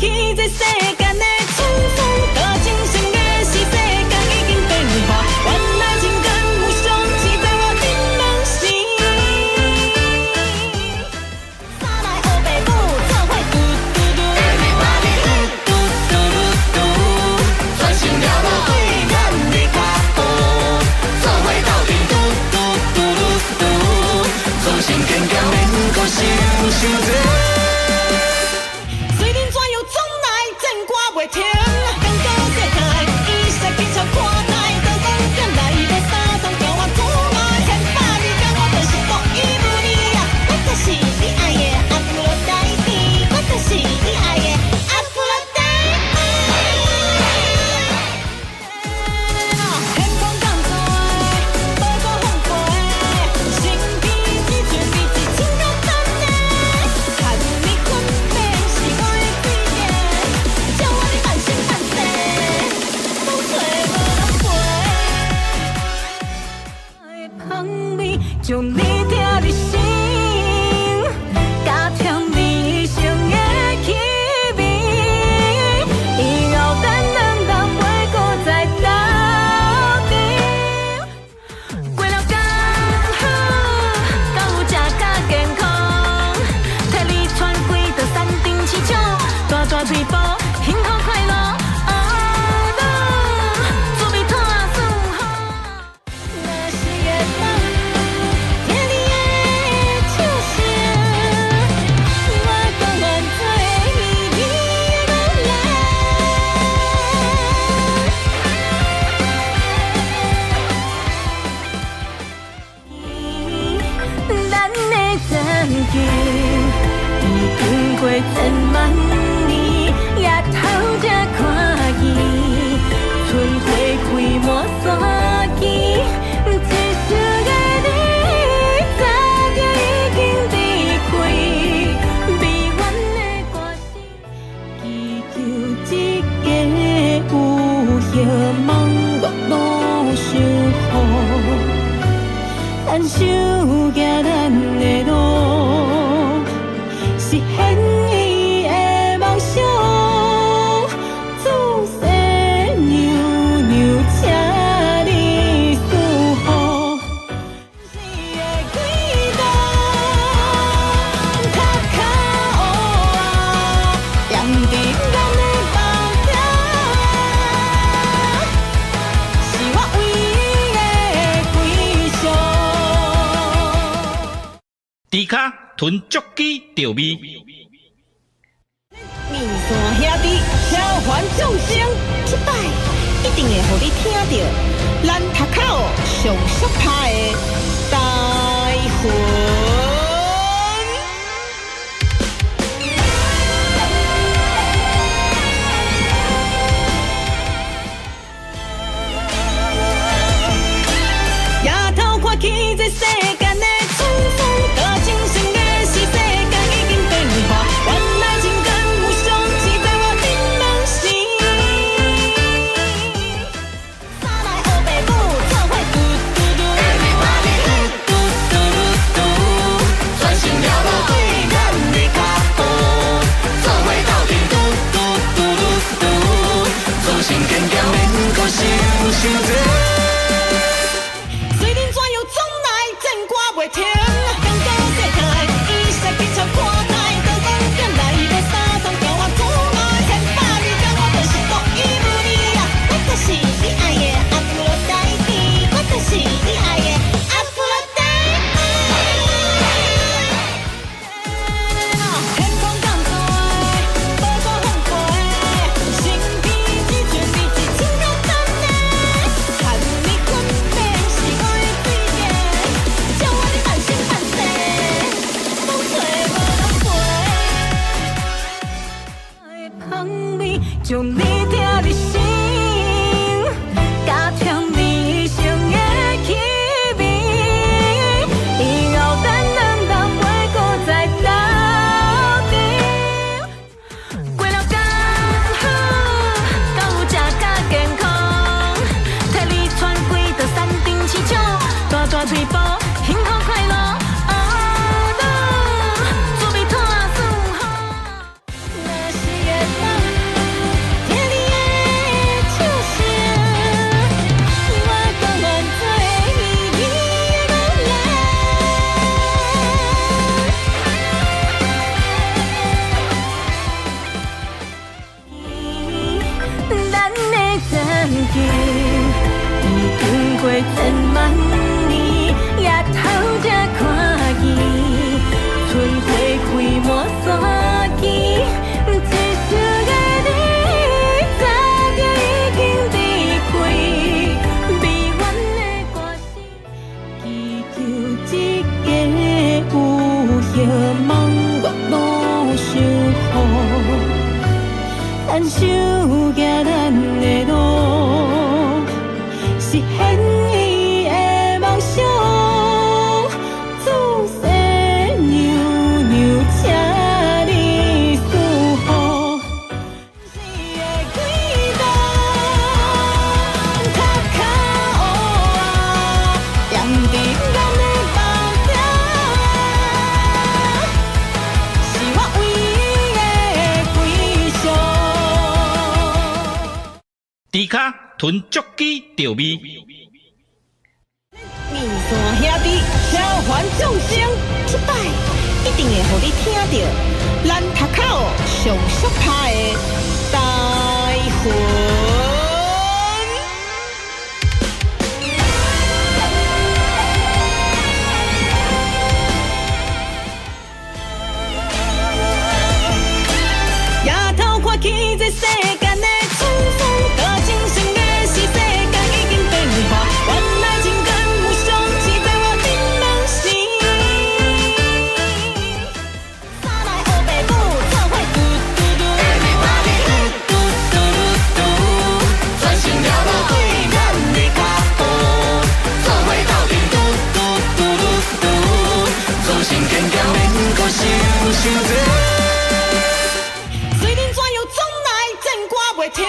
起这世间的春风，到真心的是世间已经变化，原来情感有相似在我心门心。三来黑白母，做伙嘟嘟嘟，Everybody 嘟嘟嘟嘟，专心了无对咱的脚步，做伙斗阵嘟嘟嘟嘟嘟，专心坚强免搁想伤济。虽然怎样总来战歌袂停，更高世界，伊sẽ去唱看待，刀光剑来要三通叫我做爱，千百里甲我就是独一无二啊！我就是你爱的阿芙罗代蒂，我就是你爱的阿芙罗代蒂。天空降水，波波风飞，身边只准备一千个等待，看你分辨是我的嘴脸，叫我的半生半世，都找无人陪。香味将你听入心，加添你生的气味，以后咱两人袂搁再斗阵。过了刚好，敢有食甲健康，替你穿几道山顶市场，大大嘴巴，幸福快乐。做味拖算好，若是会当听你的笑声，我甘愿做你的老人。咱的感情已经过千万年，夜头才看见，春花开满山间，一生的你早就已经离开，美满的歌声，祈求一个有希望月老守护，咱手行咱的路，实现伊的梦想。自细牛牛请你守护，是的轨道，脚脚乌啊，踮伫咱的梦中，是我唯一的归宿。猪脚吞足鸡调味，面线兄弟召唤众生，这摆一定会互你听到咱头口上俗拍的台魂。夜头看起这世间的春风，到真心的是世间已经变化，原来情感有相似在我心门心。三来黑白母，做伙嘟嘟嘟，Everybody 嘟嘟嘟嘟，专心了无对咱的脚步，做伙斗阵嘟嘟嘟嘟嘟，专心坚强免搁想伤济。虽然怎样总来战歌袂停，更高世界，伊sẽ去唱看待，刀光剑来要三通叫我做爱，千百里甲我就是独一无二啊！我就是你爱的阿芙罗代蒂，我就是你爱的阿芙罗代蒂。天空降水，波波风飞，身边只准备一千个等待，看你分辨是我的嘴脸，叫我的半生半世，都找无人陪。香味将你听入心，加添你生的气味，以后咱两人袂搁再斗阵。过了刚好，敢有食甲健康，替你穿几道山顶市场，大大嘴巴，幸福快乐。做味拖算好，若是会当经，已经过千万年，夜头才看见，春花开满山间，一生的你，早就已经离开，美满的歌声，祈求一个有希望我路守护。咱手行咱的路，实现伊的梦想。祖先娘娘，请你守护。是的轨道，脚脚乌啊，踮伫咱的梦中，是我唯一的归宿。猪脚囤足鸡调味，面线兄弟召唤众生，这摆一定会互你听到咱头壳上俗拍的台魂。夜头看起这世间的春风，多情深的是世间已经变化，原来情感无双是在我顶门时。三来黑白母，做伙嘟嘟嘟，嘟嘟嘟嘟，专心了无对咱的脚步，做伙斗阵嘟嘟嘟嘟嘟，自信坚强免搁想伤多。虽然怎样总来战歌袂停，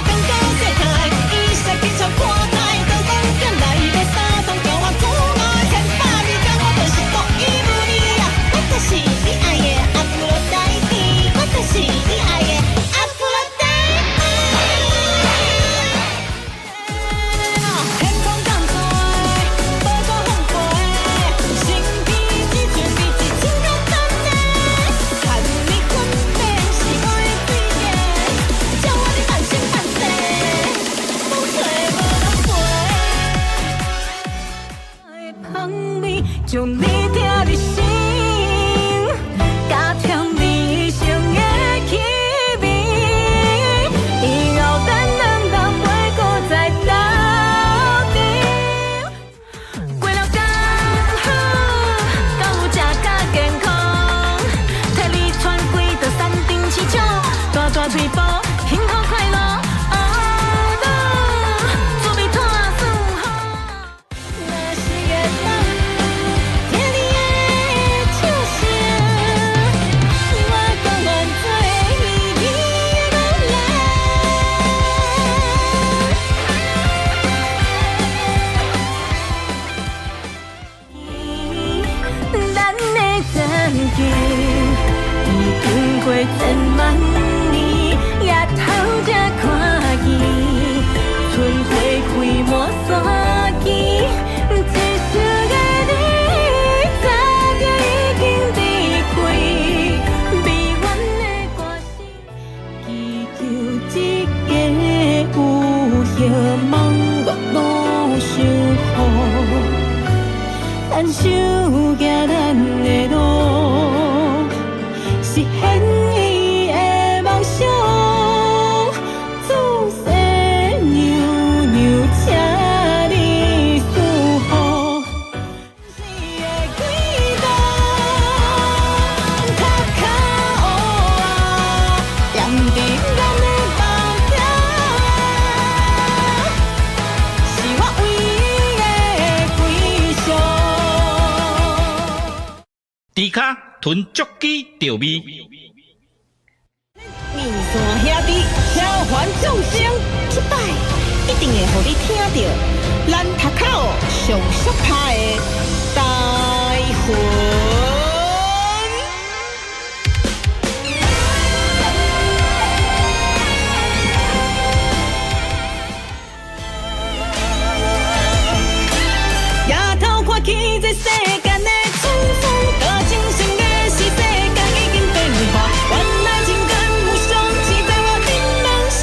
更高世态，伊设计超看待，都讲转来要三通叫我做爱，千百里讲我就是独一无二啊！我就是你爱的阿芙罗代蒂，我就是你爱的阿芙罗代蒂。天空降水，报告风飞，心比之全比之情更真呢。看你困眠是我的最爱，叫我的半生半世，无找无人陪。香味将你听入心，加添你生的气味，以后咱两人袂搁再斗阵。过了刚好，到有食甲健康，替你穿几道山顶市场，大大嘴巴，幸福快乐。啊啦，做味拖算好，若是会当听你的笑声，我甘愿做你的女人。咱的曾经，已经过千万年，夜头才看见，春花开满山间，一生的你，早就已经离开，美满的歌声，祈求一个有希望我路守护。咱手行咱的路，实现伊的梦想。祖先娘娘，请你守护。是的轨道，脚脚乌啊，踮伫咱的梦中，是我唯一的归宿。猪脚囤足鸡调味，面线兄弟召唤众生，这摆一定会互你听到咱头壳上俗拍的台魂。夜头看起这世间的春风，多情深的是世间已经变化，原来情感无双是在我顶门时。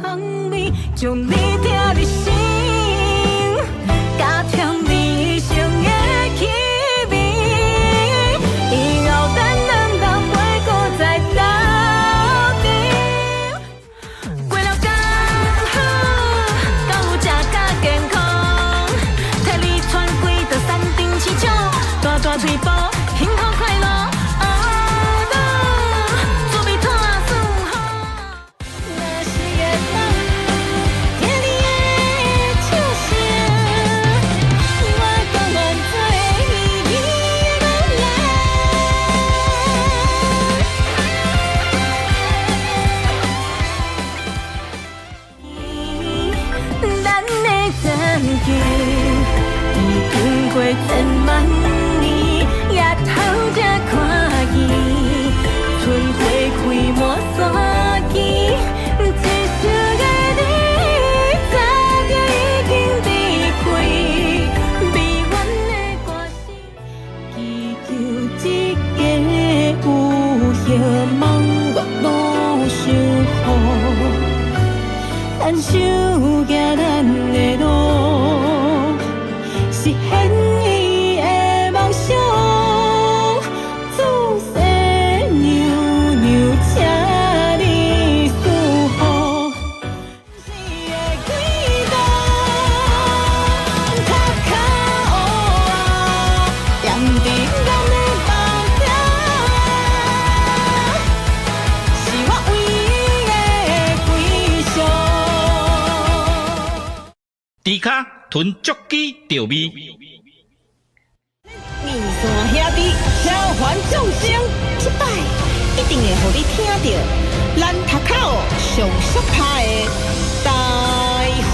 香味，将你听入心，加添你生的气味。以后咱两人袂搁再斗阵，过了刚好，到有食甲健康，替你穿几道山顶市场，大大腿步，幸福快乐。已经过千万年，夜头才看见，春花开满山间，一首的你，早就已经离开，美满的歌声，祈求一个有希望月老守护，牵手行咱的路，实现伊的梦想。自细娘娘，请你守护。是的几度，头壳黑啊，踮伫咱的梦中，是我唯一的归宿。猪脚囤足鸡调味，面线兄弟召唤众生，这摆一定会互你听到咱头口上速拍的大魂。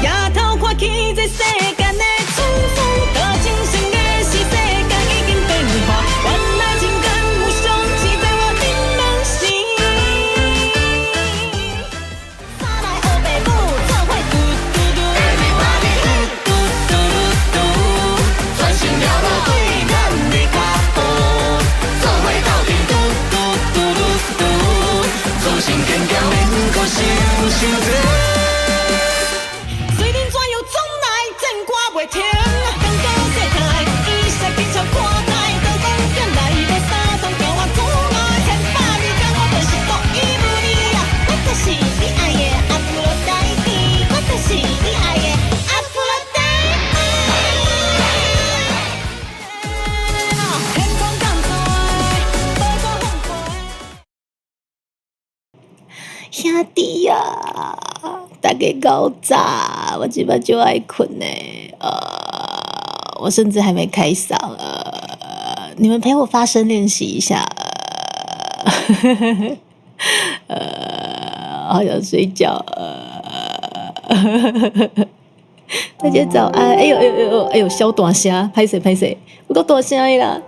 夜头看起这世间的春风，多情深的是世间已经变化，原来情感有相似在我心梦时。三来黑白母，做伙嘟嘟嘟，嘟嘟嘟，专心了无对咱的脚步，做伙斗阵嘟嘟嘟嘟嘟，自信坚强免搁想想多。虽然怎样总来战歌袂停，感觉世界伊煞紧像看台，刀光剑来无三通，叫我做爱千百里，讲我就是独一无二啊！我就是你爱的阿芙罗代蒂，我就是你爱的阿芙罗代蒂。天空降水，宝岛风飞。兄弟呀、大家搞早，我今晚就爱困呢。我甚至还没开嗓，你们陪我发声练习一下。好想睡觉。大家早安。哎呦哎呦哎呦哎呦，小大声，拍谁拍谁，我够大声的啦。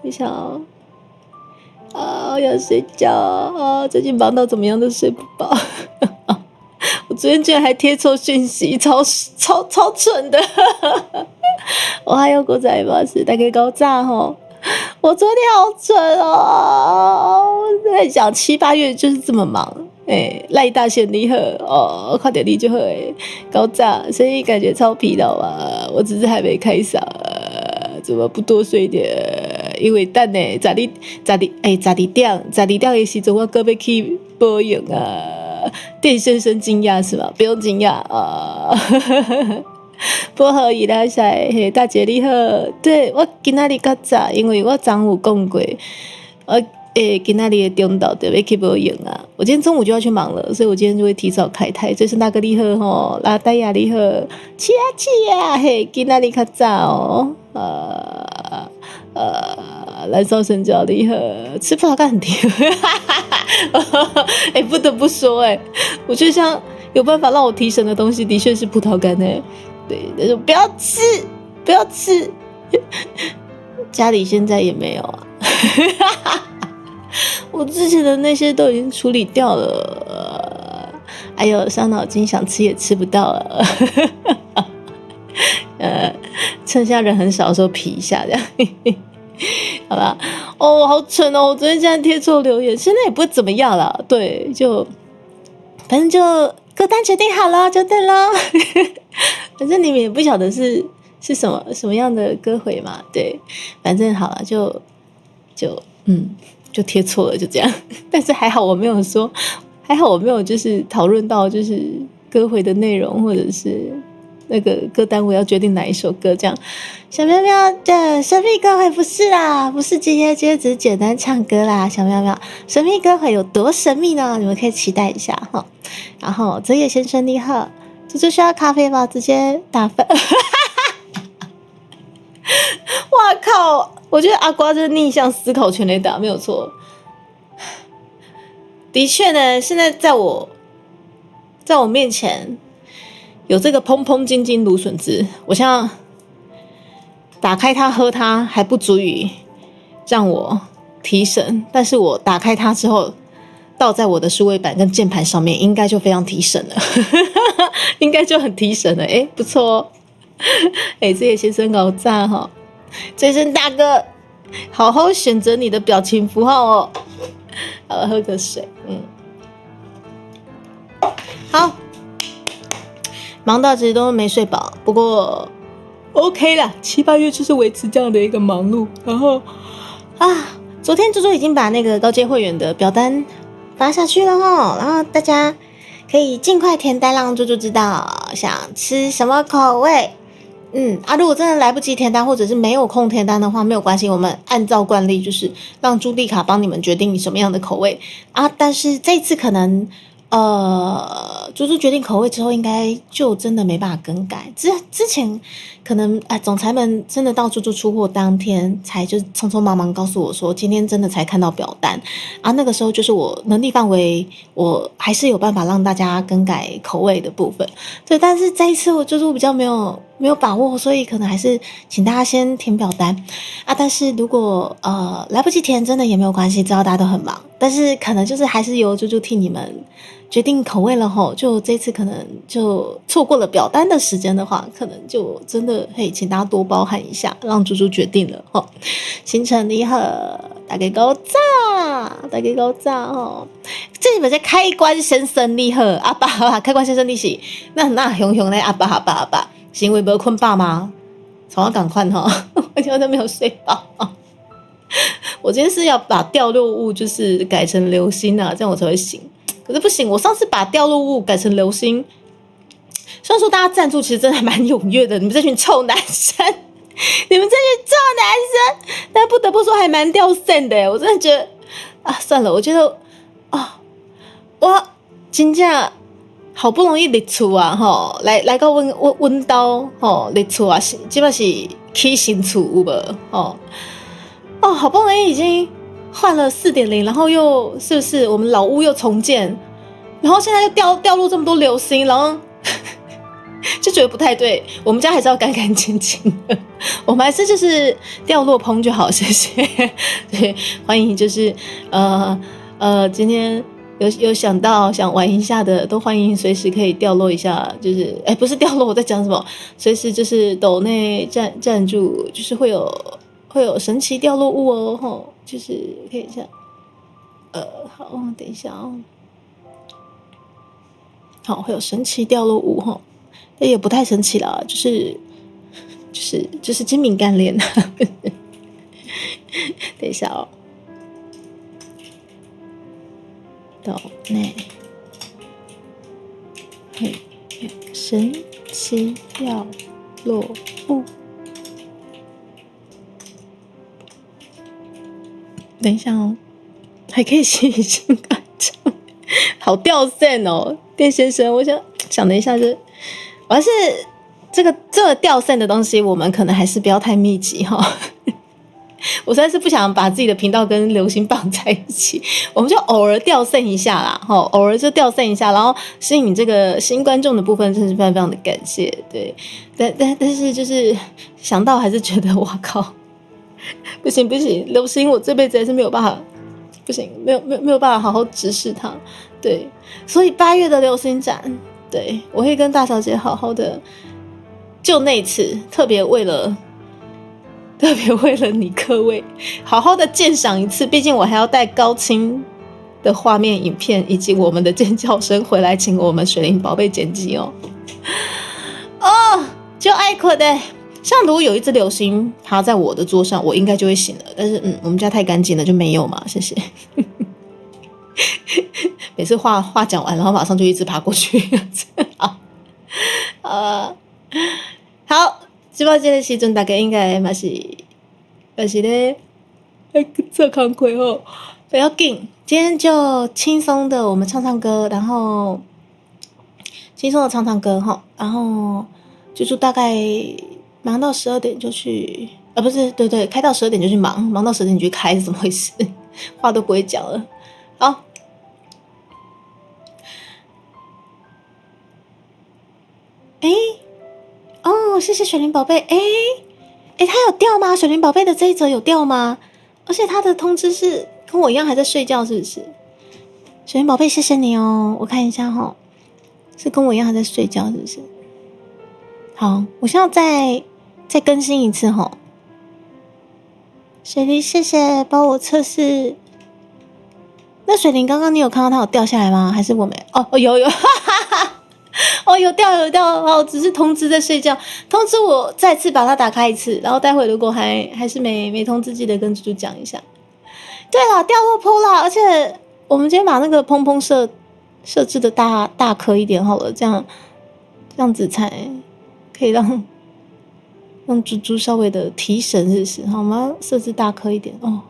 你想哦。好想睡觉最近忙到怎么样都睡不饱。我昨天居然还贴错讯息，超蠢的。我还有狗仔巴士，大家搞炸吼！我昨天好蠢哦，我在想7、8月就是这么忙，赖大仙你好哦，快点你就好搞炸，所以感觉超疲劳啊。我只是还没开嗓，怎么不多睡一点？因为等呢，12点的时阵我搁要去保养啊。店先生惊讶是吧？不用惊讶啊。不好意思嘿，大姐你好。对，我今仔日较早，因为我昨有讲过，我今仔日的中昼就要去保养啊。我今天中午就要去忙了，所以我今天就会提早开台。所以是大哥你好吼，拉戴亚你好，七啊，嘿，今仔日较早哦，燃烧神教你好，吃葡萄干很甜。不得不说我觉得像有办法让我提神的东西，的确是葡萄干对，但是不要吃，家里现在也没有啊。我之前的那些都已经处理掉了，哎呦，伤脑筋，想吃也吃不到了。趁现在人很少的时候皮一下这样。好吧，哦，好蠢哦！我昨天竟然贴错留言，现在也不会怎么样啦。对，就反正就歌单决定好了就对咯。反正你们也不晓得是什么样的歌回嘛。对，反正好了，就贴错了，就这样。但是还好我没有就是讨论到就是歌回的内容，或者是那个歌单我要决定哪一首歌这样。小喵喵的神秘歌回不是啦，不是今天只是简单唱歌啦。小喵喵神秘歌回有多神秘呢？你们可以期待一下哈。然后泽野先生你好，这就需要咖啡吧？直接打分。哇靠！我觉得阿瓜就是逆向思考全垒打没有错。的确呢，现在在我面前有这个砰砰金金芦笋汁，我现在打开它喝它还不足以让我提神，但是我打开它之后倒在我的数位板跟键盘上面，应该就非常提神了。应该就很提神了。不错哦。这些先生好赞哦。这生大哥好好选择你的表情符号哦。好了，喝个水。好，忙到其实都没睡饱，不过 OK 啦，7、8月就是维持这样的一个忙碌。然后昨天猪猪已经把那个高阶会员的表单发下去了齁，然后大家可以尽快填单，让猪猪知道想吃什么口味。如果真的来不及填单，或者是没有空填单的话，没有关系，我们按照惯例就是让朱蒂卡帮你们决定什么样的口味但是这次可能猪猪决定口味之后，应该就真的没办法更改。之前可能总裁们真的到猪猪出货当天才就匆匆忙忙告诉我说，今天真的才看到表单那个时候就是我能力范围，我还是有办法让大家更改口味的部分。对，但是这一次我猪猪比较没有把握，所以可能还是请大家先填表单但是如果来不及填，真的也没有关系，知道大家都很忙，但是可能就是还是由猪猪替你们决定口味了齁。就这次可能就错过了表单的时间的话，可能就真的请大家多包涵一下，让猪猪决定了齁。行程你好，大家高炸齁。这是不是开关先生你好，阿爸开关先生你是那熊熊嘞阿爸。是因为没有困饱吗？从我赶快我今天都没有睡饱我今天是要把掉落物就是改成流星这样我才会醒。可是不行，我上次把掉落物改成流星，虽然说大家赞助其实真的还蛮踊跃的，你们这群臭男生，但不得不说还蛮掉线的。我真的觉得算了，我觉得我真正好不容易入厝来到阮兜入厝基本是起新厝有无好不容易已经换了 4.0， 然后又是不是我们老屋又重建，然后现在又掉落这么多流星，然后就觉得不太对，我们家还是要干干净净的，我们还是就是掉落棚就好，谢谢。对，欢迎就是今天有想到想玩一下的，都欢迎随时可以掉落一下，就是不是掉落，我在讲什么？随时就是斗内赞助，就是会有神奇掉落物哦，就是可以一下，好，等一下好，会有神奇掉落物也不太神奇啦，就是精明干练等一下斗内神奇掉落物，等一下还可以写信改唱，好掉线店先生，我想等一下我还是这个掉线的东西，我们可能还是不要太密集我实在是不想把自己的频道跟流行绑在一起，我们就偶尔掉线一下啦，偶尔就掉线一下，然后吸引这个新观众的部分，真是非常非常的感谢。对，但是就是想到还是觉得哇靠，不行，流行我这辈子还是没有办法，不行，没有办法好好直视它。对，所以8月的流行展，对我会跟大小姐好好的，就那一次特别为了特别为了你各位，好好的鉴赏一次，毕竟我还要带高清的画面、影片以及我们的尖叫声回来，请我们水灵宝贝剪辑哦。哦，就爱困的。像如果有一只流星爬在我的桌上，我应该就会醒了。但是我们家太干净了，就没有嘛，谢谢。每次话讲完，然后马上就一直爬过去。好，好，即摆这个时阵，大家应该嘛是咧做工课哦，不要紧，今天就轻松的，我们唱唱歌，然后轻松的唱唱歌哈，然后就大概忙到12点就去，不是，对，开到12点就去忙到12点就去开，是怎么回事？话都不会讲了，好。哦，谢谢水灵宝贝。它有掉吗？水灵宝贝的这一则有掉吗？而且它的通知是跟我一样还在睡觉，是不是？水灵宝贝，谢谢你哦。我看一下哈，是跟我一样还在睡觉，是不是？好，我现在再更新一次哈。水灵，谢谢帮我测试。那水灵，刚刚你有看到它有掉下来吗？还是我没？哦，有，哈哈哈。哦，有掉，哦，只是通知在睡觉，通知我再次把它打开一次，然后待会如果还是没通知，记得跟猪猪讲一下。对了，掉落坡啦，而且我们今天把那个砰砰设置的大颗一点好了，这样子才可以让猪猪稍微的提神日时，好吗？设置大颗一点哦，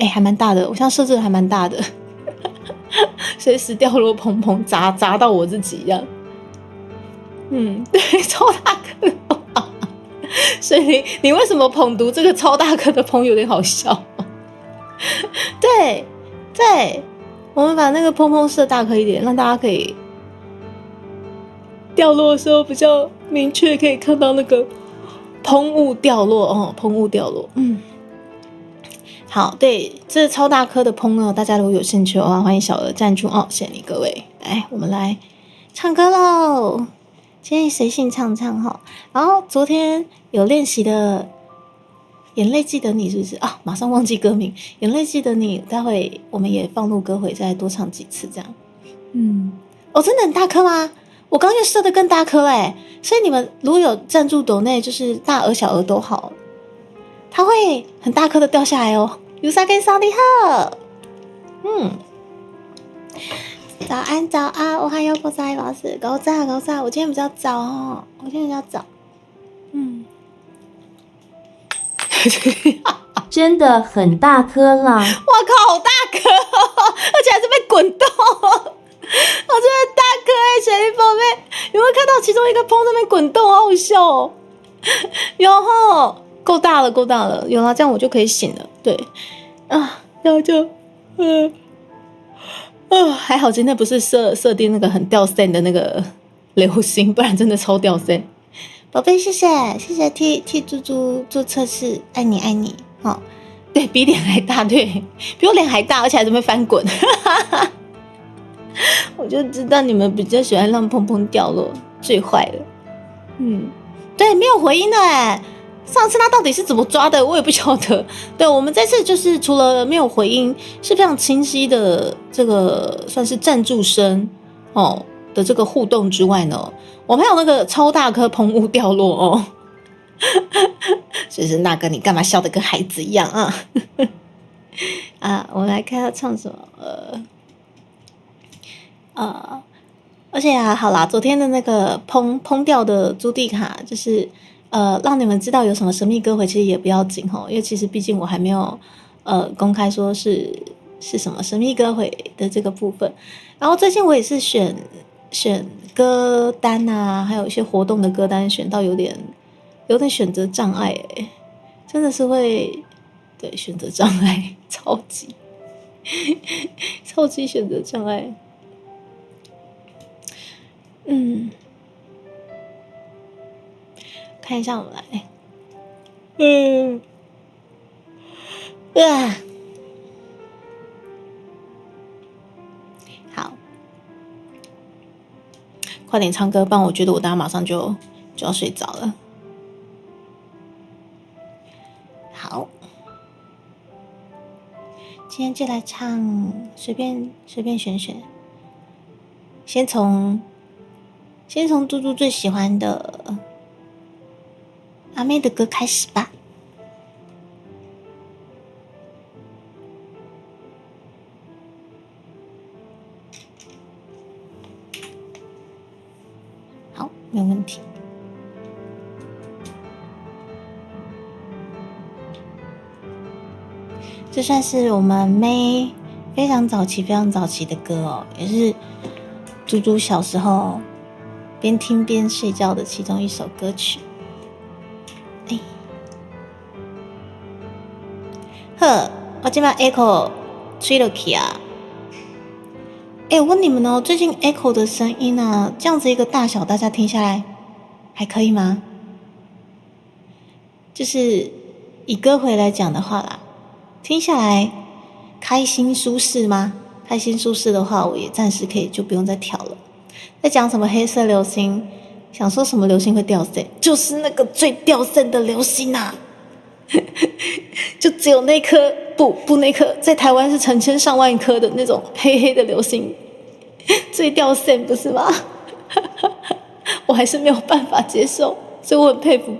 还蛮大的，我现在设置的还蛮大的，随时掉落砰砰砸到我自己一样。对，超大颗的，所以你为什么捧读这个超大颗的砰有点好笑？对，我们把那个砰砰设大颗一点，让大家可以掉落的时候比较明确，可以看到那个喷雾掉落哦，喷雾掉落。好，对，这超大颗的砰呢，大家如果有兴趣的话，欢迎小额赞助哦，谢谢你各位。来，我们来唱歌喽。今天随性唱哈，然后昨天有练习的眼泪记得你是不是啊？马上忘记歌名，眼泪记得你，待会我们也放入歌会，再多唱几次这样。真的很大颗吗？我刚刚又设的更大颗所以你们如果有赞助斗内，就是大额小额都好，它会很大颗的掉下来哦。有啥跟上厉害？早安，我还有不在老师，狗仔，我今天比较早哦，真的很大颗啦！哇靠，好大颗而且还是被滚动，我真的大颗水灵宝贝，有没有看到其中一个砰在那边滚动，好好笑哦！有吼，够大了，有啦，这样我就可以醒了。对然后就还好今天不是设定那个很掉线的那个流星，不然真的超掉线。宝贝，谢谢替猪猪做测试，爱你哦。对比脸还大，对比我脸还大，而且还这么翻滚，我就知道你们比较喜欢让砰砰掉落，最坏了。对，没有回音的上次他到底是怎么抓的，我也不晓得。对，我们这次就是除了没有回音，是非常清晰的这个算是赞助声的这个互动之外呢，我们还有那个超大颗喷雾掉落哦。所以是那个，你干嘛笑得跟孩子一样啊？我们来看他唱什么而且好啦，昨天的那个砰掉的朱蒂卡，就是让你们知道有什么神秘歌回，其实也不要紧因为其实毕竟我还没有公开说是什么神秘歌回的这个部分。然后最近我也是选歌单啊，还有一些活动的歌单，选到有点选择障碍真的是会对选择障碍，超级选择障碍。看一下，我们来，好，快点唱歌，不然我觉得我等下马上就要睡着了。今天就来唱随便选，先从猪猪最喜欢的阿妹的歌开始吧。好，没有问题。这算是我们妹非常早期的歌哦，也是猪猪小时候边听边睡觉的其中一首歌曲。呵，我今晚 echo 吹了起啊！我问你们哦，最近 echo 的声音啊，这样子一个大小，大家听下来还可以吗？就是以歌回来讲的话啦。听下来开心舒适吗？开心舒适的话，我也暂时可以就不用再调了。在讲什么黑色流星，想说什么流星会掉线，就是那个最掉线的流星啊！就只有那颗不那颗，在台湾是成千上万颗的那种黑黑的流星，最掉线不是吗？我还是没有办法接受，所以我很佩服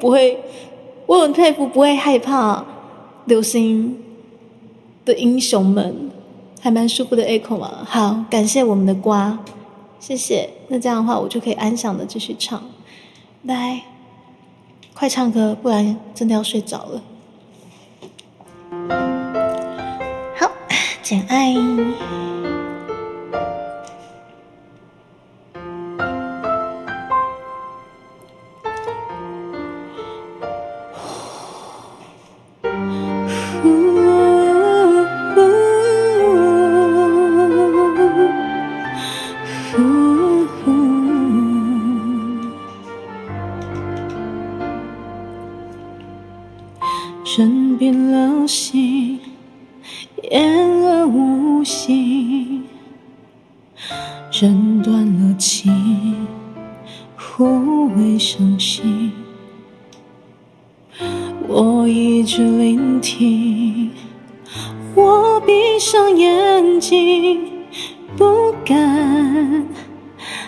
不会害怕流星的英雄们，还蛮舒服的 echo 嘛。好，感谢我们的瓜，谢谢。那这样的话，我就可以安详的继续唱。来，快唱歌，不然真的要睡着了。好，简爱。身边流星烟而无形，人断了情，互未伤心。我一直聆听，我闭上眼睛，不敢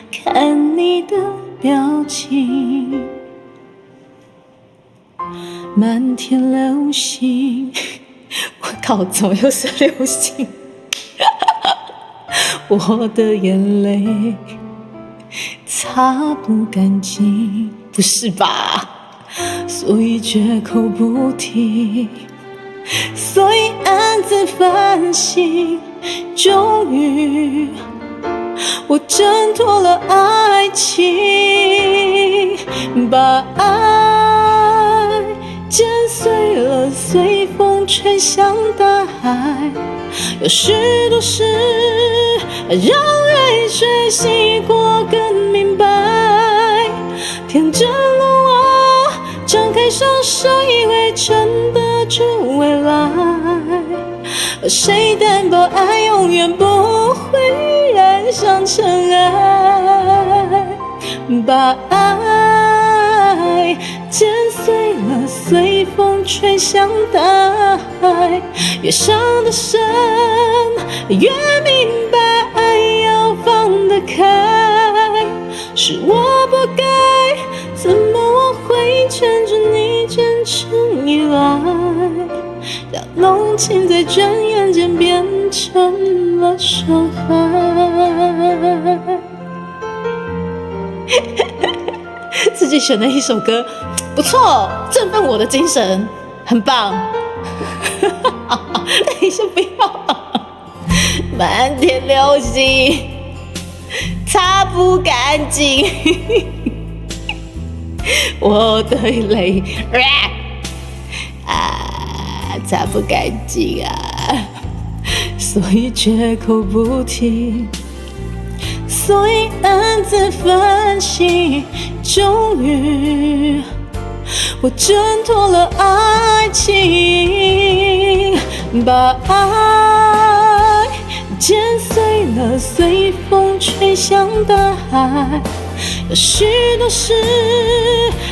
看你的表情。满天流星，我靠，怎么又是流星？我的眼泪擦不干净，不是吧？所以绝口不提，所以暗自反省。终于，我挣脱了爱情，把爱剪碎了，随风吹向大海。有许多事让泪水洗过更明白。天真的我张开双手，以为撑得住未来。而谁担保爱永远不会染上尘埃？把爱剪碎了，随风吹向大海。越伤得深，越明白爱要放得开。是我不该，怎么我会牵着你坚持依赖？让浓情在转眼间变成了伤害。自己选的一首歌，不错，振奋我的精神，很棒。等一下，不要！满天流星，擦不干净，我的泪擦不干净啊，所以绝口不提。所以暗自反省，终于我挣脱了爱情，把爱剪碎了，随风吹向大海。有许多事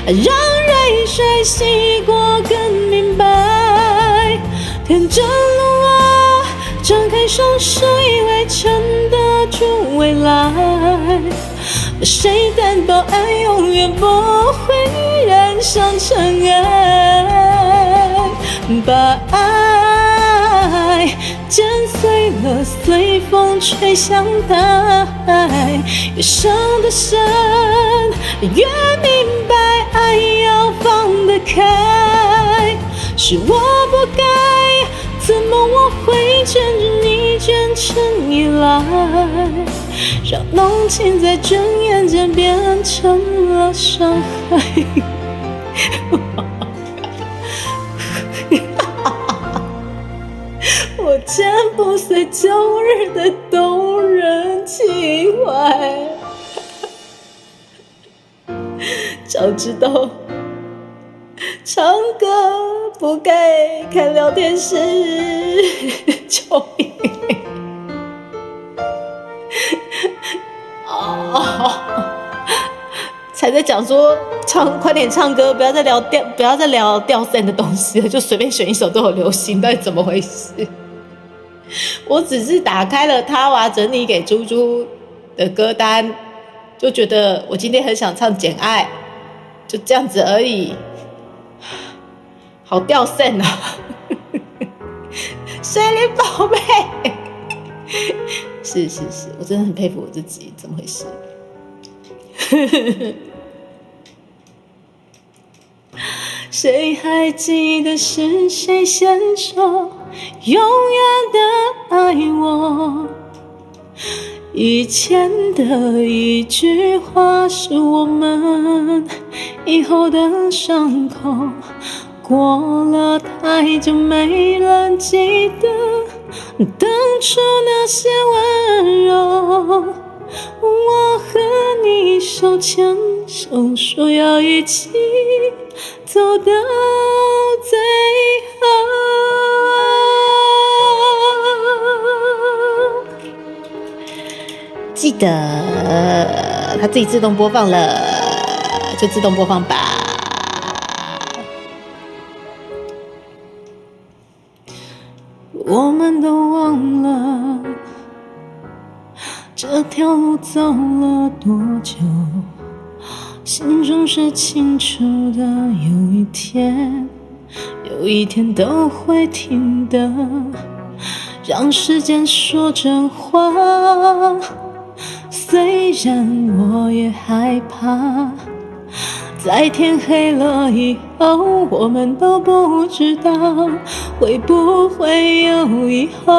让泪水洗过更明白。天真的我张开双手，以为撑得住未来。谁担保爱永远不会染上尘埃？把爱剪碎了，随风吹向大海。越伤得深，越明白爱要放得开。是我不该，怎么我会牵着你卷成依赖，让浓情在转眼间变成了伤害。我剪不碎旧日的动人情怀，早知道唱歌不该看聊天室，救命！才在讲说快点唱歌，不要再聊掉线的东西了，就随便选一首都有流行，到底怎么回事？我只是打开了他娃整理给猪猪的歌单，就觉得我今天很想唱《简爱》，就这样子而已。好掉线啊！水灵宝贝，是，我真的很佩服我自己，怎么回事？谁还记得是谁先说永远的爱我？以前的一句话是我们以后的伤口，过了太久没人记得当初那些温柔。我和你手牵手，说要一起走到最后。记得它自己自动播放了，就自动播放吧。我们都忘了这条路走了多久，心中是清楚的，有一天都会停的。让时间说真话，虽然我也害怕，在天黑了以后，我们都不知道会不会有以后。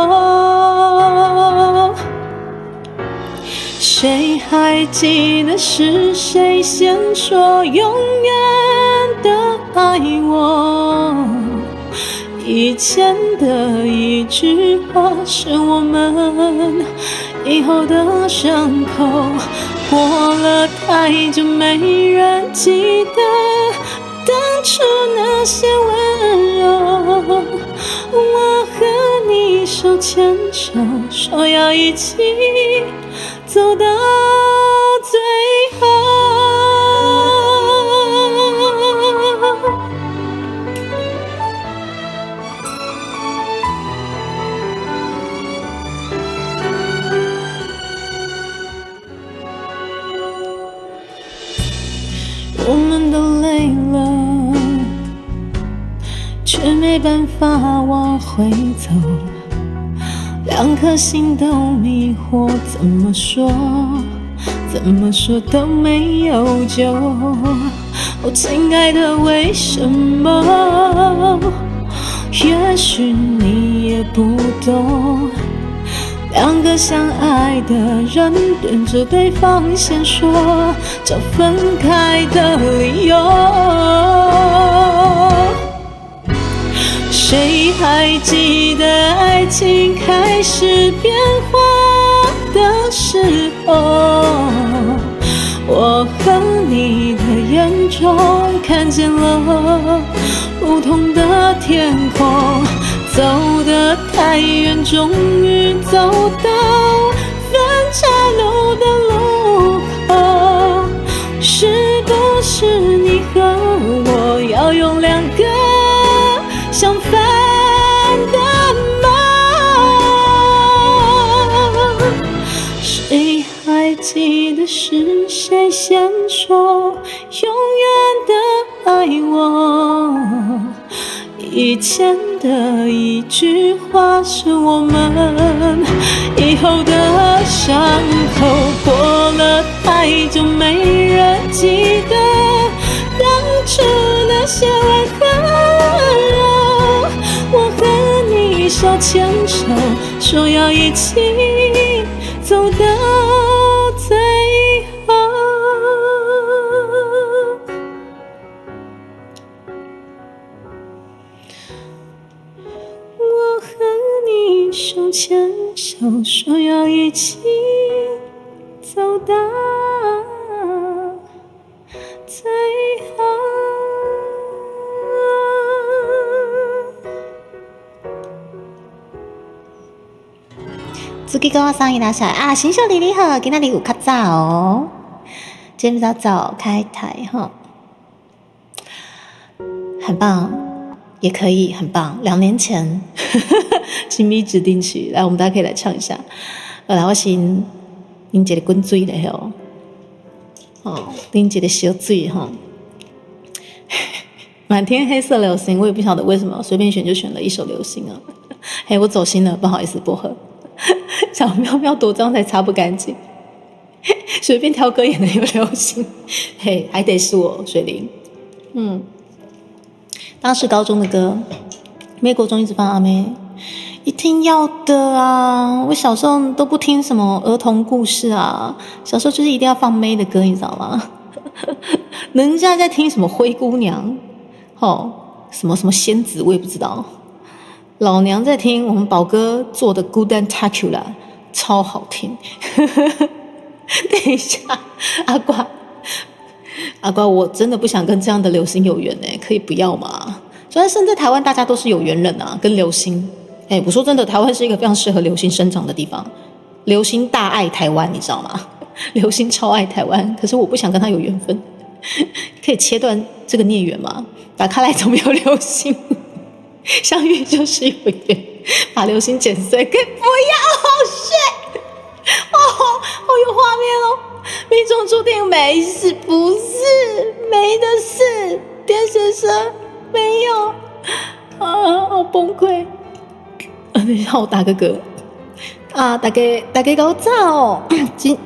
谁还记得是谁先说永远的爱我？以前的一句话是我们以后的伤口，过了太久没人记得当初那些温柔。我和你手牵手，说要一起走到最后。我们都累了，却没办法往回走，两颗心都迷惑，怎么说都没有救。哦，亲爱的，为什么？也许你也不懂，两个相爱的人对着对方先说找分开的理由。谁还记得爱情开始变化的时候，我和你的眼中看见了不同的天空，走得太远，终于走到分岔路的路口。是不是你和我要用两个相反的梦？底是谁先说永远的爱我？以前的一句话是我们以后的伤口，过了太久没人记得当初那些温柔。我和你手牵手，说要一起走到最后。我和你手牵手，说要一起走到最后。自己跟我上一大下啊！新秀丽丽好，今天你有较早哦，今天比较早开台哈，很棒，也可以很棒。2年前，金咪指定曲，来，我们大家可以来唱一下。来，我先啉一个滚水嘞吼，啉一个小水吼。满天黑色流星，我也不晓得为什么随便选就选了一首流星啊。嘿，我走心了，不好意思，薄荷。小喵喵多脏才擦不干净，随便挑歌也能有流星。嘿，还得是我水灵。当时高中的歌，美国中一直放阿妹，一定要的啊！我小时候都不听什么儿童故事啊，小时候就是一定要放妹的歌，你知道吗？人家在听什么灰姑娘，什么仙子，我也不知道。老娘在听我们宝哥做的《Good and Tacular》，超好听。等一下，阿瓜，我真的不想跟这样的流星有缘可以不要吗？虽然身在台湾，大家都是有缘人啊，跟流星。我说真的，台湾是一个非常适合流星生长的地方，流星大爱台湾，你知道吗？流星超爱台湾，可是我不想跟他有缘分。可以切断这个孽缘吗？打开来怎么有流星？相遇就是有缘，把流星剪碎，可以不要睡好有画面哦！命中注定没事，不是没的事，电先生没有好崩溃。等一下，我打个嗝啊！大家搞早哦，今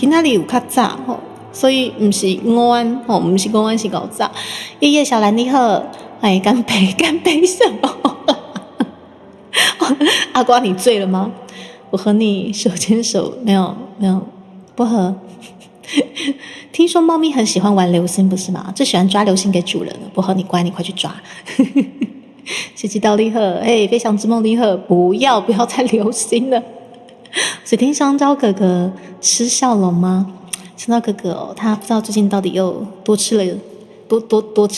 仔日有较早吼，所以不是午安吼，不是午安是搞早。夜夜小兰你好。干杯什么？阿瓜，你醉了吗？我和你手牵手，没有，不合。听说猫咪很喜欢玩流星，不是吗？最喜欢抓流星给主人了。不合，你乖，你快去抓。谢谢道立鹤，飞翔之梦立鹤，不要再流星了。只听香蕉哥哥吃笑容吗？香蕉哥哥他不知道最近到底又多吃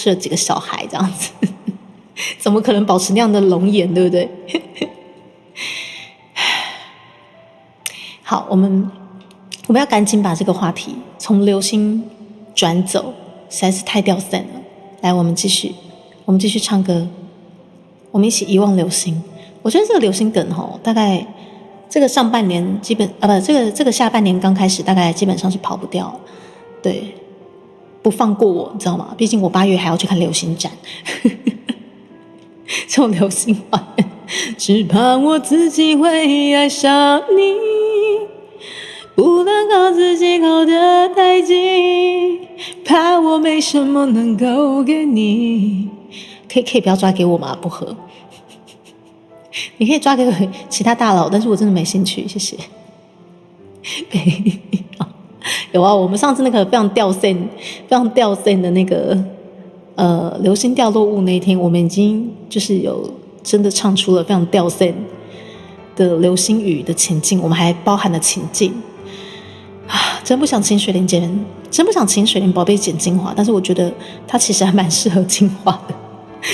了几个小孩这样子，怎么可能保持那样的容颜，对不对？好，我们要赶紧把这个话题从流星转走，实在是太掉线了。来，我们继续唱歌，我们一起遗忘流星。我觉得这个流星梗大概这个上半年这个下半年刚开始，大概基本上是跑不掉，对。不放过我，你知道吗？毕竟我8月还要去看流星展。这种流星花园，只怕我自己会爱上你，不能靠自己靠得太近，怕我没什么能够给你。可以不要抓给我吗？不合。你可以抓给其他大佬，但是我真的没兴趣，谢谢。有啊，我们上次那个非常掉线的那个流星掉落物那一天，我们已经就是有真的唱出了非常掉线的流星雨的情境，我们还包含了情境啊！真不想请水莲宝贝剪精华，但是我觉得它其实还蛮适合精华的，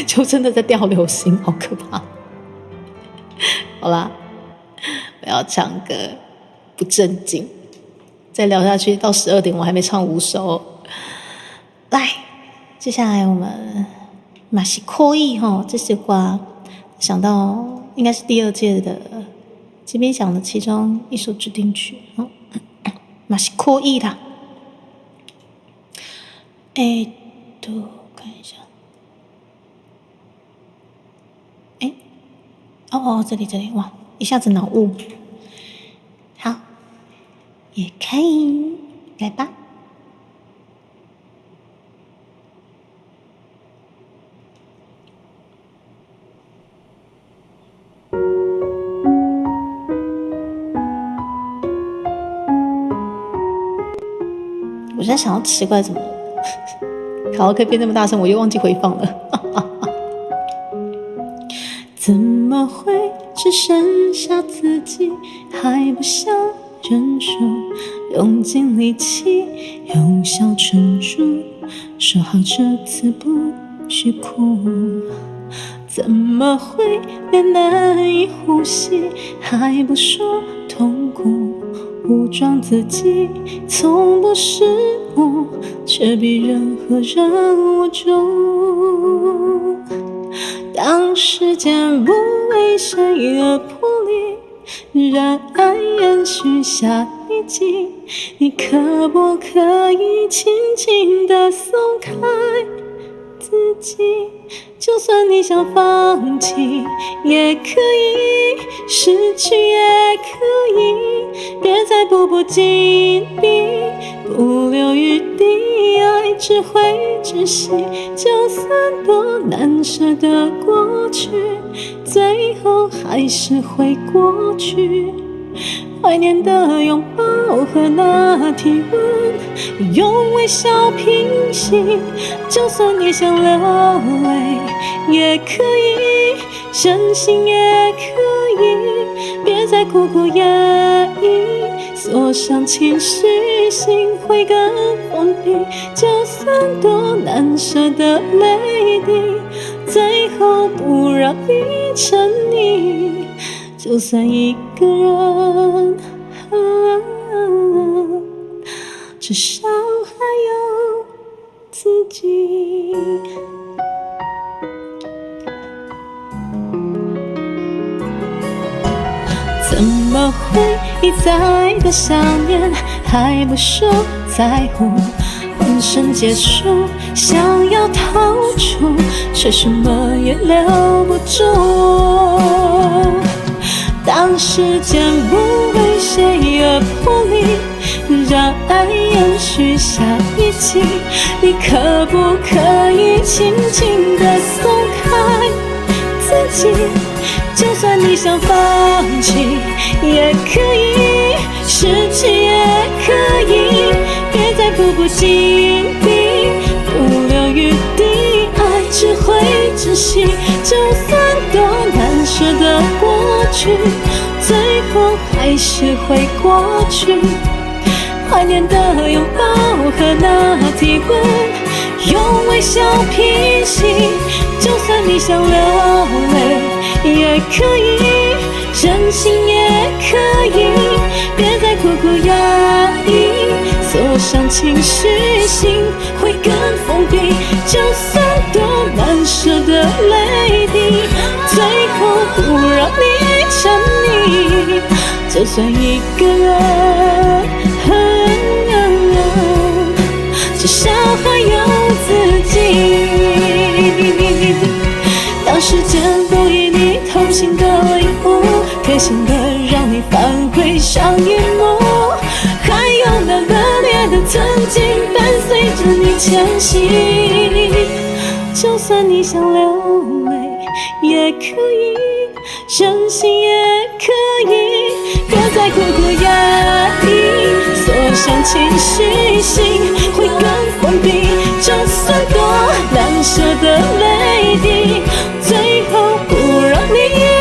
就真的在掉流星，好可怕。好啦，我要唱歌，不正经。再聊下去到12点，我还没唱5首。来，接下来我们马西可以这首歌想到应该是第2届的金编奖的其中一首指定曲马西可以啦。看一下，这里，哇，一下子脑雾。好，也可以，来吧。我在想要奇怪怎么卡拉 OK 变那么大声，我又忘记回放了。怎么会只剩下自己，还不想认输，用尽力气，用笑撑住，说好这次不许哭。怎么会连难以呼吸，还不说痛苦，武装自己，从不是我，却比任何人无助。当时间不为谁而破裂，让爱延续下一季，你可不可以轻轻地松开自己？就算你想放弃，也可以失去，也可以别再步步紧逼，不留余地，爱只会窒息。就算多难舍的过去，最后还是会过去。怀念的拥抱和那体温，用微笑平息。就算你想流泪，也可以任性，也可以别再苦苦压抑，锁上情绪，心会更封闭。就算多难舍的泪滴，最后不让你沉溺。就算一个人，至少还有自己。怎么会一再的想念，还不说在乎，浑身解数，想要逃出，却什么也留不住。当时间不为谁而破裂，让爱延续下一季，你可不可以轻轻地松开自己？就算你想放弃，也可以失去，也可以别再步步紧逼，不留余地，爱只会窒息。就算多难舍的过去，最后还是会过去。怀念的拥抱和那体温，用微笑平息。就算你想流泪，也可以任性，也可以别再苦苦压抑，锁上情绪，心会更封闭。就算多难舍的泪滴，最后不让你沉溺。就算一个人，至少还有自己。当时间不以你同行的领悟，贴心的让你返回上一幕，还有那热烈的曾经伴随着你前行。就算你想流泪，也可以任性，也可以别再苦苦压抑，锁上情绪，心会更封闭。就算多难舍的泪滴，最后不让你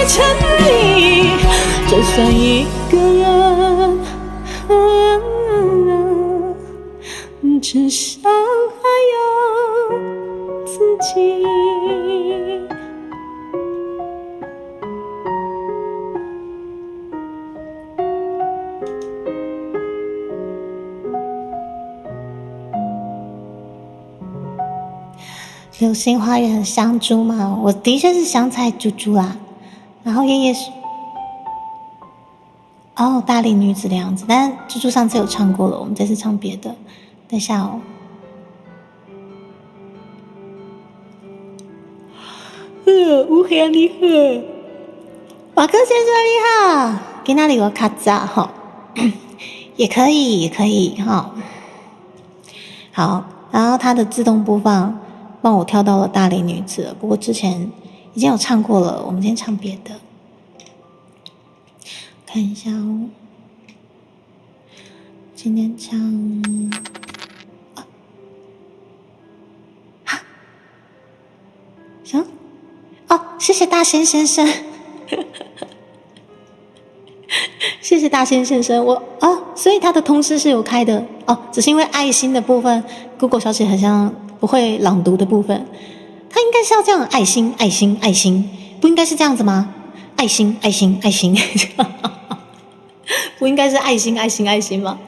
沉溺。就算一个人，至少还有自己。流星花园香猪嘛，我的确是香菜猪猪啦。然后爷爷是大龄女子的样子，但猪猪上次有唱过了，我们这次唱别的。等一下哦，有兄你好，瓦克先生你好，今天我较早哈，也可以哈。好，然后它的自动播放帮我跳到了大龄女子了，不过之前已经有唱过了，我们今天唱别的，看一下哦。今天唱行哦，谢谢大仙先生，谢谢大仙先生，所以他的通知是有开的哦，只是因为爱心的部分 ，Google 小姐好像不会朗读的部分，他应该是要这样爱心爱心爱心，不应该是这样子吗？爱心爱心爱心，不应该是爱心爱心爱心吗？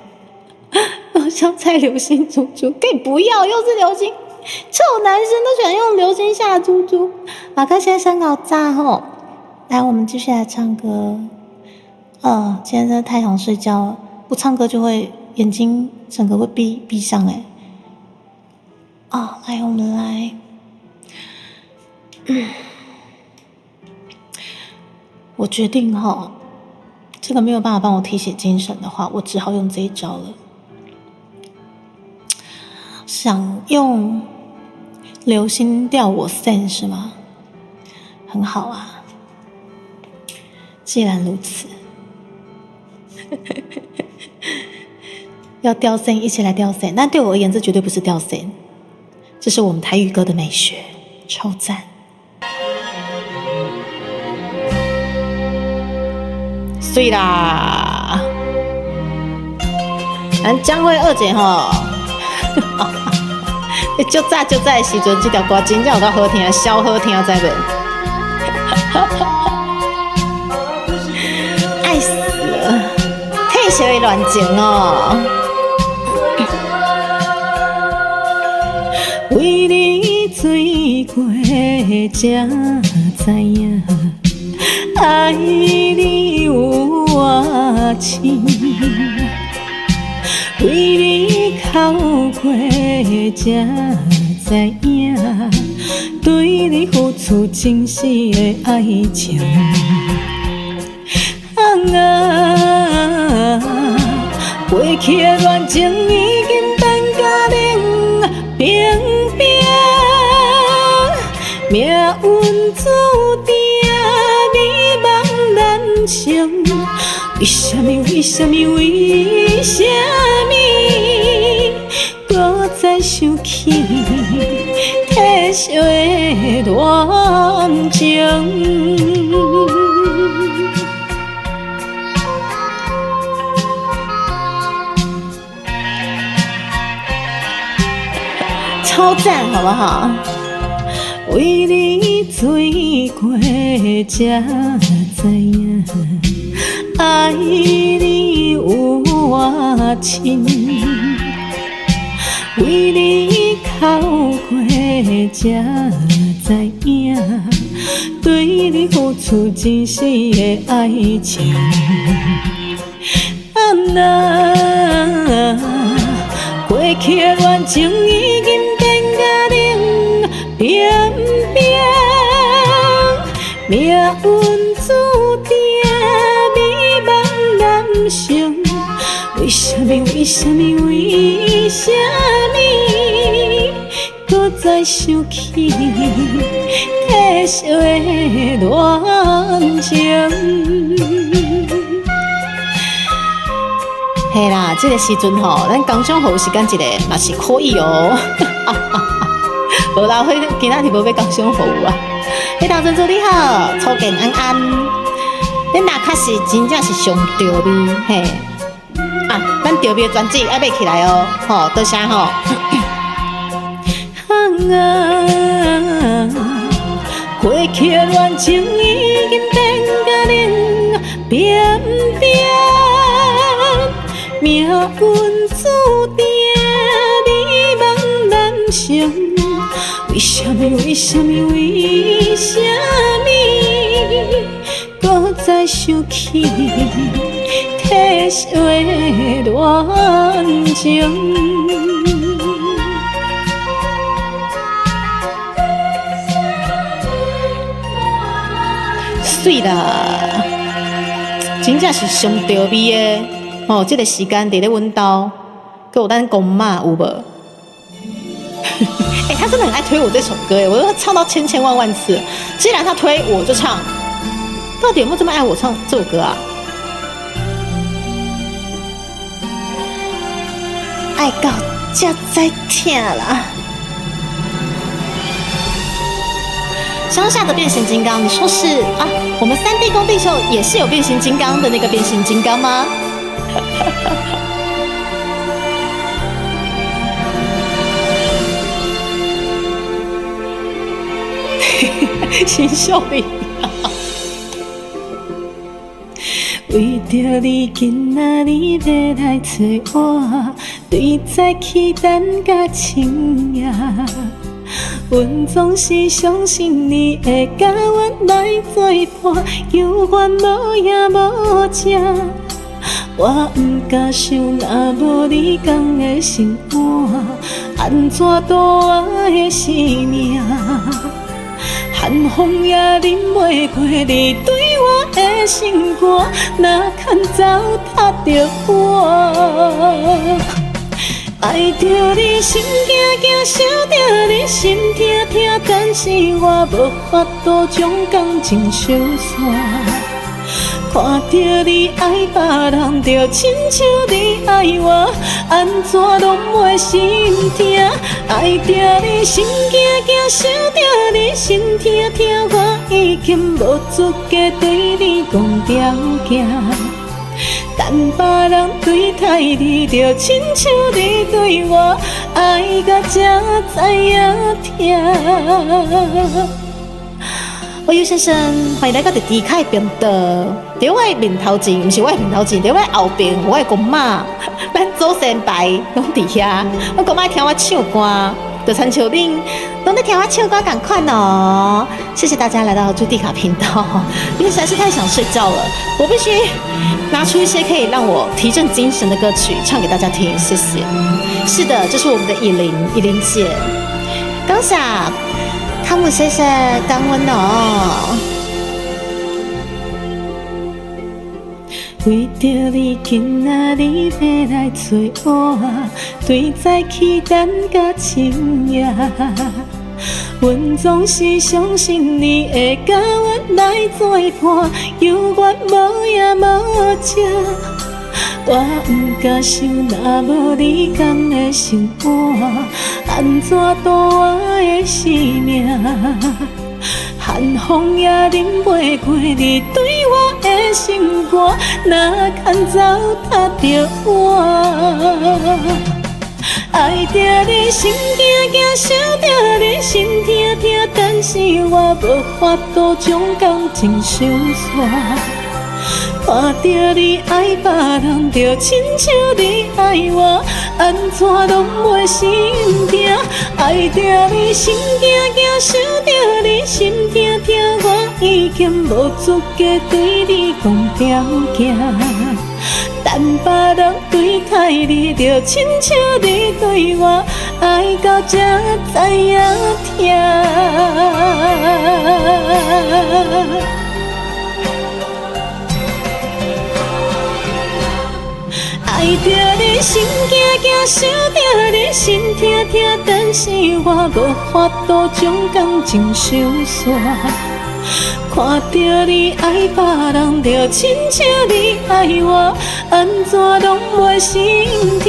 香菜流星猪猪可以不要，又是流星，臭男生都喜欢用流星下猪猪。马克先生好炸吼！来，我们继续来唱歌。今天真的太想睡觉了，不唱歌就会眼睛整个会闭上来。来，我们来，我决定哈，这个没有办法帮我提起精神的话，我只好用这一招了。想用流星吊我线是吗？很好啊，既然如此，要吊线一起来吊线，但对我而言这绝对不是吊线，这是我们台语歌的美学，超赞。碎啦，咱江蕙二姐吼。就早的时阵，这条歌真正有够好听，小好听，知无？爱死了，退休的乱情哦。为你醉过，才知影，爱你有多深。为你哭过，才知影，对你付出真实的爱情。过去的恋情已经变甲冷冰冰，命运注定美梦难成。为什么？搁再想起退烧的恋情？超赞，好不好？为你醉过，才知影。爱你有多深，为你哭过才知影，对你付出真实的爱情。过去的恋情已经变甲冷冰冰，命运注定。为什么？搁再想起退烧的恋情？嘿啦，这个时阵吼，咱工商服务时间一个嘛是可以哦。无啦，今仔日无要工商服务啊。嘿，唐珍珠你好，初见安安。恁若确实真正是上吊味，嘿咱吊味专辑要买起来哦，吼，多谢吼。过去的恋情已经变甲冷冰冰，命运注定美梦难成。为什么？搁再想起退烧的恋情？水啦，真正是上着味的哦！这个时间伫咧阮兜，给我当公骂有无？哎、他真的很爱推我这首歌哎，我都唱到千千万万次。既然他推，我就唱。到底有没有这么爱我唱这首歌啊？爱到这在听啦。乡下的变形金刚，你说是啊？我们3D 工地秀也是有变形金刚的那个变形金刚吗？新秀丽。为着你今仔日要来找我，对在期等甲深夜。阮总是相信你会甲阮来作伴，犹原无影无迹。我毋敢想，若无你讲的生活，安怎度我的生命？寒风也忍袂过你对我的心肝，哪堪糟蹋着我？爱着你心惊惊，想着你心痛痛，但是我无法度将感情相散。看着你爱别人，就亲像你爱我，安怎拢袂心痛？爱着你心惊惊，想着你心痛痛，我已经无资格对你讲条件。等别人对待你，就亲像你对我，爱到这知影痛。我尤先生，欢迎来到第2开频道。在我的面头前，不是我的面头前，在我的后边，我的公妈，咱祖先牌拢伫遐。我公妈听我唱歌，就亲像恁拢在听我唱歌同款哦。谢谢大家来到朱蒂卡频道，因为实在是太想睡觉了，我必须拿出一些可以让我提振精神的歌曲唱给大家听。谢谢。是的，这是我们的以琳姐。感谢汤姆先生，感恩哦。为着你今仔日要来找我，对在期等甲深夜。阮总是相信你会甲阮来作伴，犹原无影无迹。我毋敢想，若无你讲的生活，安怎度我的生命？寒风也忍袂过你对我的心肝，哪堪糟蹋着我？爱着你心惊惊，想着你心痛痛，但是我无法度将感情相散。看着你爱别人，就亲像你爱我，安怎拢袂心痛？爱着你心惊惊，想着你心痛痛，我已经无资格对你讲条件。等别人对待你，就亲像你对我，爱到这知影痛。爱着你心惊惊，想着你心痛痛，但是我无法度将感情相散。看着你爱别人，就亲像你爱我，安怎拢袂心痛？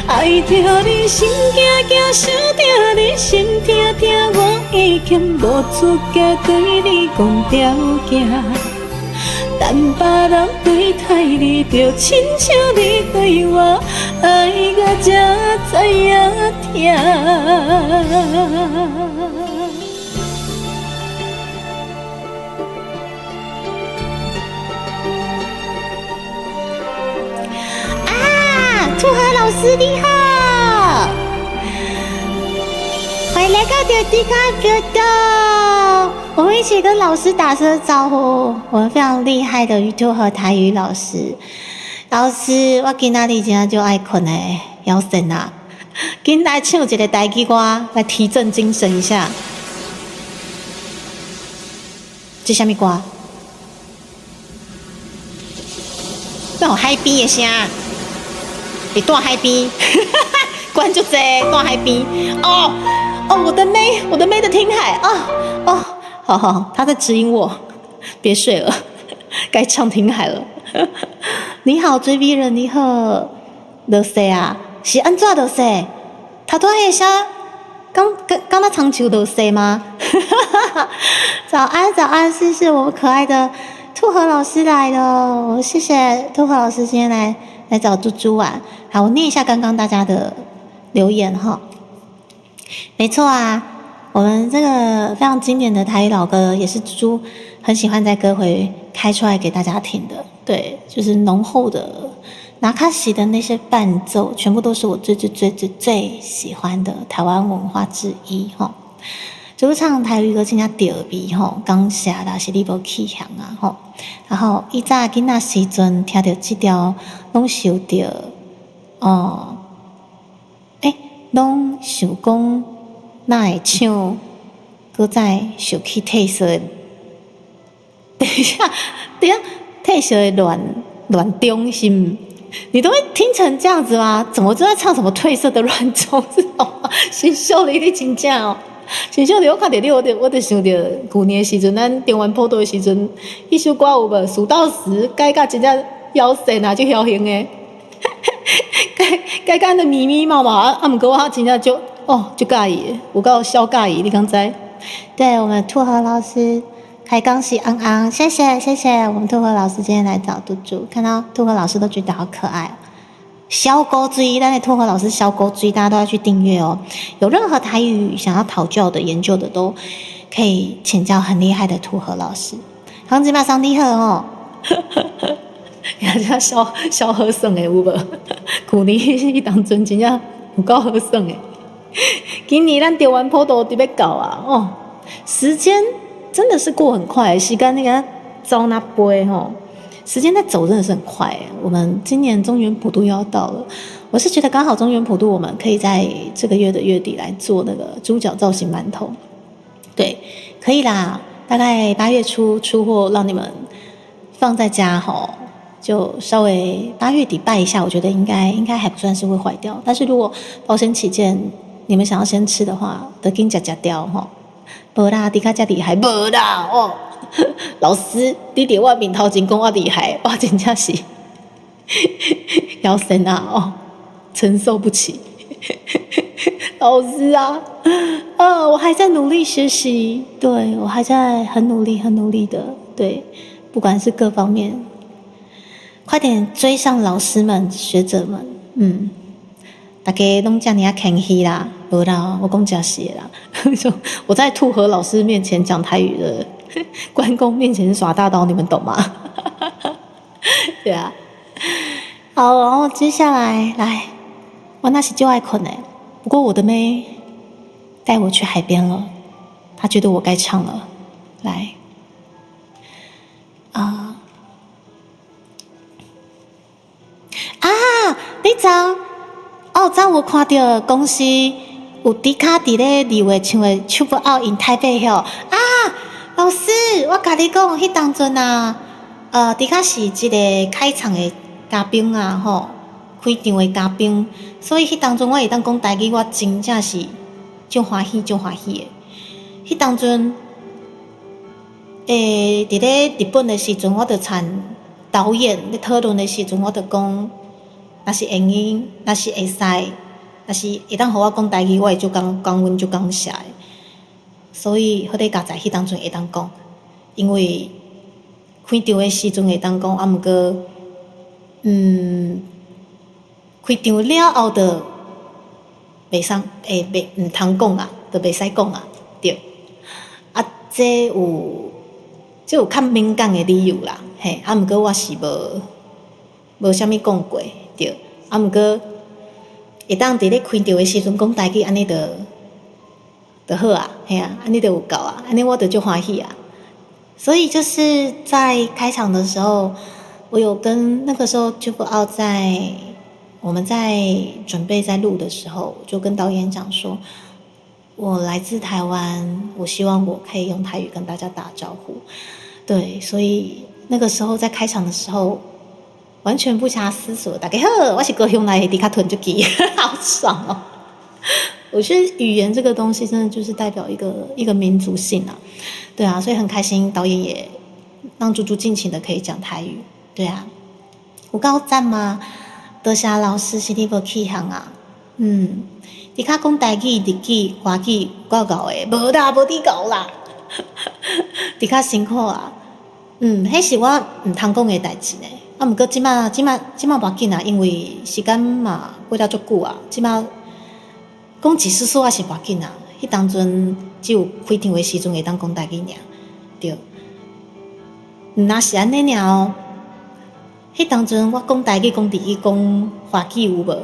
爱着你心惊惊，想着你心痛痛，我已经无资格对你讲条件。等别人对待你，就亲像你对我，爱到这知影痛。啊，兔和老师你好，欢迎来到迪卡频道。我们一起跟老师打声招呼，我们非常厉害的YouTube和台语老师。老师，我今仔日真正就爱困诶，腰神啊！今来唱一个台语歌来提振精神一下。这什么歌？那种嗨逼的声，你大嗨逼，关就这大嗨逼哦哦，我的妹的听海啊哦，好好，他在指引我，别睡了，该唱听海了。你好，追逼人，你好，落雪啊，是安怎落雪？他都在下，刚那长久落雪吗？早安早安，是我们可爱的兔和老师来了，谢谢兔和老师今天来找猪猪玩。好，我念一下刚刚大家的留言哈。没错啊，我们这个非常经典的台语老歌，也是猪猪很喜欢在歌回开出来给大家听的。对，就是浓厚的纳卡西的那些伴奏，全部都是我最喜欢的台湾文化之一哈。就是唱台语歌真正调味吼，感谢啦是你无去向啊吼。然后以早囡仔时阵听到这条，拢想到拢想讲哪会唱，搁再想起褪色的。等一下，褪色的乱中心，你都会听成这样子吗？怎么就在唱什么褪色的乱中？是吗？新秀的你真正哦。新秀的我看到你，我就想到去年的时阵，咱中原普渡的时阵，迄首歌有无？数到10，改到真正妖神啊，就妖型的，改到那咪咪毛毛啊，毋过我真正就介意，有够小介意，你敢知？对我们兔和老师开讲是昂昂，谢谢我们兔和老师今天来找嘟嘟，看到兔和老师都觉得好可爱。小狗追，但是兔和老师小狗追，大家都要去订阅哦。有任何台语想要讨教的、研究的，都可以请教很厉害的兔和老师。好，今麦上你好哦，人家小和尚的有无？去年迄当阵真正有够和尚的。今年咱中原普渡就要到啊哦，时间真的是过很快，时间那个走那飞吼。时间在走，真的是很快。我们今年中元普渡又要到了，我是觉得刚好中元普渡，我们可以在这个月的月底来做那个猪脚造型馒头。对，可以啦。大概8月初出货，让你们放在家吼，就稍微8月底拜一下，我觉得应该还不算是会坏掉。但是如果保险起见，你们想要先吃的话，得紧吃掉吼。无啦，迪卡家厉害，无啦哦。老师，你伫我面头前讲我厉害，我真正是妖神啊哦，承受不起。老师啊，我还在努力学习，对我还在很努力的，对，不管是各方面，快点追上老师们、学者们，大家拢这样谦虚啦，无啦，我讲真实的啦，我在兔和老师面前讲台语的。关公面前耍大刀，你们懂吗？对啊，好，然后接下来，我那是就爱困哎，不过我的妹带我去海边了，她觉得我该唱了，来，你昨我看到公司有迪卡伫咧2月唱的《Chop Out in Taipei》老师，我甲你讲，迄当阵啊，的确是一个开场的嘉宾啊，吼，开场的嘉宾，所以迄当阵我会当讲台语，我真正是就欢喜的。迄当阵，伫咧日本的时阵，我就参导演咧讨论的时阵，我就讲，若是会用，若是会使，若是会当互我讲台语，我会就讲阮就讲写的。所以好在佳在迄当阵会当讲，因为开场的时阵会当讲，毋过，开场了后就袂通讲啊，就袂使讲啊，对。这有较敏感的理由啦，嘿，毋过我是无啥物讲过，对。毋过会当伫咧开场的时阵讲台语，安尼就好啊，嘿啊，安尼就有够啊，安尼我就就欢喜啊。所以就是在开场的时候，我有跟那个时候就不要我们在准备在录的时候，就跟导演讲说，我来自台湾，我希望我可以用台语跟大家打招呼。对，所以那个时候在开场的时候，我完全不假思索。大家好，我是高雄来的迪卡屯就基，好爽哦！我觉得语言这个东西真的就是代表一个民族性啊，对啊，所以很开心导演也让猪猪尽情的可以讲台语，对啊，有够赞吗？多谢老师是你无起行啊，你较讲台语、日语、华语，够的，无啦，无你够啦，你较辛苦啊，迄是我唔通讲的代志呢。啊，毋过即马无要紧啊，因为时间嘛过了足久啊，即马讲几时说也是无要紧啊。迄当阵只有开场的时阵会当讲台语尔，对。若是安尼尔哦，迄当阵我讲台语、讲日语、讲华语有无？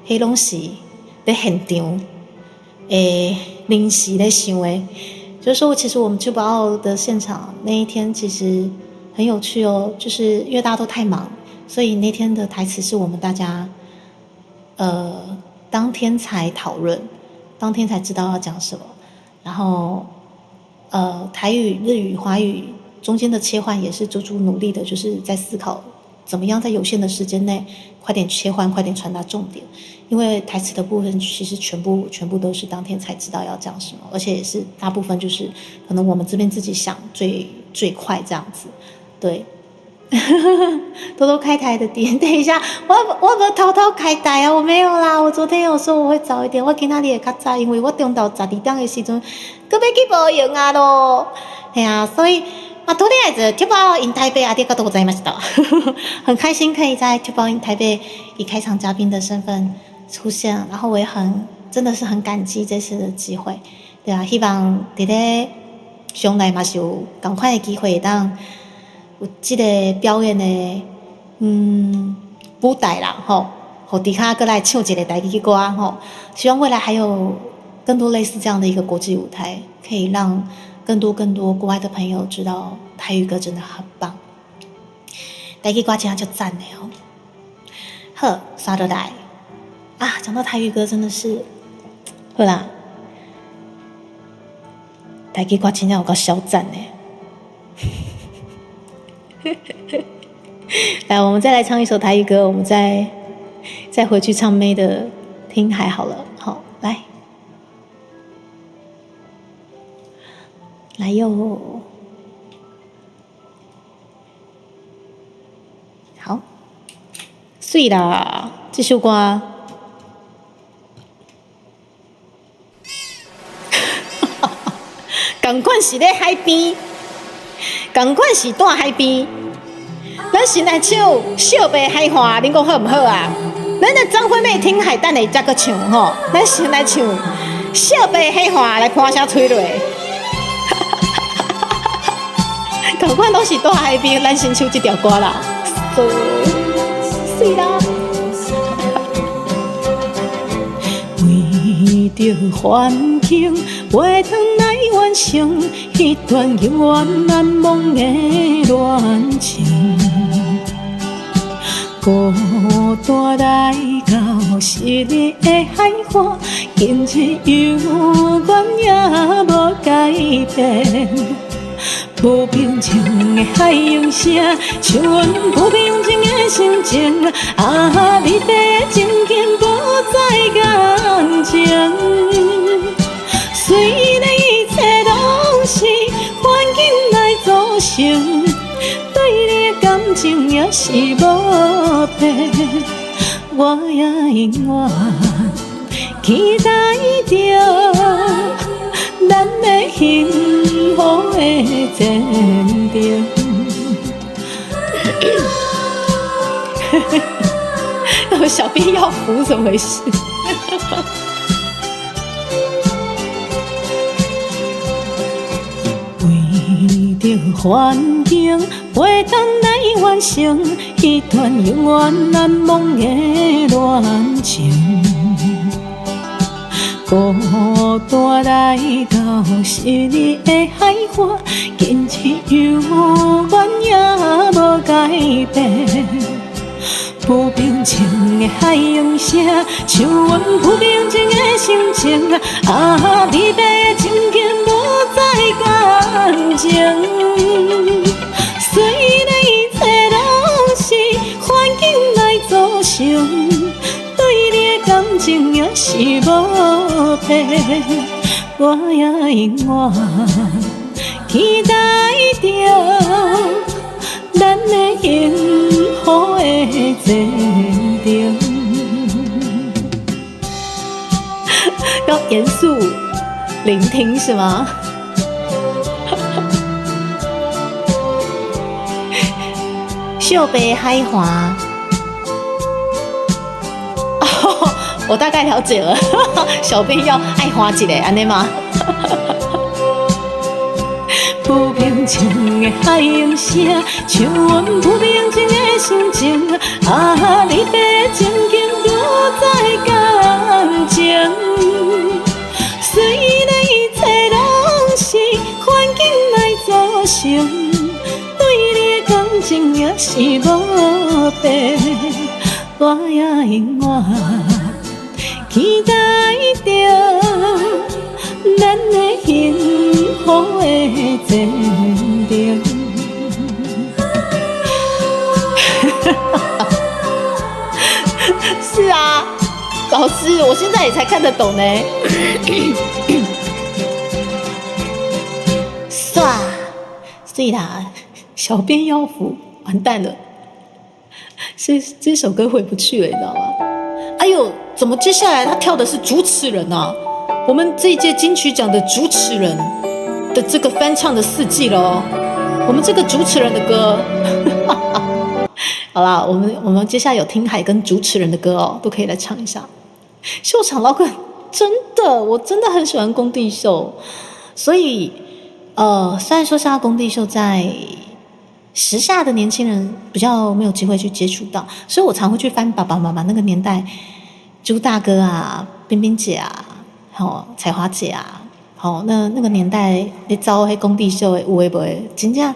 迄拢是咧现场临时咧想的。就是说，其实我们九宝的现场那一天其实很有趣哦，就是因为大家都太忙，所以那天的台词是我们大家当天才讨论，当天才知道要讲什么，然后台语、日语、华语中间的切换也是猪猪努力的，就是在思考怎么样在有限的时间内快点切换，快点传达重点。因为台词的部分其实全部都是当天才知道要讲什么，而且也是大部分就是可能我们这边自己想最快这样子，对。偷偷开台的点，等一下，我没有偷偷开台啊，我没有啦。我昨天有说我会早一点，我今仔日会较早，因为我中昼12点的时阵，搁要去无用啊咯。哎呀，所以啊，昨天在铁宝in台北阿弟个都不在嘛，知道？很开心可以在铁宝in台北以开场嘉宾的身份出现，然后我也真的是很感激这次的机会，对啊，希望伫咧将来嘛是有同款的机会当。有这个表演的舞台啦，吼，互底下过来唱一个台语歌吼，希望未来还有更多类似这样的一个国际舞台，可以让更多国外的朋友知道台语歌真的很棒，台语歌真的就赞的哦。好，刷得来啊！讲到台语歌真的是，好啦，台语歌真的有够小赞的。来，我们再来唱一首台语歌，我们再回去唱妹的听海好了。好，来哟，好，水啦，这首歌。同款是咧海边，同款是住海边。咱先来唱《小白海花》，恁讲好唔好啊？咱的张惠妹听海等下再个唱吼，咱先来唱《小白海花》来看声吹落。同款都是住海边，咱先唱这条歌啦，水啦。为着环境，袂当来完成迄段永远难忘的恋情。孤单来到昔日的海花，今日永远也无改变。不平静的海洋声，像阮不平静的心情。啊，你的情景不再感情，虽然一切拢是环境来造成，对你的感情也是无变。我也永远期待着咱的幸福的前程。小编要扶怎么回事？为着环境，袂当来完成迄段永远难忘的恋情。孤单来到昔日的海花，今日永远也无改变。不平静的海洋声，像阮不平静的心情。啊，离别的情景无再感情，虽然一切拢是环境是无变，我也永远期待着咱的幸福的前程。要严肃聆听是吗？秀杯海华。我大概了解了，小编要爱花一个，安尼吗？不平静的海洋声，唱阮不平静的心情。啊，你的情景多在感情，虽然一切拢是环境来造成，对你的感情也是无变，我也永远。期待着咱的幸福的前程。是啊，老师，我现在也才看得懂呢。唰，对啦，小编腰腹完蛋了，这首歌回不去了，你知道吗？哎呦！怎么接下来他跳的是主持人啊？我们这一届金曲奖的主持人的这个翻唱的4季咯，我们这个主持人的歌，好啦，我们接下来有听海跟主持人的歌哦，都可以来唱一下。秀场老梗，真的，我真的很喜欢工地秀，所以虽然说现在工地秀在时下的年轻人比较没有机会去接触到，所以我常会去翻爸爸妈妈那个年代。朱大哥啊，冰冰姐啊，彩华姐啊，那个年代你走迄工地秀的有诶无诶，真正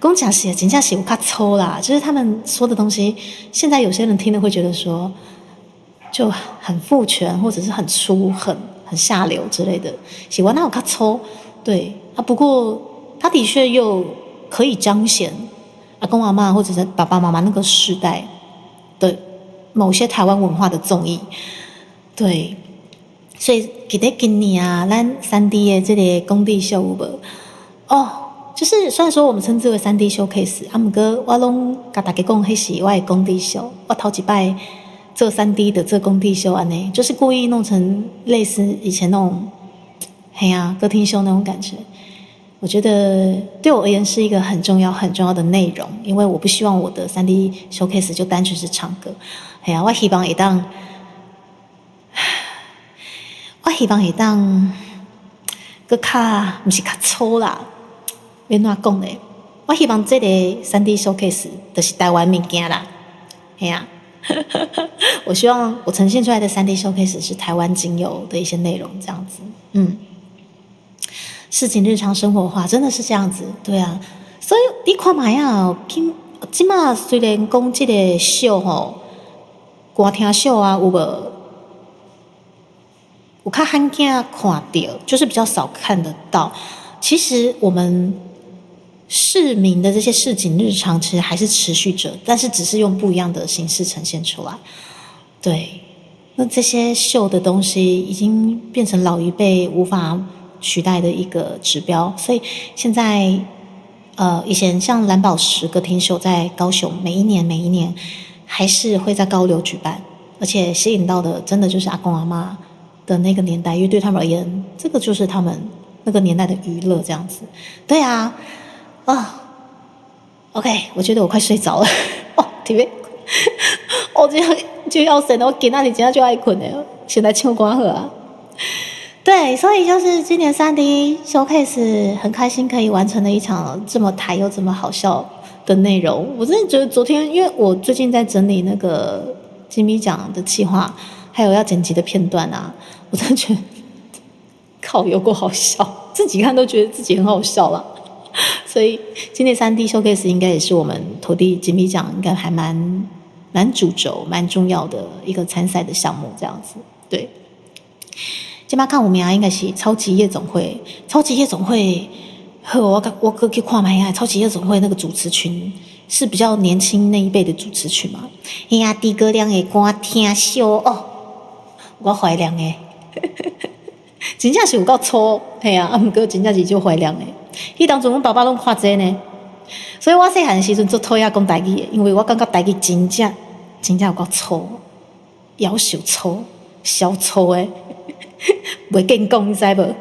讲真正是有较粗啦，就是他们说的东西，现在有些人听了会觉得说就很父权或者是很粗、很下流之类的，喜欢那种较粗，对啊，不过他的确又可以彰显阿公阿嬷或者是爸爸妈妈那个时代的。某些台湾文化的综艺，对，所以记得今年啊，咱3D 的这个工地秀有无？哦，就是虽然说我们称之为3D showcase，不过我拢甲大家讲，迄是我的工地秀。我头一摆做3D 的这工地秀安尼，就是故意弄成类似以前那种，嘿呀，歌厅秀那种感觉。我觉得对我而言是一个很重要的内容，因为我不希望我的3D showcase 就单纯是唱歌。哎呀，我希望会当，搁较不是较粗啦，要怎讲呢？我希望这个3D showcase 就是台湾物件啦，哎呀，我希望我呈现出来的3D showcase 是台湾仅有的一些内容，这样子，事情日常生活化，真的是这样子，对啊，所以你看嘛呀，今嘛虽然讲这个秀吼，歌厅秀啊，有无？我看罕见看到，就是比较少看得到。其实我们市民的这些市井日常，其实还是持续着，但是只是用不一样的形式呈现出来。对，那这些秀的东西已经变成老一辈无法取代的一个指标，所以现在以前像蓝宝石歌厅秀在高雄，每一年还是会在高流举办，而且吸引到的真的就是阿公阿嬷的那个年代，因为对他们而言，这个就是他们那个年代的娱乐这样子。对啊，OK， 我觉得我快睡着了，特别，我这样就要睡了，我今仔日真的就爱困了，现在唱歌好啊。对，所以就是今年3D showcase 很开心可以完成了一场这么台又这么好笑的内容。我真的觉得昨天，因为我最近在整理那个金米奖的企划，还有要剪辑的片段啊，我真的觉得靠有够好笑，自己看都觉得自己很好笑了。所以今年3D showcase 应该也是我们土地金米奖应该还蛮主轴、蛮重要的一个参赛的项目，这样子。对。今麦看有名应该是超级夜总会，超级夜总会，我去看嘛呀，超级夜总会那个主持群是比较年轻那一辈的主持群嘛，哎呀，诸葛亮的歌听秀哦，我怀念的，真正是有够粗，嘿啊，不过真正是就怀念的。迄当阵阮爸爸拢看这呢，所以我细汉时阵做讨厌讲台语的，因为我感觉台语真正有够粗，夭寿粗，小粗的，袂见讲，你知无？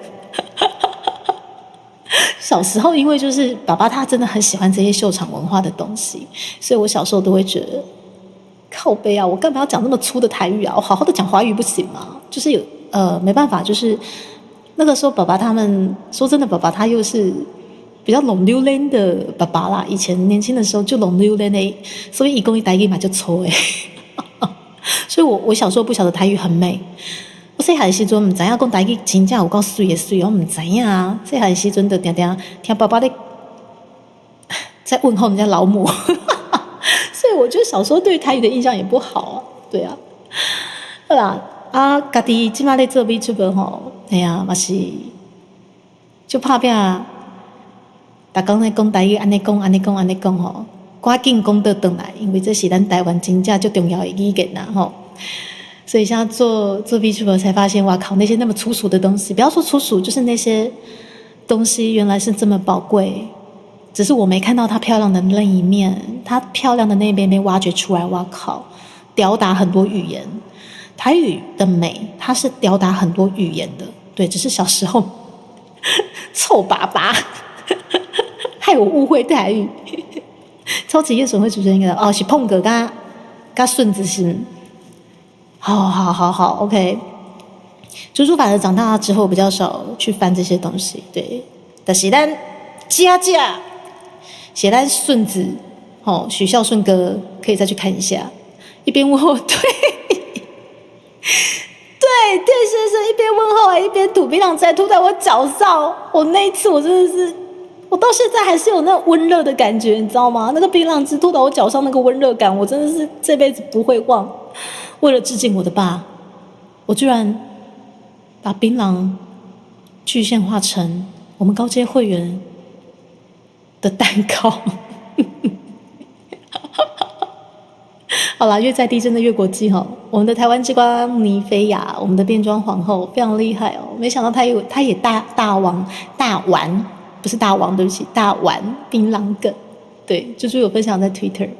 小时候因为就是爸爸他真的很喜欢这些秀场文化的东西，所以我小时候都会觉得靠背啊，我干嘛要讲那么粗的台语啊？我好好的讲华语不行吗？就是没办法，就是那个时候爸爸他们说真的，爸爸他又是比较拢溜溜的爸爸啦，以前年轻的时候就拢溜溜的，所以伊讲伊台语嘛就粗诶。所以我小时候不晓得台语很美。我细汉时阵唔知影讲台语真正有够水的水，我唔知影啊。细汉时阵就定定听爸爸在问候人家老母，所以我觉得小时候对台语的印象也不好啊。对啊，好啦啊，家己即马咧做 VTuber 吼，哎呀，嘛是就拍拼，逐工咧讲台语，安尼讲吼，赶紧讲倒转来，因为这是咱台湾真正最重要的语言呐吼。所以现在做 VTuber 才发现，哇靠，那些那么粗俗的东西，不要说粗俗，就是那些东西原来是这么宝贵，只是我没看到它漂亮的那一面，它漂亮的那一面被挖掘出来，哇靠，吊打很多语言。台语的美，它是吊打很多语言的，对，只是小时候臭爸爸害我误会台语。超级夜总会主持人应该哦是碰哥跟顺子是。好 ，OK。猪猪反而长大之后比较少去翻这些东西，对。但是咱家写咱顺子，许孝顺哥可以再去看一下，一边问候，对，对先生一边问候，一边吐槟榔汁吐在我脚上。我那一次我真的是，我到现在还是有那温热的感觉，你知道吗？那个槟榔汁吐到我脚上那个温热感，我真的是这辈子不会忘。为了致敬我的爸，我居然把槟榔具现化成我们高阶会员的蛋糕。好啦，越在地真的越国际哈！我们的台湾之光妮菲亚，我们的变装皇后非常厉害哦！没想到她也大玩，不是大王，对不起，大玩槟榔梗。对，猪猪有分享在 Twitter，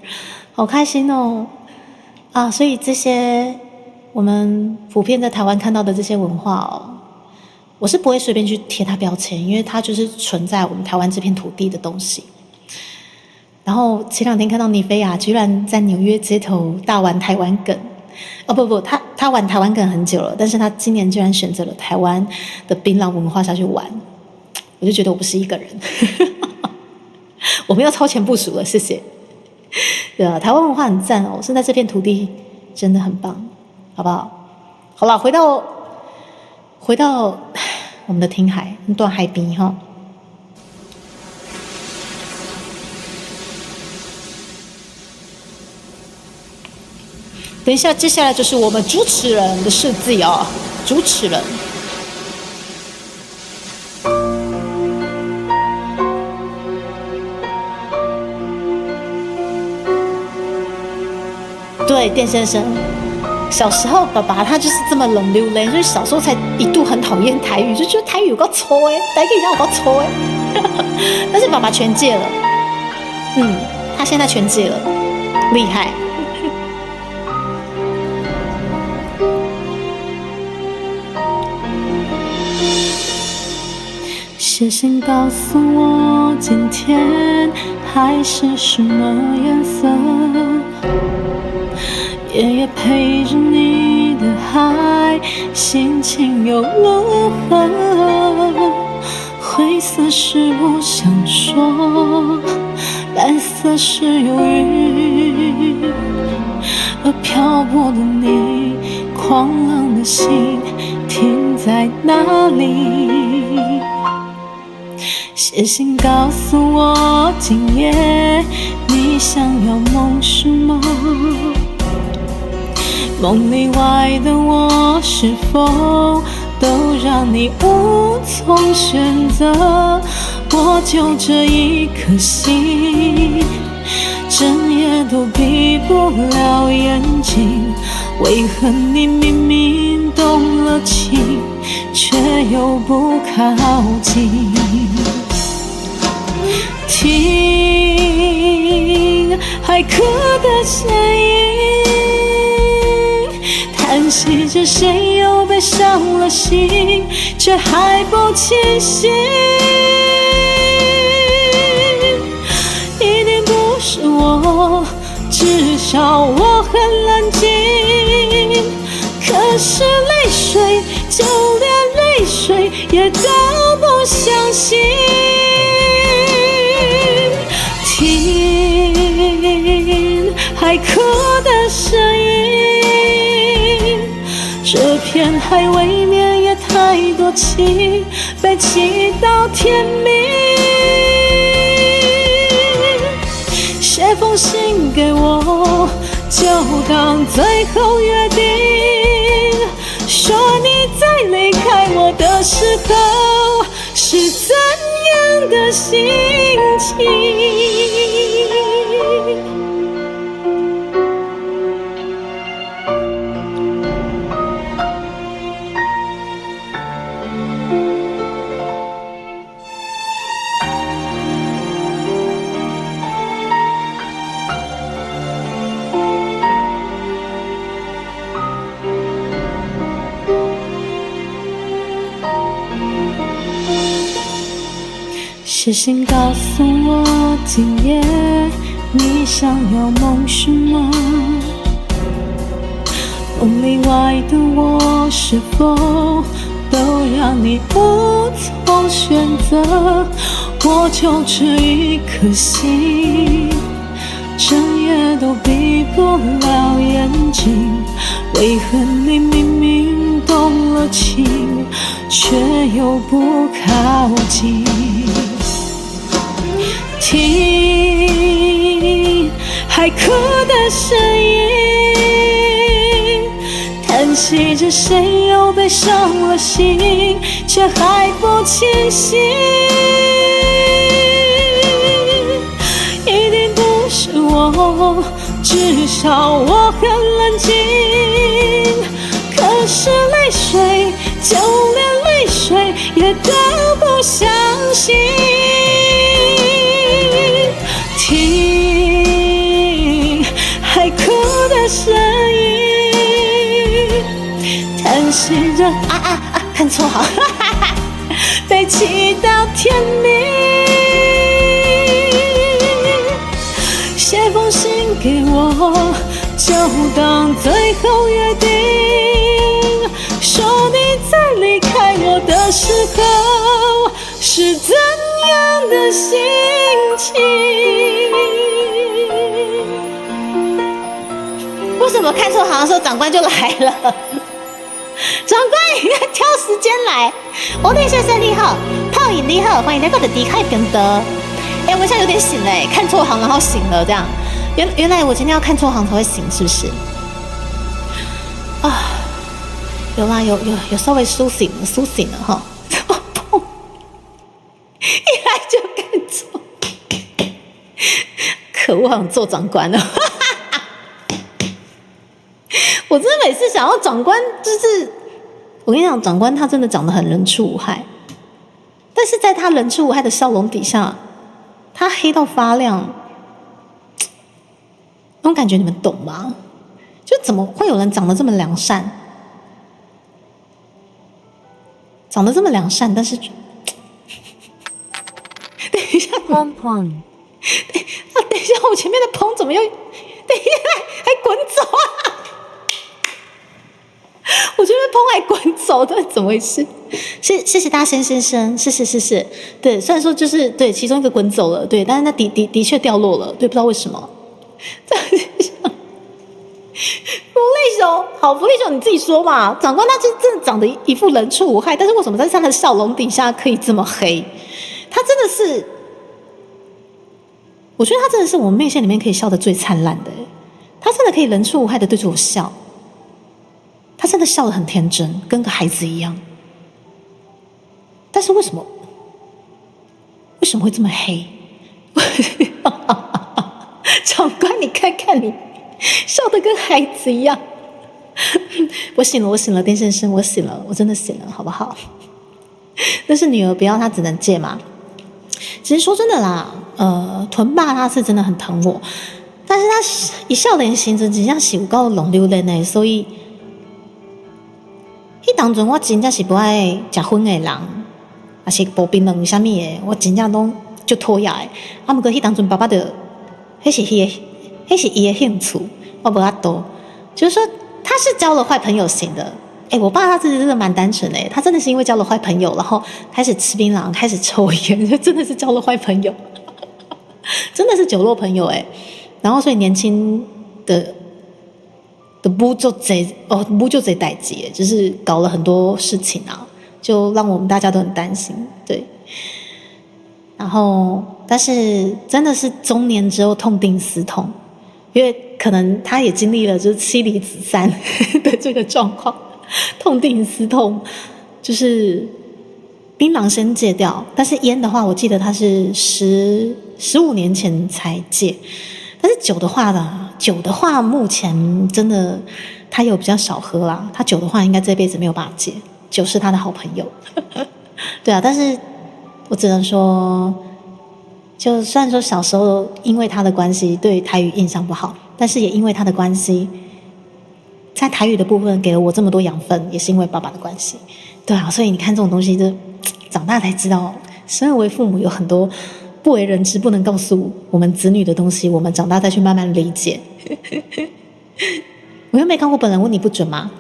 好开心哦！啊，所以这些我们普遍在台湾看到的这些文化哦，我是不会随便去贴它标签，因为它就是存在我们台湾这片土地的东西。然后前两天看到妮菲亚居然在纽约街头大玩台湾梗，哦不，他玩台湾梗很久了，但是他今年居然选择了台湾的槟榔文化下去玩，我就觉得我不是一个人，我们要超前部署了，谢谢。对啊，台湾文化很赞哦，生在这片土地真的很棒，好不好？好了，回到我们的听海，段海滨哈。等一下，接下来就是我们主持人的事迹哦，主持人。对，电先生，小时候爸爸他就是这么冷溜嘞，所以小时候才一度很讨厌台语，就觉得台语有够粗诶，台语讲有够粗诶。但是爸爸全戒了，他现在全戒了，厉害。写信告诉我今天海是什么颜色，夜夜陪着你的海，心情又如何？灰色是不想说，蓝色是忧郁，而漂泊的你，狂浪的心停在哪里？写信告诉我今夜你想要梦什么，梦里外的我是否都让你无从选择？我就这一颗心，睁眼都闭不了眼睛。为何你明明动了情，却又不靠近？听海哭的声音，叹息着谁又被伤了心，却还不清醒。一定不是我，至少我很冷静。可是泪水，就连泪水也都不相信。听海哭的声音，这片海未免也太多情，被气到天明。写封信给我，就当最后约定，说你在离开我的时候是怎样的心情。写信告诉我，今夜你想要梦什么？梦里外的我，是否都让你无从选择？我就这一颗心，整夜都闭不了眼睛。为何你明明动了情，却又不靠近？听海哭的声音，叹息着谁又被伤了心，却还不清醒。一定不是我，至少我很冷静。可是泪水，就连泪水也都不相信。听海哭的声音，叹息着看错行，被气到天明。写封信给我，就当最后约定，说你在离开我的时候是怎样的心情。为什么看错行的时候长官就来了？长官应该挑时间来。王林先生你好，泡饮你好，欢迎来到我的迪卡频道。我现在有点醒了，看错行然后醒了，这样。原来我今天要看错行才会醒，是不是？啊，有啦，有稍微苏醒了哈。一来就看错，可恶，好想做长官了。我真的每次想要长官，就是我跟你讲，长官他真的长得很人畜无害，但是在他人畜无害的笑容底下，他黑到发亮，那种感觉你们懂吗？就怎么会有人长得这么良善，长得这么良善，但是等一下，砰砰，等一下，我前面的砰怎么又等一下还滚走啊？我这边砰还滚走，到底怎么回事？谢谢大仙先生，是，对，虽然说就是对其中一个滚走了，对，但是那的确掉落了，对，不知道为什么。福利熊，好，福利熊你自己说嘛，长官他就真的长得一副人畜无害，但是为什么在他的笑容底下可以这么黑？他真的是，我觉得他真的是我们妹线里面可以笑得最灿烂的，他真的可以人畜无害的对着我笑。他真的笑得很天真，跟个孩子一样。但是为什么为什么会这么黑？长官，你看看你，笑得跟孩子一样。我醒了，丁先生，我醒了，我真的醒了，好不好？但是女儿不要，她只能借嘛。其实说真的啦，屯爸他是真的很疼我，但是他一少年时阵真正是有够浪流连的，所以迄当阵我真正是不爱食薰的人，也是无槟榔啥物的，我真正拢就讨厌的。啊，不过迄当阵爸爸就，迄是伊的兴趣，我无法度，就是说他是交了坏朋友型的。我爸他真的蛮单纯的，他真的是因为交了坏朋友，然后开始吃槟榔，开始抽烟，就真的是交了坏朋友，真的是酒肉朋友然后所以年轻的不就这代际，就是搞了很多事情啊，就让我们大家都很担心，对。然后，但是真的是中年之后痛定思痛，因为可能他也经历了就是妻离子散的这个状况。痛定思痛，就是槟榔先戒掉，但是烟的话，我记得他是15年前才戒。但是酒的话，目前真的他有比较少喝啦。他酒的话，应该这辈子没有办法戒，酒是他的好朋友。对啊，但是我只能说，就虽然说小时候因为他的关系对台语印象不好，但是也因为他的关系。在台语的部分给了我这么多养分，也是因为爸爸的关系，对啊，所以你看这种东西，就长大才知道，身为父母有很多不为人知、不能告诉我们子女的东西，我们长大再去慢慢理解。我又没看过本人，问你不准吗？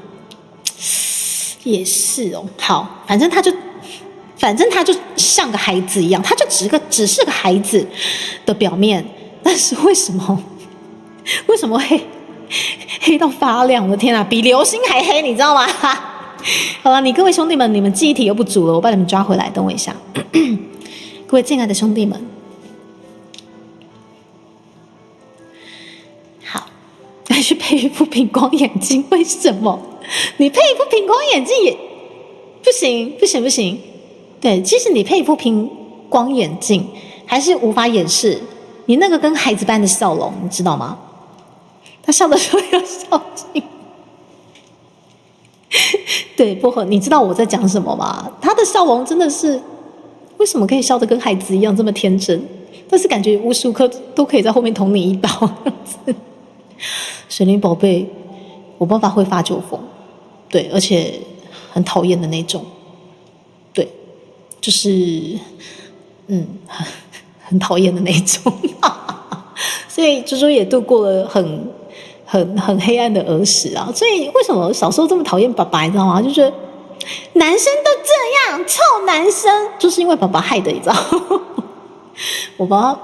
也是哦，好，反正他就像个孩子一样，他就只是个孩子的表面，但是为什么会？黑到发亮，我的天啊，比流星还黑，你知道吗？好了，各位兄弟们，你们记忆体又不足了，我把你们抓回来，等我一下。各位亲爱的兄弟们，好，来去配一副平光眼镜，为什么？你配一副平光眼镜也不行。对，即使你配一副平光眼镜，还是无法掩饰你那个跟孩子般的笑容，你知道吗？他笑的时候要笑进，对，薄荷，你知道我在讲什么吗？他的笑容真的是，为什么可以笑得跟孩子一样这么天真？但是感觉无时无刻都可以在后面捅你一刀。水灵宝贝，我爸爸会发酒疯，对，而且很讨厌的那种，对，就是很讨厌的那种。所以猪猪也度过了很黑暗的儿时啊，所以为什么小时候这么讨厌爸爸，你知道吗？就觉得男生都这样，臭男生，就是因为爸爸害的，你知道吗？我爸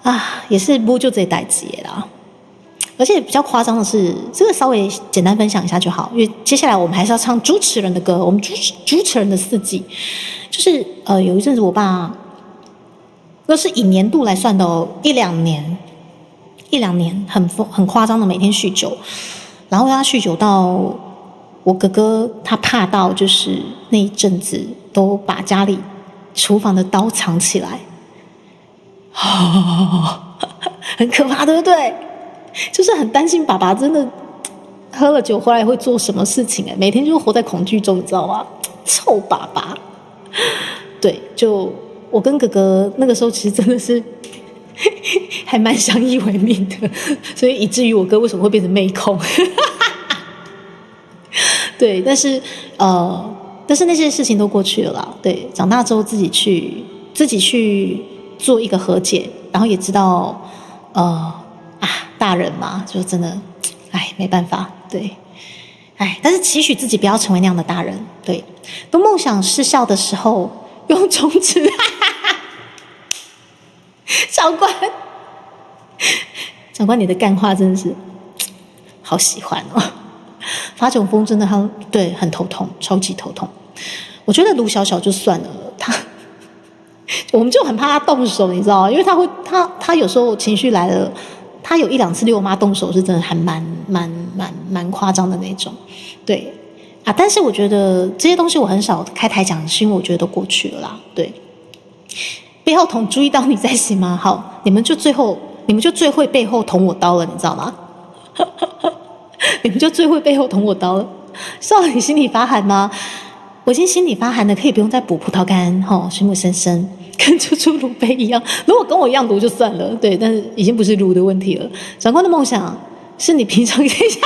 啊也是不就这代志啦，而且比较夸张的是，这个稍微简单分享一下就好，因为接下来我们还是要唱主持人的歌，我们主持人的四季，就是有一阵子我爸，那是以年度来算的哦，一两年很夸张的每天酗酒，然后他酗酒到我哥哥他怕到就是那一阵子都把家里厨房的刀藏起来，很可怕，对不对？就是很担心爸爸真的喝了酒回来会做什么事情，每天就活在恐惧中，你知道吗？臭爸爸，对，就我跟哥哥那个时候其实真的是还蛮相依为命的，所以以至于我哥为什么会变成妹控？对，但是那些事情都过去了啦。对，长大之后自己去做一个和解，然后也知道大人嘛，就真的没办法，对，但是期许自己不要成为那样的大人。对，当梦想失效的时候，用中指。长官，你的干话真的是好喜欢哦！发酒疯真的很头痛，超级头痛。我觉得卢小小就算了，我们就很怕他动手，你知道吗？因为他有时候情绪来了，他有1-2次对我妈动手，是真的还蛮夸张的那种。对啊，但是我觉得这些东西我很少开台讲，是因为我觉得都过去了啦。对。背后捅，注意到你在行吗？好，你们就最会背后捅我刀了，你知道吗？你们就最会背后捅我刀了。少女心里发寒吗？我已经心里发寒了，可以不用再补葡萄干，水母深深，跟猪猪卢贝一样。如果跟我一样读就算了，对，但是已经不是卢的问题了。长官的梦想是你平常可以下，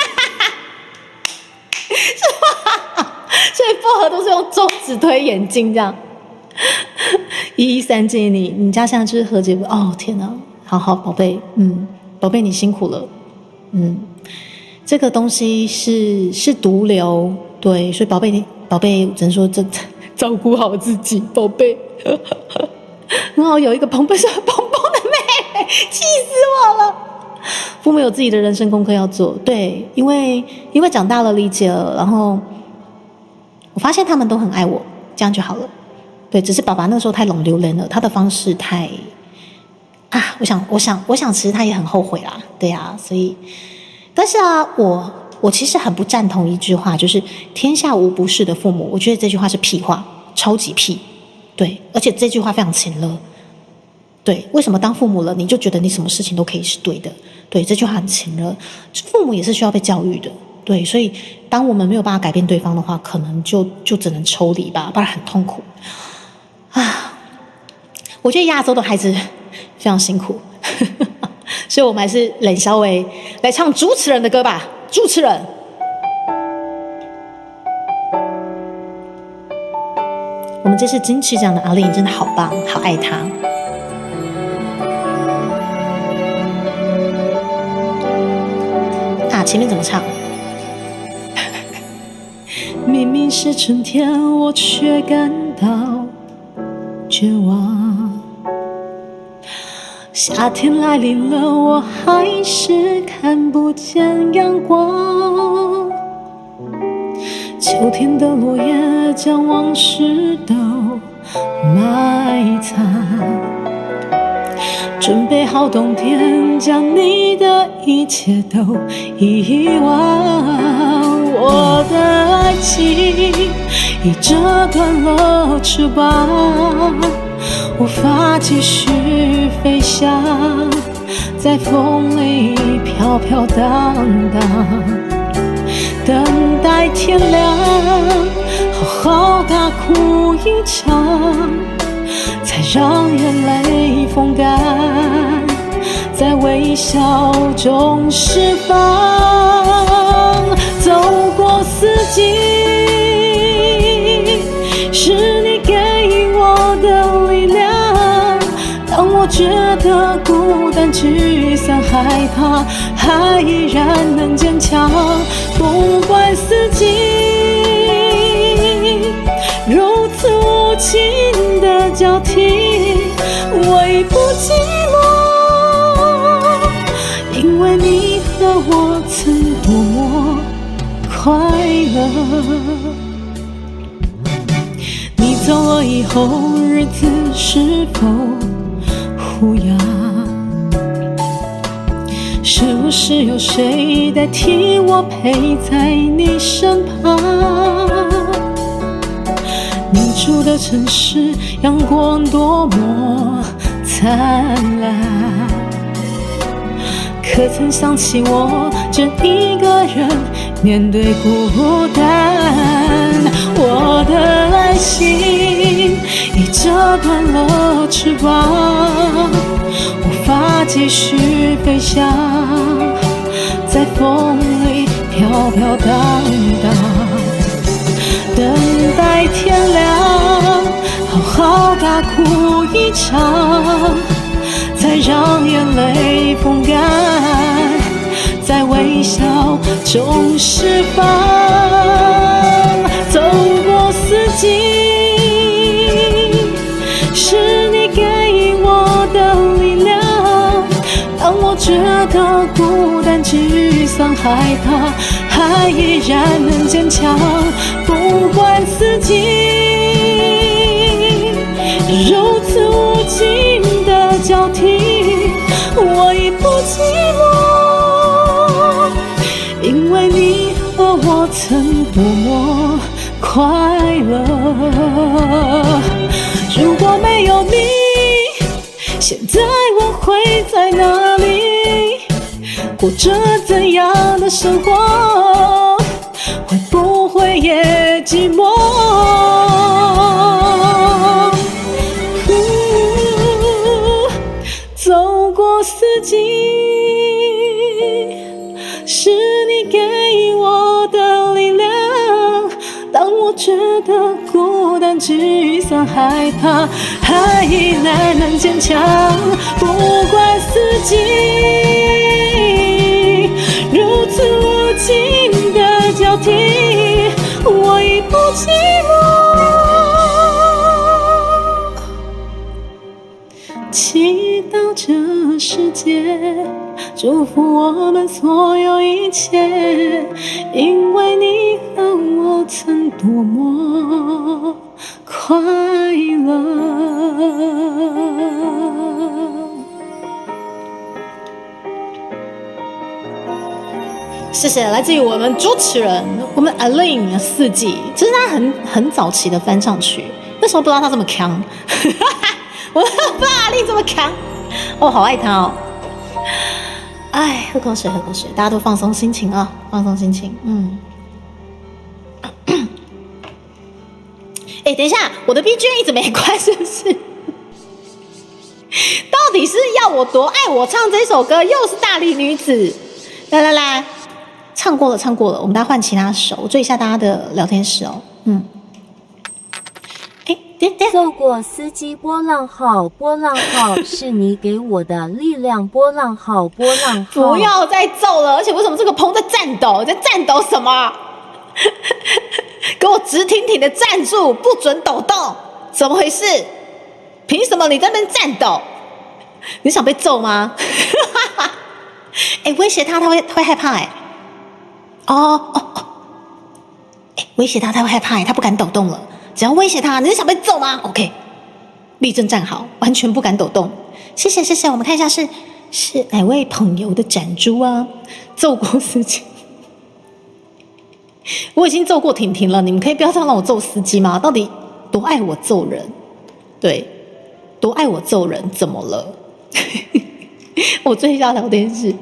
是吗？所以薄荷都是用中指推眼镜这样。113建议你家现在就是何洁哦，天哪，好宝贝，宝贝你辛苦了，这个东西是毒瘤，对，所以宝贝，我只能说照顾好自己，宝贝。很好，有一个蓬蓬的妹妹，气死我了。父母有自己的人生功课要做，对，因为长大了理解了，然后我发现他们都很爱我，这样就好了。对，只是爸爸那时候太冷流人了，他的方式太我想，其实他也很后悔啦，对啊，所以，但是啊，我其实很不赞同一句话，就是天下无不是的父母，我觉得这句话是屁话，超级屁，对，而且这句话非常情勒，对，为什么当父母了你就觉得你什么事情都可以是对的？对，这句话很情勒，父母也是需要被教育的。对，所以当我们没有办法改变对方的话，可能就只能抽离吧，不然很痛苦啊。我觉得亚洲的孩子非常辛苦，所以我们还是冷小伟来唱主持人的歌吧。主持人，我们这次金曲奖的阿令真的好棒，好爱她。前面怎么唱？明明是春天，我却感到绝望。夏天来临了，我还是看不见阳光。秋天的落叶将往事都埋藏。准备好冬天，将你的一切都遗忘。我的爱情已折断了翅膀，无法继续飞翔，在风里飘飘荡荡，等待天亮，好好大哭一场，才让眼泪风干，在微笑中释放。走过四季，是你给我的力量。当我觉得孤单、沮丧、害怕，还依然能坚强。不管四季如此无情的交替，我已不寂寞，因为你和我曾多么快乐。你走了以后，日子是否无恙？是不是有谁代替我陪在你身旁？你住的城市阳光多么灿烂，可曾想起我真一个人面对孤单？我的爱情已折断了翅膀，无法继续飞翔，在风里飘飘荡荡，等待天亮，好好大哭一场，才让眼泪风干，在微笑中释放。走过四季，是你给我的力量。当我觉得孤单、沮丧、害怕，还依然能坚强。不管四季如此无情的交替，我已不寂寞，因为你和我曾多么快乐。如果没有你，现在我会在哪里，过着怎样的生活，会不会也寂寞？走过四季，是你给我的力量。当我觉得孤单、沮丧、害怕，还难能坚强。不管四季如此无情的交替，我已不寂寞。祈祷这世界祝福我们所有一切，因为你和我曾多么快乐。谢谢，来自于我们主持人，我们 Alin 四季，这是他很早期的翻唱曲，那时候不知道他这么强，我不知道Alin这么强，哦，好爱他哦。哎，喝口水，喝口水，大家都放松心情啊，放松心情。哎，等一下，我的 BGM 一直没关，是不是？到底是要我多爱我唱这首歌，又是大力女子？来，唱过了，我们大家换其他首，我追一下大家的聊天室哦。奏过司机波浪号，波浪号是你给我的力量，波浪号，波浪号。不要再奏了，而且为什么这个棚在颤抖？在颤抖什么？给我直挺挺的站住，不准抖动！怎么回事？凭什么你在那边颤抖？你想被揍吗？哎，威胁他会害怕哎。威胁他会害怕哎，他不敢抖动了。只要威胁他，你是想被揍吗 ？OK， 立正站好，完全不敢抖动。谢谢，我们看一下是哪位朋友的展珠啊？揍过司机，我已经揍过婷婷了，你们可以不要这样让我揍司机吗？到底多爱我揍人？对，多爱我揍人，怎么了？我追一下聊天室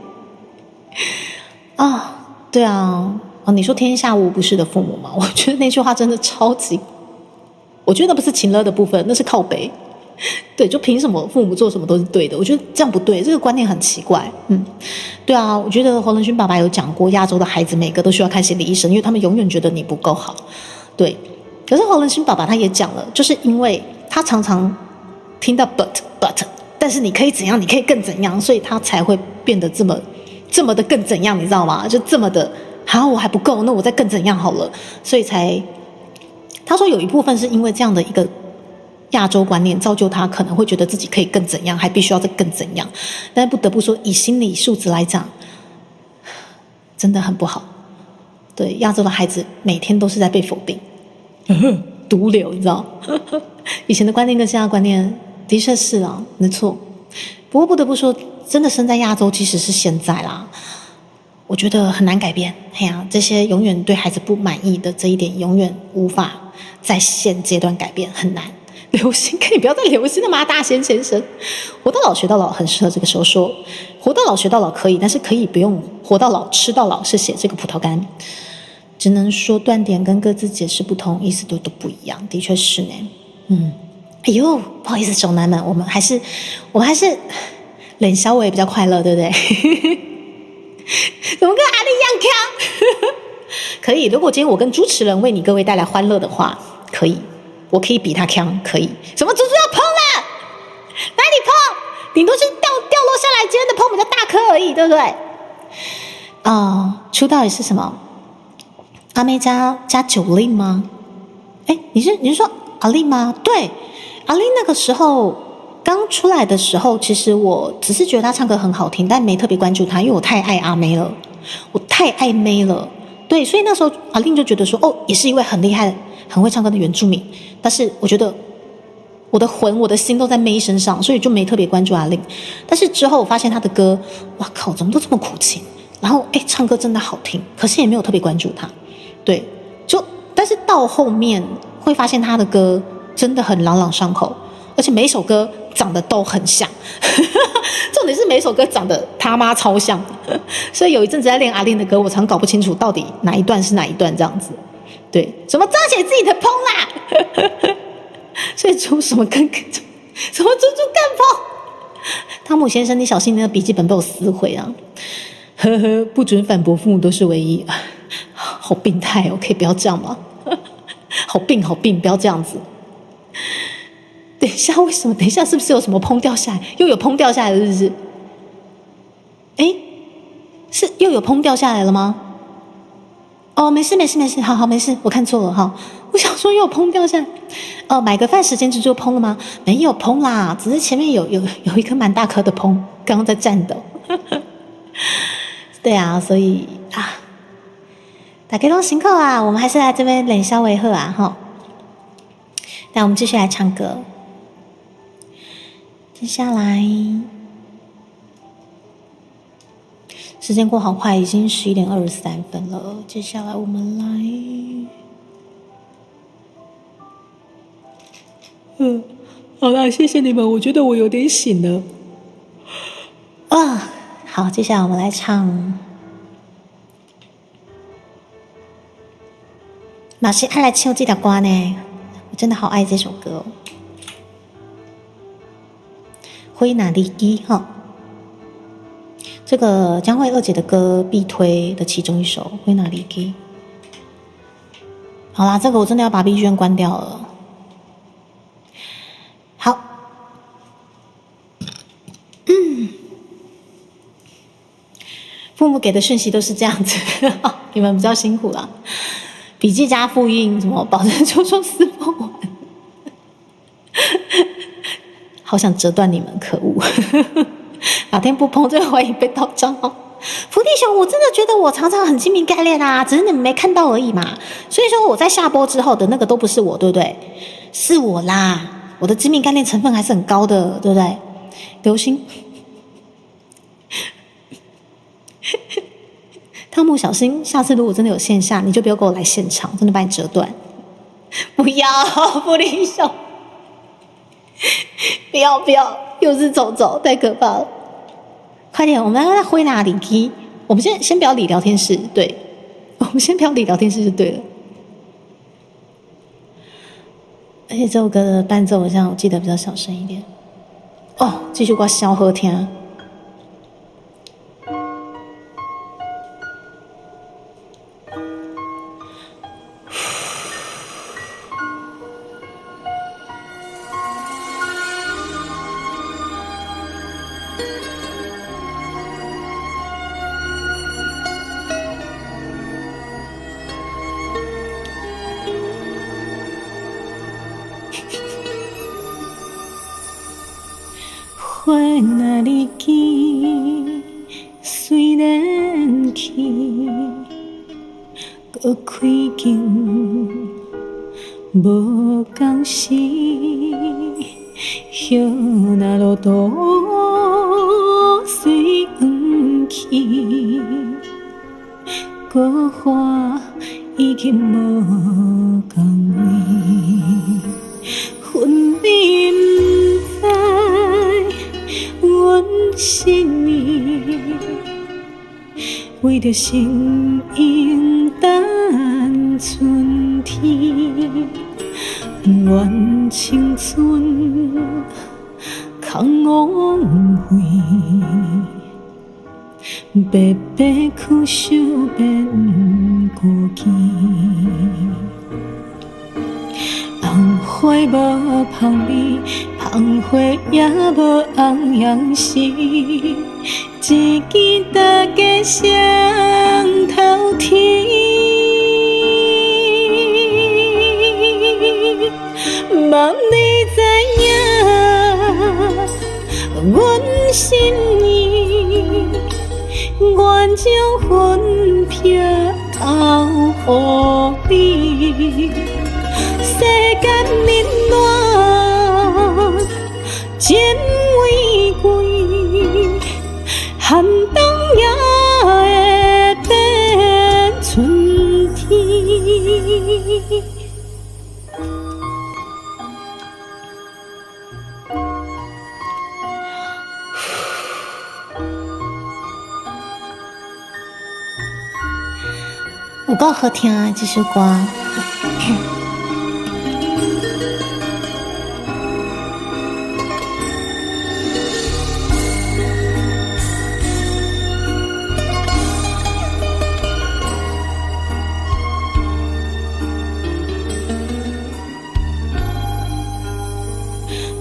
啊，对啊，你说天下无不是的父母吗？我觉得那句话真的超级。我觉得那不是情勒的部分，那是靠北。对，就凭什么父母做什么都是对的？我觉得这样不对，这个观念很奇怪。对啊，我觉得侯仁勋爸爸有讲过，亚洲的孩子每个都需要看心理医生，因为他们永远觉得你不够好。对，可是侯仁勋爸爸他也讲了，就是因为他常常听到 but， 但是你可以怎样，你可以更怎样，所以他才会变得这么的更怎样，你知道吗？就这么的，好，我还不够，那我再更怎样好了，所以才。他说有一部分是因为这样的一个亚洲观念造就他可能会觉得自己可以更怎样，还必须要再更怎样，但是不得不说以心理素质来讲真的很不好。对，亚洲的孩子每天都是在被否定，毒瘤，你知道以前的观念跟现在的观念的确是啊，没错。不过不得不说真的生在亚洲即使是现在啦，我觉得很难改变。这些永远对孩子不满意的这一点永远无法在现阶段改变，很难。流星可以不要再流星了吗？大仙先生，活到老学到老很适合这个时候说，活到老学到老可以，但是可以不用活到老吃到老是写这个葡萄干，只能说断点跟各自解释不同，意思都不一样，的确是呢。哎呦，不好意思，手男们，我们还是冷小伟比较快乐，对不对？怎么跟阿丽一样强？可以，如果今天我跟主持人为你各位带来欢乐的话，可以，我可以比他强，可以。什么猪猪要碰了？哪里碰？顶多是掉落下来，今天的碰比较大颗而已，对不对？出道也是什么？阿妹加九令吗？哎，你是说阿令吗？对，阿令那个时候。刚出来的时候，其实我只是觉得他唱歌很好听，但没特别关注他，因为我太爱阿妹了，我太爱妹了。对，所以那时候阿令就觉得说，也是一位很厉害、很会唱歌的原住民。但是我觉得我的魂、我的心都在妹身上，所以就没特别关注阿令。但是之后我发现他的歌，哇靠，怎么都这么苦情？然后唱歌真的好听，可是也没有特别关注他。对，但是到后面会发现他的歌真的很朗朗上口，而且每一首歌长得都很像，重点是每首歌长得他妈超像的，所以有一阵子在练阿令的歌，我常搞不清楚到底哪一段是哪一段这样子。对，什么扎起自己的棚啦，所以出什么跟什么猪猪干棚，汤姆先生，你小心你的笔记本被我撕毁啊！呵呵，不准反驳，父母都是唯一，好病态哦，可以不要这样吗？好病，不要这样子。等一下，为什么？等一下，是不是有什么棚掉下来？又有棚掉下来了，是不是？哎，是又有棚掉下来了吗？哦，没事，好，没事，我看错了哈。我想说又有棚掉下来。哦，买个饭时间就棚了吗？没有棚啦，只是前面有一颗蛮大颗的棚，刚刚在战斗。对啊，所以啊，大家都辛苦啊，我们还是来这边冷笑维贺啊哈。那我们继续来唱歌。接下来，时间过好快，已经11点23分了。接下来我们来，好啦，谢谢你们，我觉得我有点醒了。啊，好，接下来我们来唱。老师爱来唱这条歌呢，我真的好爱这首歌哦。灰哪里基哈，这个江蕙二姐的歌必推的其中一首灰哪里基。好啦，这个我真的要把 BGM 关掉了。好，父母给的讯息都是这样子，你们比较辛苦啦。笔记加复印，什么保证抽抽撕不完，好想折断你们，可恶！哪天不碰，就怀疑被盗账号。伏地熊，我真的觉得我常常很精明概念啊，只是你们没看到而已嘛。所以说我在下播之后的那个都不是我，对不对？是我啦，我的精明概念成分还是很高的，对不对？流星。汤姆，小心，下次如果真的有线下，你就不要给我来现场，真的把你折断。不要，不理想，不要，又是走，太可怕了。快点，我们要挥哪里基？我们先不要理聊天室，对，我们先不要理聊天室就对了。而且这首歌的伴奏，好像我记得比较小声一点。哦，继续给我小好听。花哪里去，虽然去，搁开景无共时，叶若落土随黄去，搁花已经无共位，分你不知。阮心意，为着心因等春天，愿青春空枉费，白白苦守变孤寂。红花无香味，芳花也无红阳时，一见大家双头天。望你知影，阮心意，愿将魂魄交予你。世间冷暖，渐为贵，寒冬也会变春天。有够好听啊这首歌。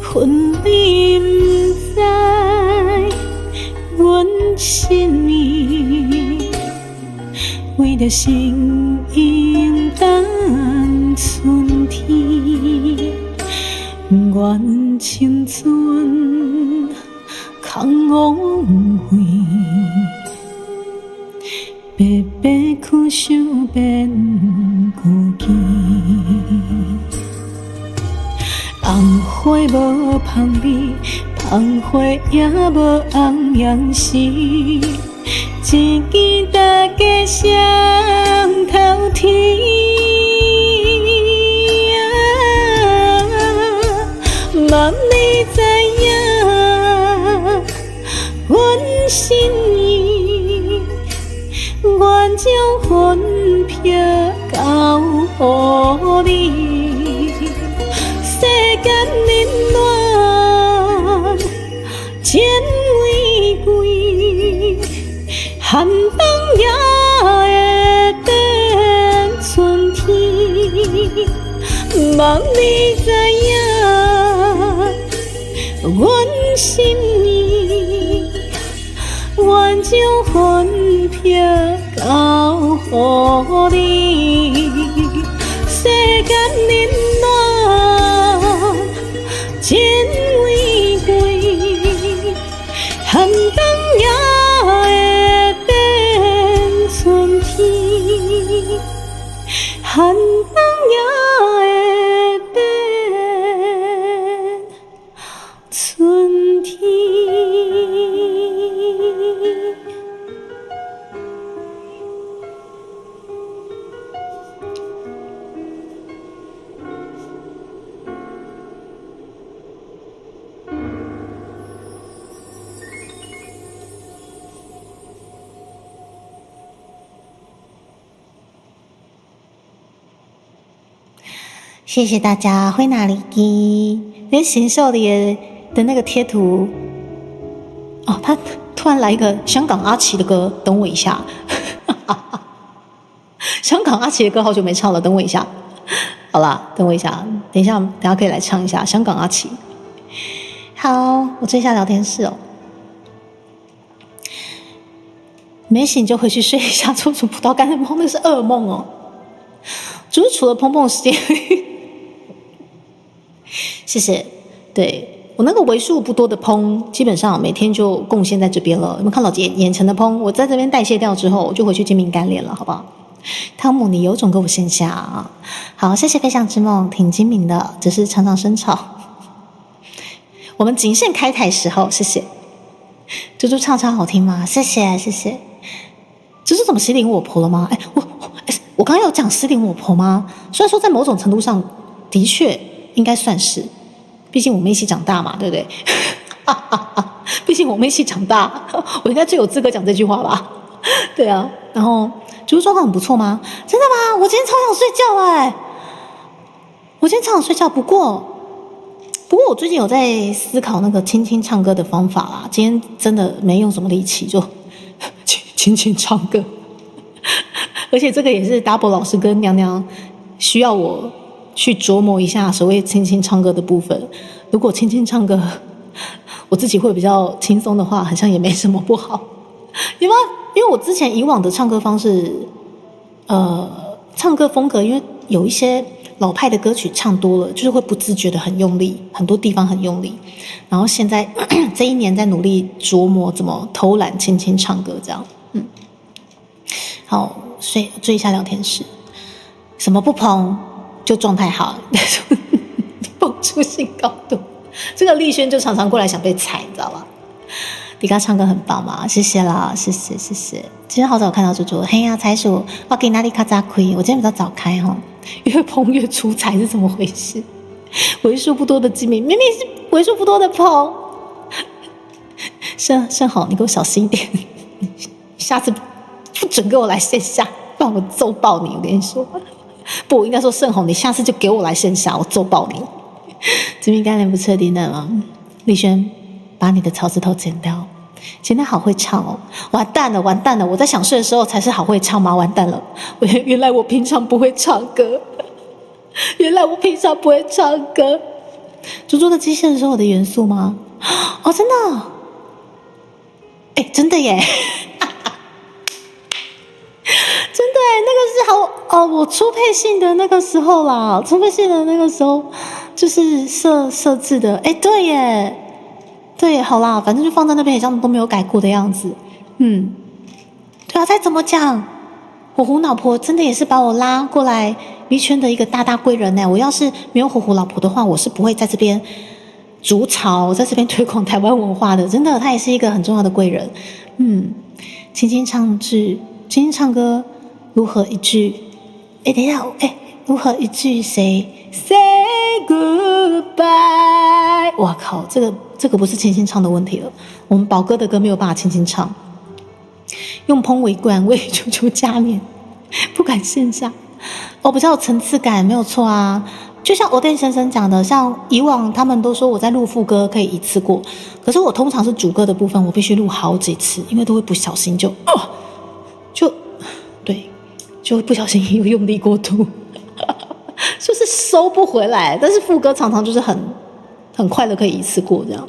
恨你不知，阮心意为着心因等春天，愿青春空枉费，白白苦想变孤寂。红花无香味，芳花也无红样时，一见大家双头天。望你知影，阮心意，愿将魂魄交予你。世间冷暖，情为贵，寒冬也会变春天。望你知影，阮心意，愿将魂魄交予你。世间冷暖，情为贵，寒冬也会变春天，寒冬也会变春天。谢谢大家，灰哪里基连行秀里的那个贴图哦，他突然来一个香港阿奇的歌，等我一下。香港阿奇的歌好久没唱了，等我一下。好啦，等我一下，等一下可以来唱一下香港阿奇。好，我追一下聊天室哦。没醒就回去睡一下，做主葡萄干的梦，那是噩梦哦。就是除了碰碰时间。谢谢，对我那个为数不多的烹，基本上每天就贡献在这边了。有没有看到眼前的烹？我在这边代谢掉之后，我就回去精明干练了，好不好？汤姆，你有种给我线下啊！好，谢谢飞翔之梦，挺精明的，只是常常生吵。我们谨慎开台时候，谢谢。猪猪唱超好听吗？谢谢，谢谢。猪猪怎么失灵我婆了吗？我刚刚有讲失灵我婆吗？虽然说在某种程度上的确应该算是，毕竟我们一起长大嘛，对不对？毕竟我们一起长大，我应该最有资格讲这句话吧？对啊，然后猪猪状况很不错吗？真的吗？我今天超想睡觉我今天超想睡觉，不过我最近有在思考那个轻轻唱歌的方法啦。今天真的没用什么力气，就轻轻唱歌。而且这个也是 Double 老师跟娘娘需要我去琢磨一下所谓轻轻唱歌的部分。如果轻轻唱歌我自己会比较轻松的话，好像也没什么不好。因为我之前以往的唱歌方式唱歌风格，因为有一些老派的歌曲唱多了，就是会不自觉的很用力，很多地方很用力。然后现在这一年在努力琢磨怎么偷懒轻轻唱歌这样。好，追一下聊天室，什么不碰就状态好，蹦出新高度。这个丽轩就常常过来想被踩，你知道吧？迪嘎唱歌很棒嘛，谢谢啦，谢谢。今天好早看到猪猪，嘿呀，财鼠，我给哪里卡扎亏？我今天比较早开哈，越碰越出彩是怎么回事？为数不多的机敏，明明是为数不多的碰。盛好，你给我小心一点，下次不准给我来线下。不然我揍爆你！我跟你说，不，我应该说盛虹，你下次就给我来线下，我揍爆你！知名概念不彻底的吗？丽轩，把你的草字头剪掉。今天好会唱哦！完蛋了，完蛋了！我在想睡的时候才是好会唱吗？完蛋了！原来我平常不会唱歌，原来我平常不会唱歌。猪猪的机械人是我的元素吗？哦，真的？哎，真的耶！真的耶，那个是好哦，我初配信的那个时候啦，初配信的那个时候就是设置的。哎，对耶。对，好啦，反正就放在那边，也像都没有改过的样子。对啊，再怎么讲，火狐老婆真的也是把我拉过来迷圈的一个大贵人呢。我要是没有火狐老婆的话，我是不会在这边筑巢，在这边推广台湾文化的。真的，她也是一个很重要的贵人。轻轻唱歌，如何一句？哎，等一下，如何一句？Say goodbye。哇靠，这个不是轻轻唱的问题了，我们宝哥的歌没有办法轻轻唱，用烹为冠，为猪猪加冕，不敢线下，比较有层次感，没有错啊。就像欧电先生讲的，像以往他们都说我在录副歌可以一次过，可是我通常是主歌的部分，我必须录好几次，因为都会不小心就不小心又用力过度，就是收不回来。但是副歌常常就是很快的可以一次过这样，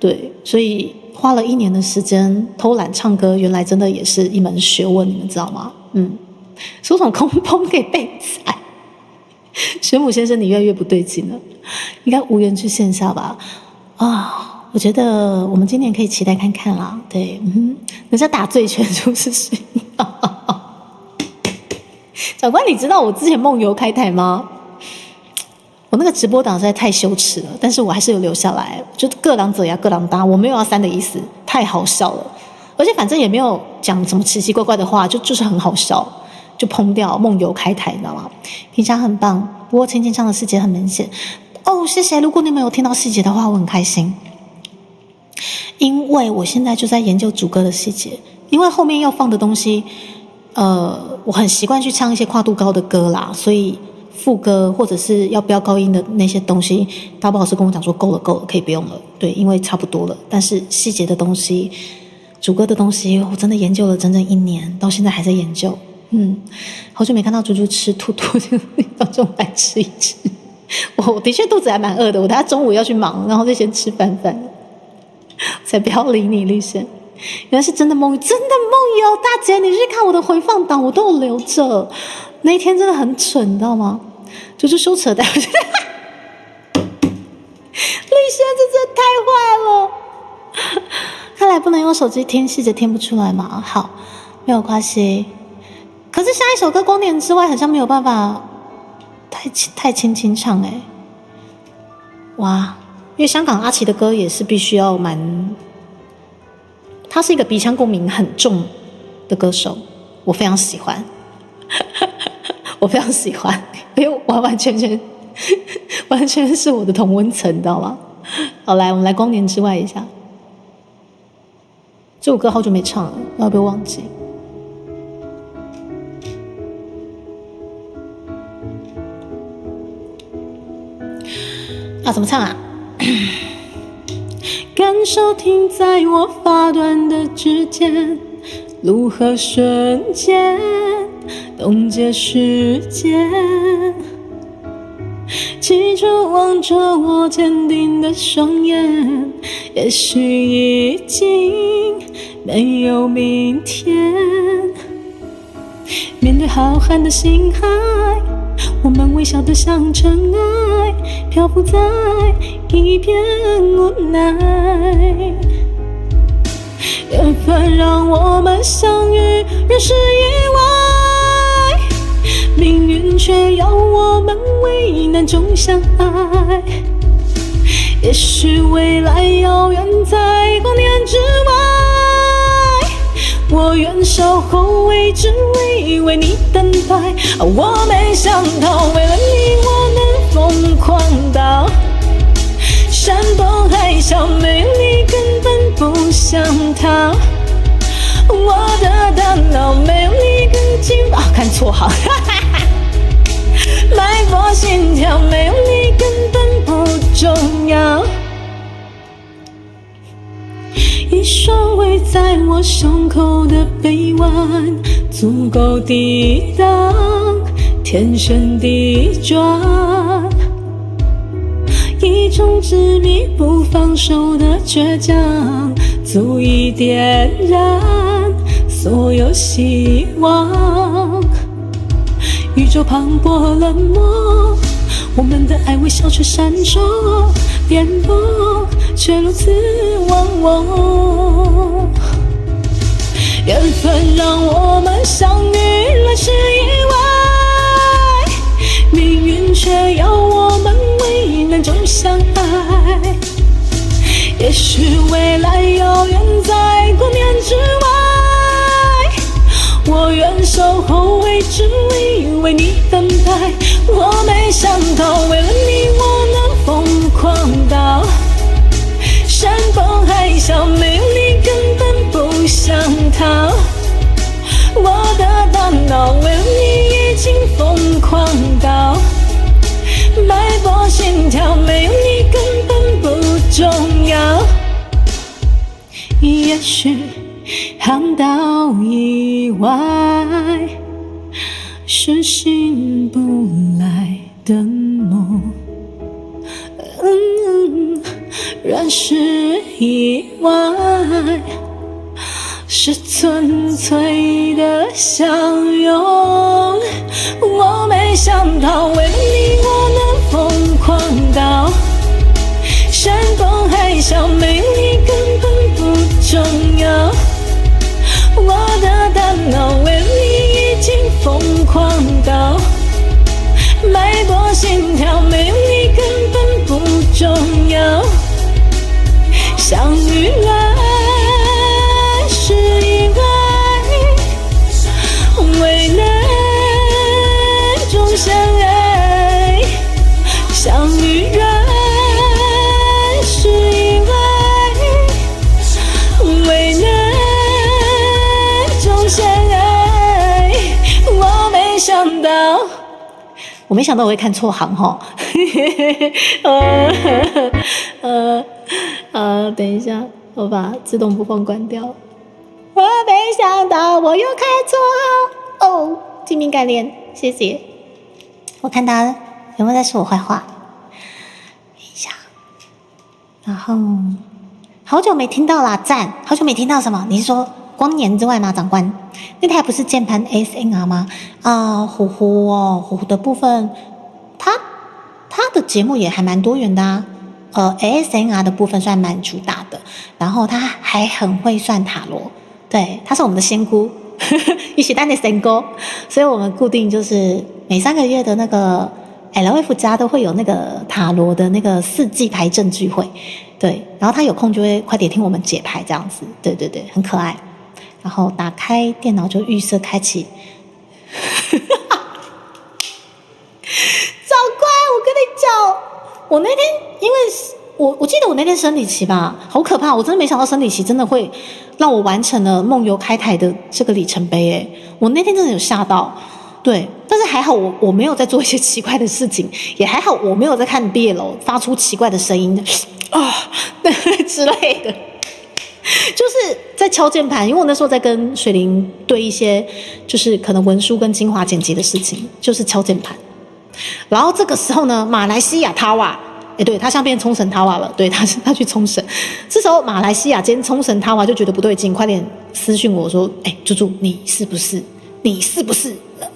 对，所以花了1年的时间偷懒唱歌，原来真的也是一门学问，你们知道吗？说从空pom给被踩，玄武先生你越来越不对劲了，应该无缘去线下吧？我觉得我们今年可以期待看看啦。对，人家打醉拳就是谁？长官，你知道我之前梦游开台吗？我那个直播档实在太羞耻了，但是我还是有留下来，就各狼者呀各狼搭，我没有要删的意思，太好笑了，而且反正也没有讲什么奇奇怪怪的话，就是很好笑，就烹掉梦游开台，你知道吗？平常很棒，不过轻轻唱的细节很明显哦，谢谢。如果你们有听到细节的话，我很开心，因为我现在就在研究主歌的细节，因为后面要放的东西，我很习惯去唱一些跨度高的歌啦，所以副歌或者是要飙高音的那些东西，大宝老师跟我讲说够了，可以不用了。对，因为差不多了。但是细节的东西、主歌的东西，我真的研究了整整1年，到现在还在研究。好久没看到猪猪吃兔兔，当中来吃一吃。我的确肚子还蛮饿的，我等下中午要去忙，然后就先吃饭了，才不要理你，律师。原来是真的梦游，大姐，你去看我的回放档，我都有留着。那一天真的很蠢，你知道吗？就是羞耻的带回去。律师，这真的太坏了。看来不能用手机听，细节听不出来嘛。好，没有关系。可是下一首歌《光年之外》好像没有办法太轻轻唱哎。哇，因为香港阿奇的歌也是必须要他是一个鼻腔共鸣很重的歌手，我非常喜欢。我非常喜欢，因为完全是我的同温层，你知道吗？好，来，我们来光年之外一下。这首歌好久没唱了，要不要忘记？怎么唱啊？感受停在我发端的指尖，如何瞬间冻结时间？记住望着我坚定的双眼，也许已经没有明天。面对浩瀚的星海，我们微笑得像尘埃，漂浮在一片无奈。缘分让我们相遇，人世意外，命运却要我们为难中相爱。也许未来遥远在光年之外，我愿守候未知，为你等待。我没想到，为了你我能疯狂到山崩海啸，没你根本不想逃。我的大脑没有你根经看错行，脉搏心跳没有你根本不重要。一双围在我胸口的臂弯，足够抵挡天旋地转。一种执迷不放手的倔强，足以点燃所有希望。宇宙磅礴冷漠，我们的爱微笑却闪烁，颠簸却如此忘我。缘分让我们相遇，来是意外，命运却要我们危难中相爱。也许未来遥远在光年之外，我愿守候未知为你等待。我没想到为了你我能疯狂到山崩海啸，没有你根本不想逃。我的大脑为了你已经疯狂到脉搏心跳，没有你根本不重要。也许航道以外是醒不来的梦，然是意外是纯粹的相拥。我没想到为了你我能疯狂到山崩海啸，没有你根本不重要。我的大脑为了你已经疯狂到脉搏心跳，没有你根本不重要。相遇来是意外，危难中相爱。相遇来是意外，危难中相爱。我没想到我会看错行齁。等一下，我把自动播放关掉。我没想到我又看错行哦，精明干练，谢谢。我看他有没有在说我坏话。等一下，然后好久没听到啦，赞！好久没听到什么？你是说光年之外吗，长官？那台不是键盘 ASMR 吗？虎虎的部分，他的节目也还蛮多元的啊。ASMR 的部分算蛮主打的，然后他还很会算塔罗，对，他是我们的仙姑，一起单的仙姑，所以我们固定就是每3个月的那个 LF 家都会有那个塔罗的那个4季牌阵聚会，对，然后他有空就会快点听我们解牌这样子，对对对，很可爱。然后打开电脑就预设开启，长官，我跟你讲，我那天因为我记得我那天生理期吧，好可怕，我真的没想到生理期真的会让我完成了梦游开台的这个里程碑诶，我那天真的有吓到，对，但是还好我没有在做一些奇怪的事情，也还好我没有在看BL发出奇怪的声音之类的。就是在敲键盘，因为我那时候在跟水灵对一些就是可能文书跟精华剪辑的事情，就是敲键盘。然后这个时候呢，马来西亚塔瓦，对，他像变冲绳塔瓦了，对，他去冲绳。这时候马来西亚兼冲绳塔瓦就觉得不对劲，快点私讯我说，猪猪，你是不是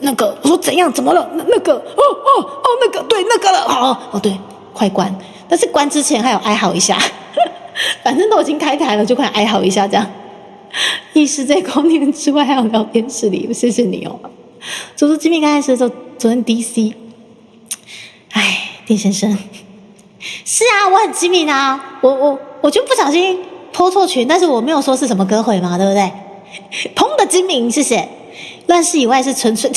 那个？我说怎样？怎么了？那个那个对那个了，对，快关。但是关之前还有哀嚎一下。反正都已经开台了，就快哀嚎一下这样。意识在光年之外还有聊天室里，谢谢你哦。猪猪精明刚开始的时候，昨天 DC， 丁先生，是啊，我很精明啊，我就不小心泼错群，但是我没有说是什么歌会嘛，对不对？砰的精明，谢谢。乱世以外是纯纯。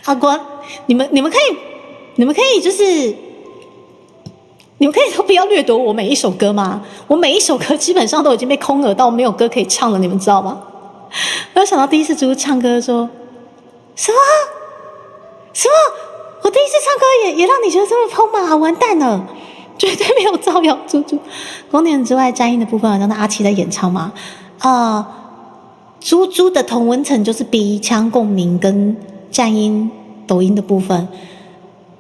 阿光，你们可以就是你们可以都不要掠夺我每一首歌吗？我每一首歌基本上都已经被空耳到没有歌可以唱了，你们知道吗？我想到第一次猪猪唱歌说什么？我第一次唱歌也让你觉得这么疯吗？完蛋了，绝对没有造谣猪猪。光年之外战音的部分，让阿奇在演唱嘛。猪猪的同温层就是鼻腔共鸣跟战音抖音的部分，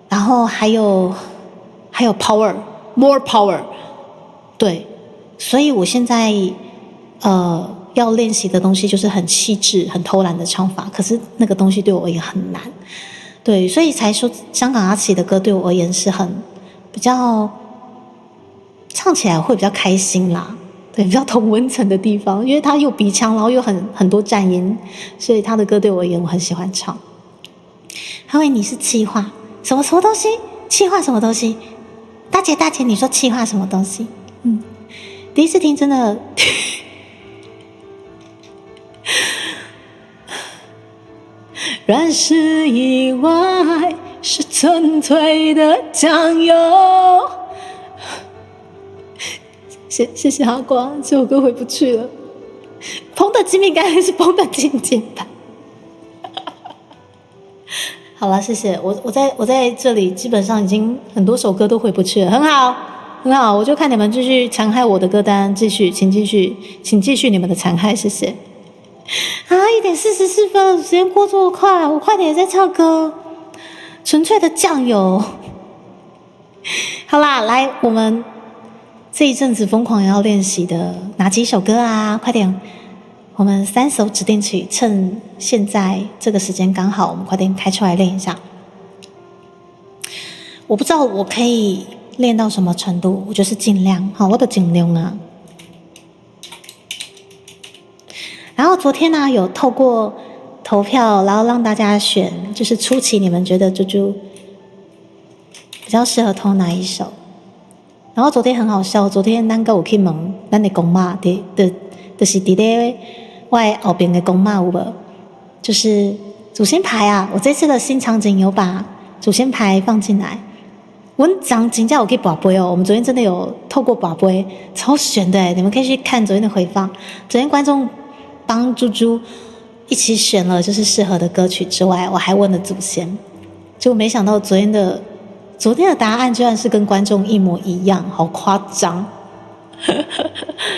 然后还有 more power， 对，所以我现在要练习的东西就是很细致、很偷懒的唱法，可是那个东西对我而言很难，对，所以才说香港阿奇的歌对我而言是比较唱起来会比较开心啦，对，比较同温层的地方，因为他有鼻腔，然后又很多战音，所以他的歌对我而言我很喜欢唱。他问你是企划什么东西？企划什么东西？大姐，你说企划什么东西？第一次听真的软是意外，是纯粹的酱油。谢谢阿瓜，这首歌回不去了。碰的机敏感还是碰的静静版？好了，谢谢。我在这里基本上已经很多首歌都回不去了，很好，我就看你们继续残害我的歌单，请继续你们的残害，谢谢。1点44分，时间过这么快，我快点在唱歌，纯粹的酱油。好啦，来，我们这一阵子疯狂要练习的哪几首歌啊？快点！我们3首指定曲，趁现在这个时间刚好，我们快点开出来练一下。我不知道我可以练到什么程度，我就是尽量，好，我的尽量啊。然后昨天呢，有透过投票，然后让大家选，就是初期你们觉得猪猪比较适合投哪一首？然后昨天很好笑，昨天咱有去问咱的公妈就是伫咧我后边的公妈有无？就是祖先牌啊！我这次的新场景有把祖先牌放进来。我真正有去拔杯哦，我们昨天真的有透过拔杯，超悬的，你们可以去看昨天的回放。昨天观众帮猪猪一起选了就是适合的歌曲之外，我还问了祖先，结果没想到昨天的答案居然是跟观众一模一样，好夸张。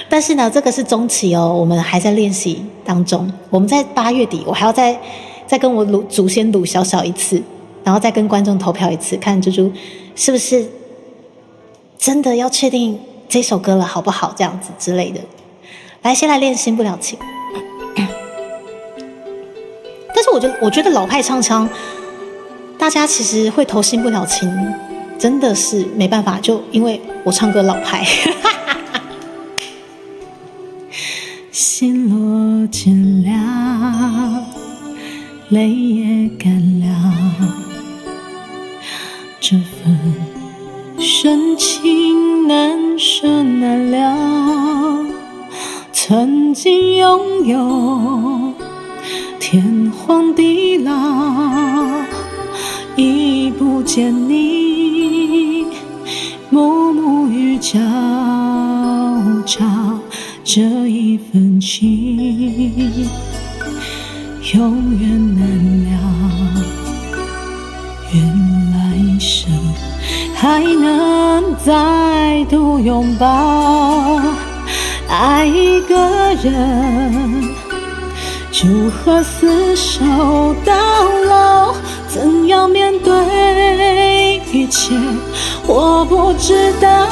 但是呢，这个是中期哦，我们还在练习当中。我们在8月底，我还要再跟我祖先鲁小一次，然后再跟观众投票一次，看猪猪是不是真的要确定这首歌了，好不好？这样子之类的。来，先来练《新不了情》。但是我觉得老派唱腔，大家其实会投《新不了情》，真的是没办法，就因为我唱歌老派。心落尽了，泪也干了，这份深情难舍难了。曾经拥有天荒地老，已不见你暮暮与朝朝。这一份情永远难了，愿来生还能再度拥抱。爱一个人，如何厮守到老？怎样面对一切，我不知道。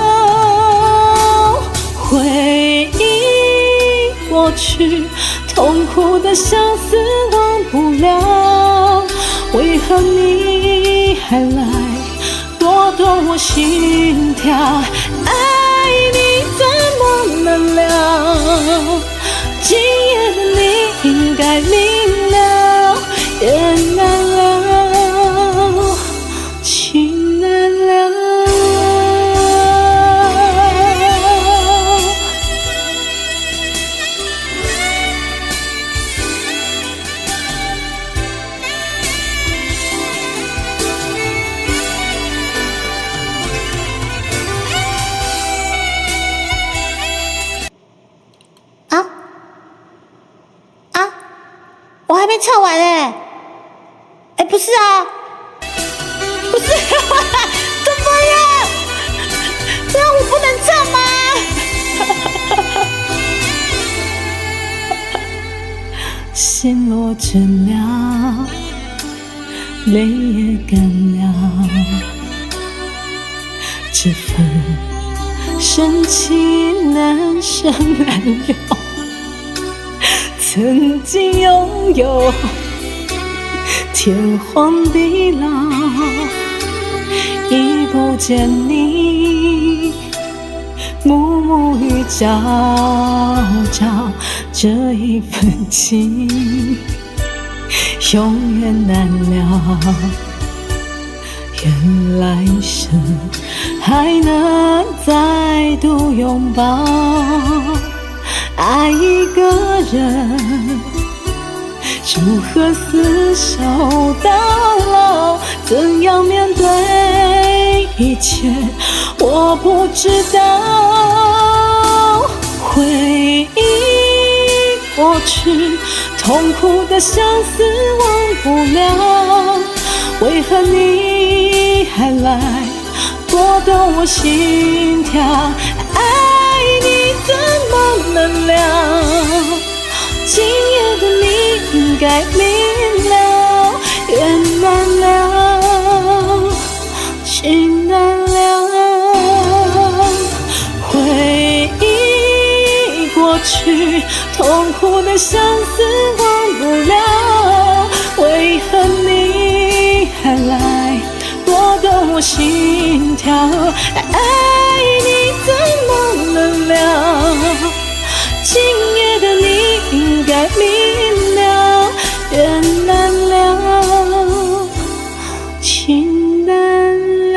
回忆过去，痛苦的相思忘不了。为何你还来夺我心跳？爱你怎么难了？今夜你应该明了，也难了，情难了。没唱完哎，哎不是啊，不是、啊，怎么样？这样我不能唱吗？心落成了，泪也干了，这份深情难舍难了。曾经拥有天荒地老，已不见你暮暮与朝朝，这一份情永远难了。愿来生还能再度拥抱，爱一个人，如何厮守到老？怎样面对一切？我不知道。回忆过去，痛苦的相思忘不了。为何你还来拨动我心跳？爱你怎么能了？今夜的你应该明了，缘难了，情难了。回忆过去，痛苦的相思忘不了。为何你还来拨动我心跳？爱你怎么能了？今夜的你应该明了，缘难了，情难了。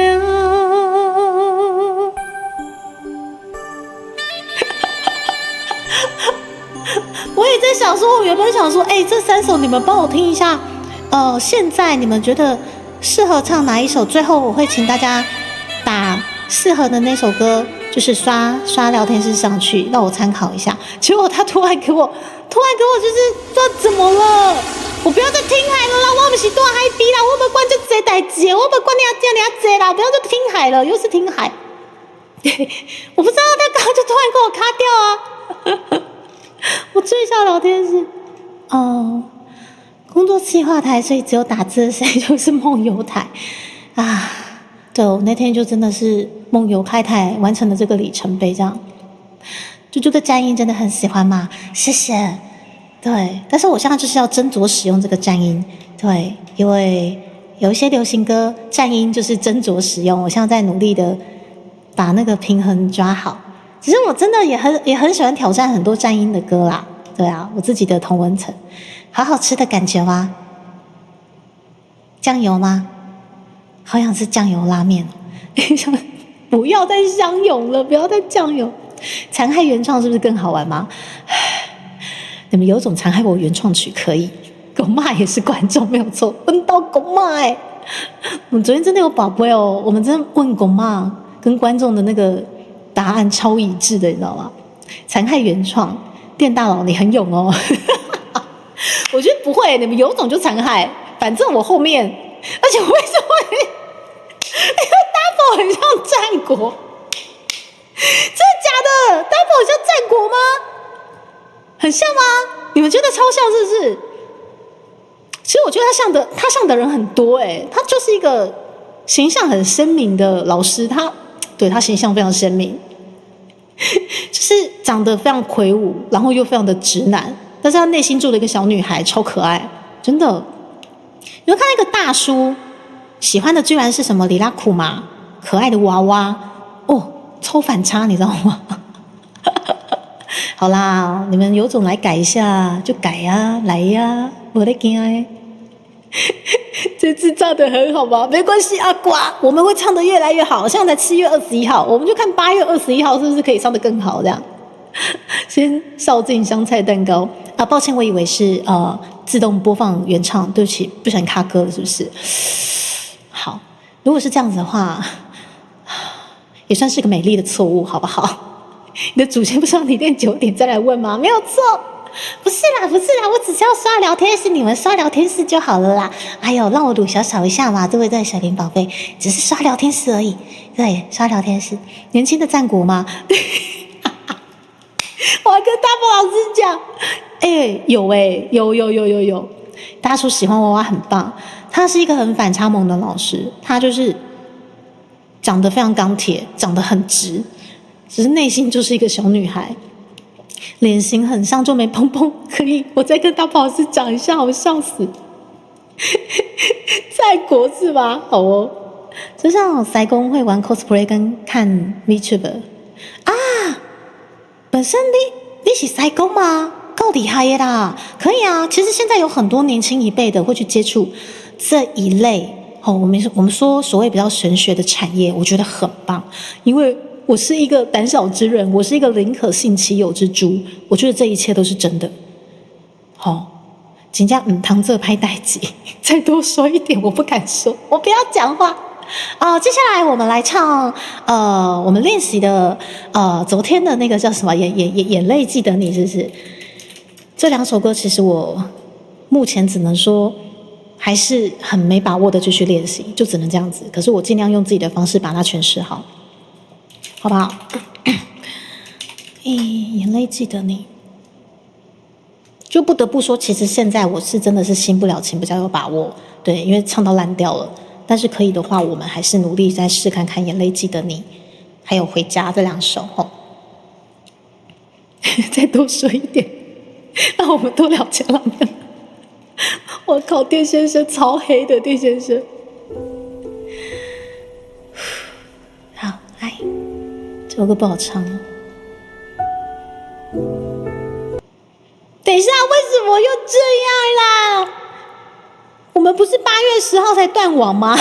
我也在想说，我原本想说，这3首你们帮我听一下，现在你们觉得适合唱哪一首？最后我会请大家打适合的那首歌，就是刷聊天室上去，让我参考一下。结果他突然给我就是说怎么了？我不要再听海了啦！我不是大海比啦，我不管这这代志，我不管你要这样这啦，不要再听海了，又是听海。我不知道他刚刚就突然给我卡掉啊！我注意一下聊天室，工作企划台，所以只有打字的声音，就是梦游台啊。对，我那天就真的是梦游开台完成了这个里程碑，这样。猪猪的战音真的很喜欢吗？谢谢。对，但是我现在就是要斟酌使用这个战音，对，因为有一些流行歌战音就是斟酌使用，我现在在努力的把那个平衡抓好。只是我真的也很喜欢挑战很多战音的歌啦，对啊，我自己的同温层，好好吃的感觉吗？酱油吗？好想吃酱油拉面哦！不要再香油了，不要再酱油。残害原创是不是更好玩吗？你们有种残害我原创曲可以，狗骂也是观众没有错，问到狗骂我们昨天真的有宝贝哦，我们真的问狗骂跟观众的那个答案超一致的，你知道吗？残害原创，店大佬你很勇哦。我觉得不会，你们有种就残害，反正我后面，而且为什么？因为 Double 很像战国，真的假的 ？Double 很像战国吗？很像吗？你们觉得超像是不是？其实我觉得他像的人很多他就是一个形象很鲜明的老师，他形象非常鲜明，就是长得非常魁梧，然后又非常的直男，但是他内心住了一个小女孩，超可爱，真的。你们看那个大叔。喜欢的居然是什么里拉库玛，可爱的娃娃哦，超反差，你知道吗？好啦，你们有种来改一下就改呀，来呀，我在惊这次唱得很好吧？没关系，阿瓜，我们会唱得越来越好。现在才7月21号，我们就看8月21号是不是可以唱得更好？这样，先烧进香菜蛋糕啊！抱歉，我以为是自动播放原唱，对不起，不小心卡歌了，是不是？好，如果是这样子的话，也算是个美丽的错误，好不好？你的祖先不是让你练9点再来问吗？没有错，不是啦，我只是要刷聊天室，你们刷聊天室就好了啦。哎呦，让我鲁小小一下嘛，对不对，小林宝贝？只是刷聊天室而已，对，刷聊天室。年轻的战国吗？我还跟大宝老师讲，有，大家说喜欢娃娃很棒，他是一个很反差萌的老师，他就是长得非常钢铁，长得很直，只是内心就是一个小女孩。脸型很像就没砰砰，可以，我再跟大宝老师讲一下，我笑死。在国是吧？好哦，就像塞工会玩 cosplay 跟看 VTuber 啊，本身你是塞工吗？够厉害的啦，可以啊。其实现在有很多年轻一辈的会去接触这一类我们说所谓比较神学的产业，我觉得很棒，因为我是一个胆小之人，我是一个宁可信其有之猪，我觉得这一切都是真的。真的唐这拍代志，再多说一点我不敢说，我不要讲话。接下来我们来唱我们练习的昨天的那个叫什么眼泪记得你，是不是？这两首歌其实我目前只能说还是很没把握的继续练习，就只能这样子。可是我尽量用自己的方式把它诠释好，好不好？眼泪记得你，就不得不说，其实现在我是真的是新不了情，比较有把握，对，因为唱到烂掉了。但是可以的话，我们还是努力再试看看《眼泪记得你》，还有《回家》这两首再多说一点，那我们都了解了。我靠，电先生超黑的，电先生。好，来，这首歌不好唱哦。等一下，为什么又这样啦？我们不是8月10号才断网吗？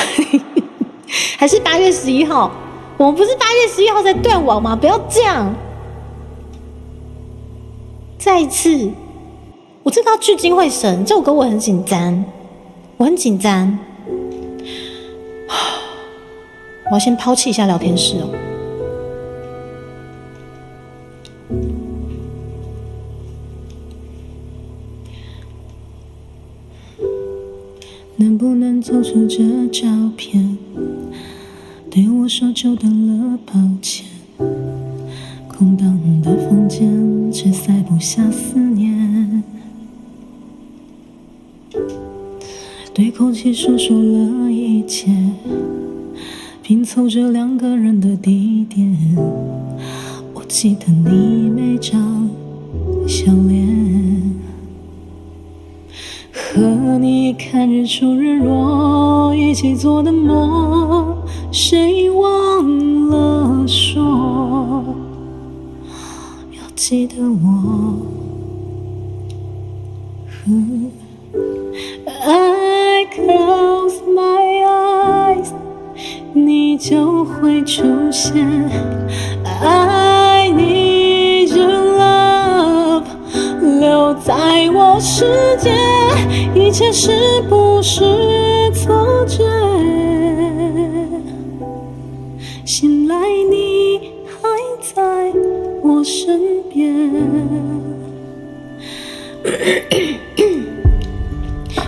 还是8月11号？我们不是8月11号才断网吗？不要这样！再一次，我这个要聚精会神，这首歌我很紧张，我很紧张。我要先抛弃一下聊天室哦。能不能走出这照片？对我说久等了，抱歉。空荡的房间，却塞不下思念。对空气诉说了一切，拼凑着两个人的地点。我记得你每张笑脸。和你看日出日落，一起做的梦，谁忘了说要记得我。I close my eyes， 你就会出现。I need your love， 留在我世界。一切是不是错觉？醒来你还在我身边，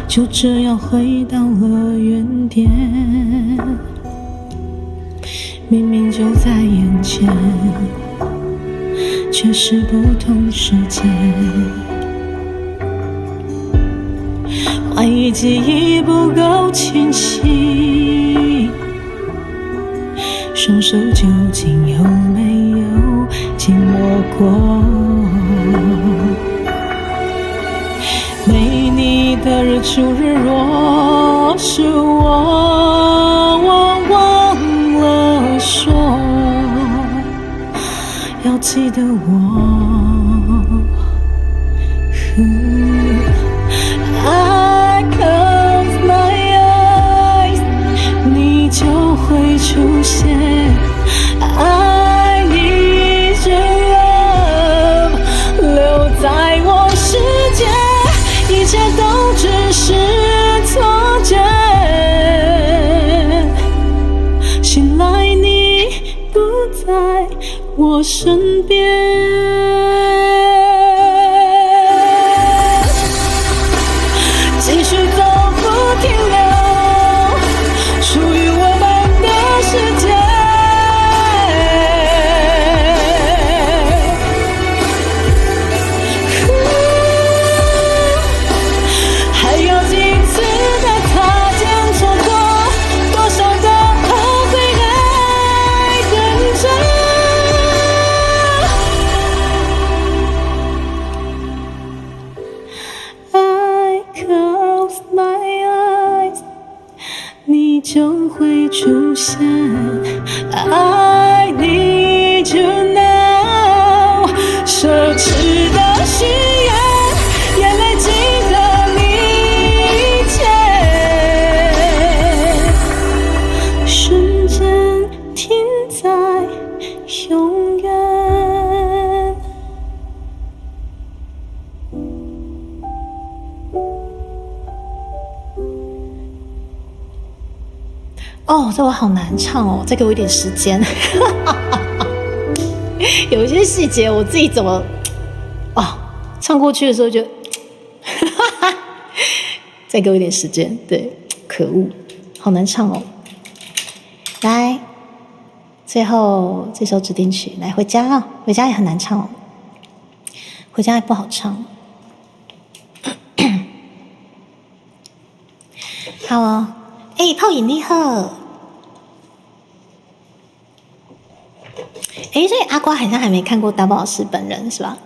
就这样回到了原点。明明就在眼前，却是不同世界。怀疑记忆不够清晰，双手究竟有没有紧握过？没你的日出日落，是我忘了说，要记得我。I close my eyes， 你就会出现。I need your love， 留在我世界，一切都只是错觉。醒来你不在我身边。就会出现。I need you now， 奢侈的誓言，眼泪记得你一切，瞬间停在永远。哦，这我好难唱哦，再给我一点时间。有一些细节我自己怎么唱过去的时候就再给我一点时间。对，可恶，好难唱哦。来，最后这首指定曲，来回家啊，回家也很难唱哦，回家也不好唱。好哦，泡饮力喝。所以阿瓜好像还没看过大宝老师本人是吧？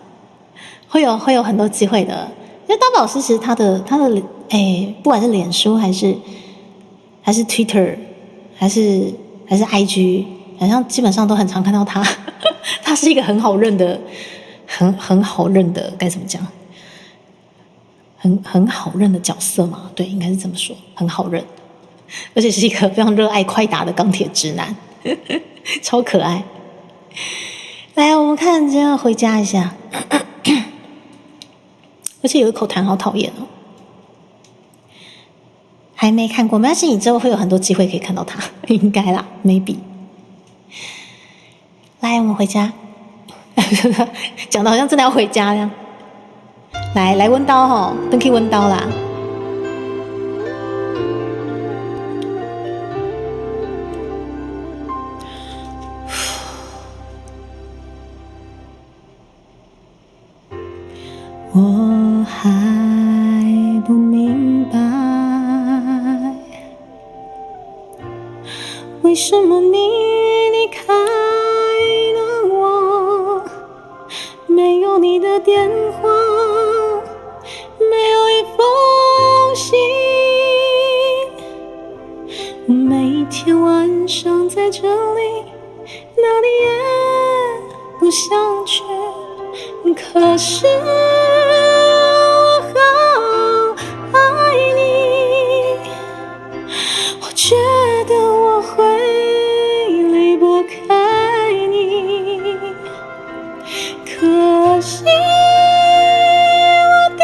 会有很多机会的，因为大宝老师其实他的不管是脸书还是 Twitter 还是 IG， 好像基本上都很常看到他。他是一个很好认的，很好认的，该怎么讲？很好认的角色嘛，对，应该是这么说，很好认，而且是一个非常热爱快打的钢铁直男，超可爱。来，我们看这样回家一下，而且有一口痰好讨厌哦。还没看过，没关系，你之后会有很多机会可以看到他，应该啦 ，maybe。来，我们回家，讲的好像真的要回家一样。来温刀吼，登去温刀啦。我还不明白，为什么你离开了我，没有你的电话，没有一封信，每一天晚上在这里，哪里也不想去，可是觉得我会离不开你，可惜我丢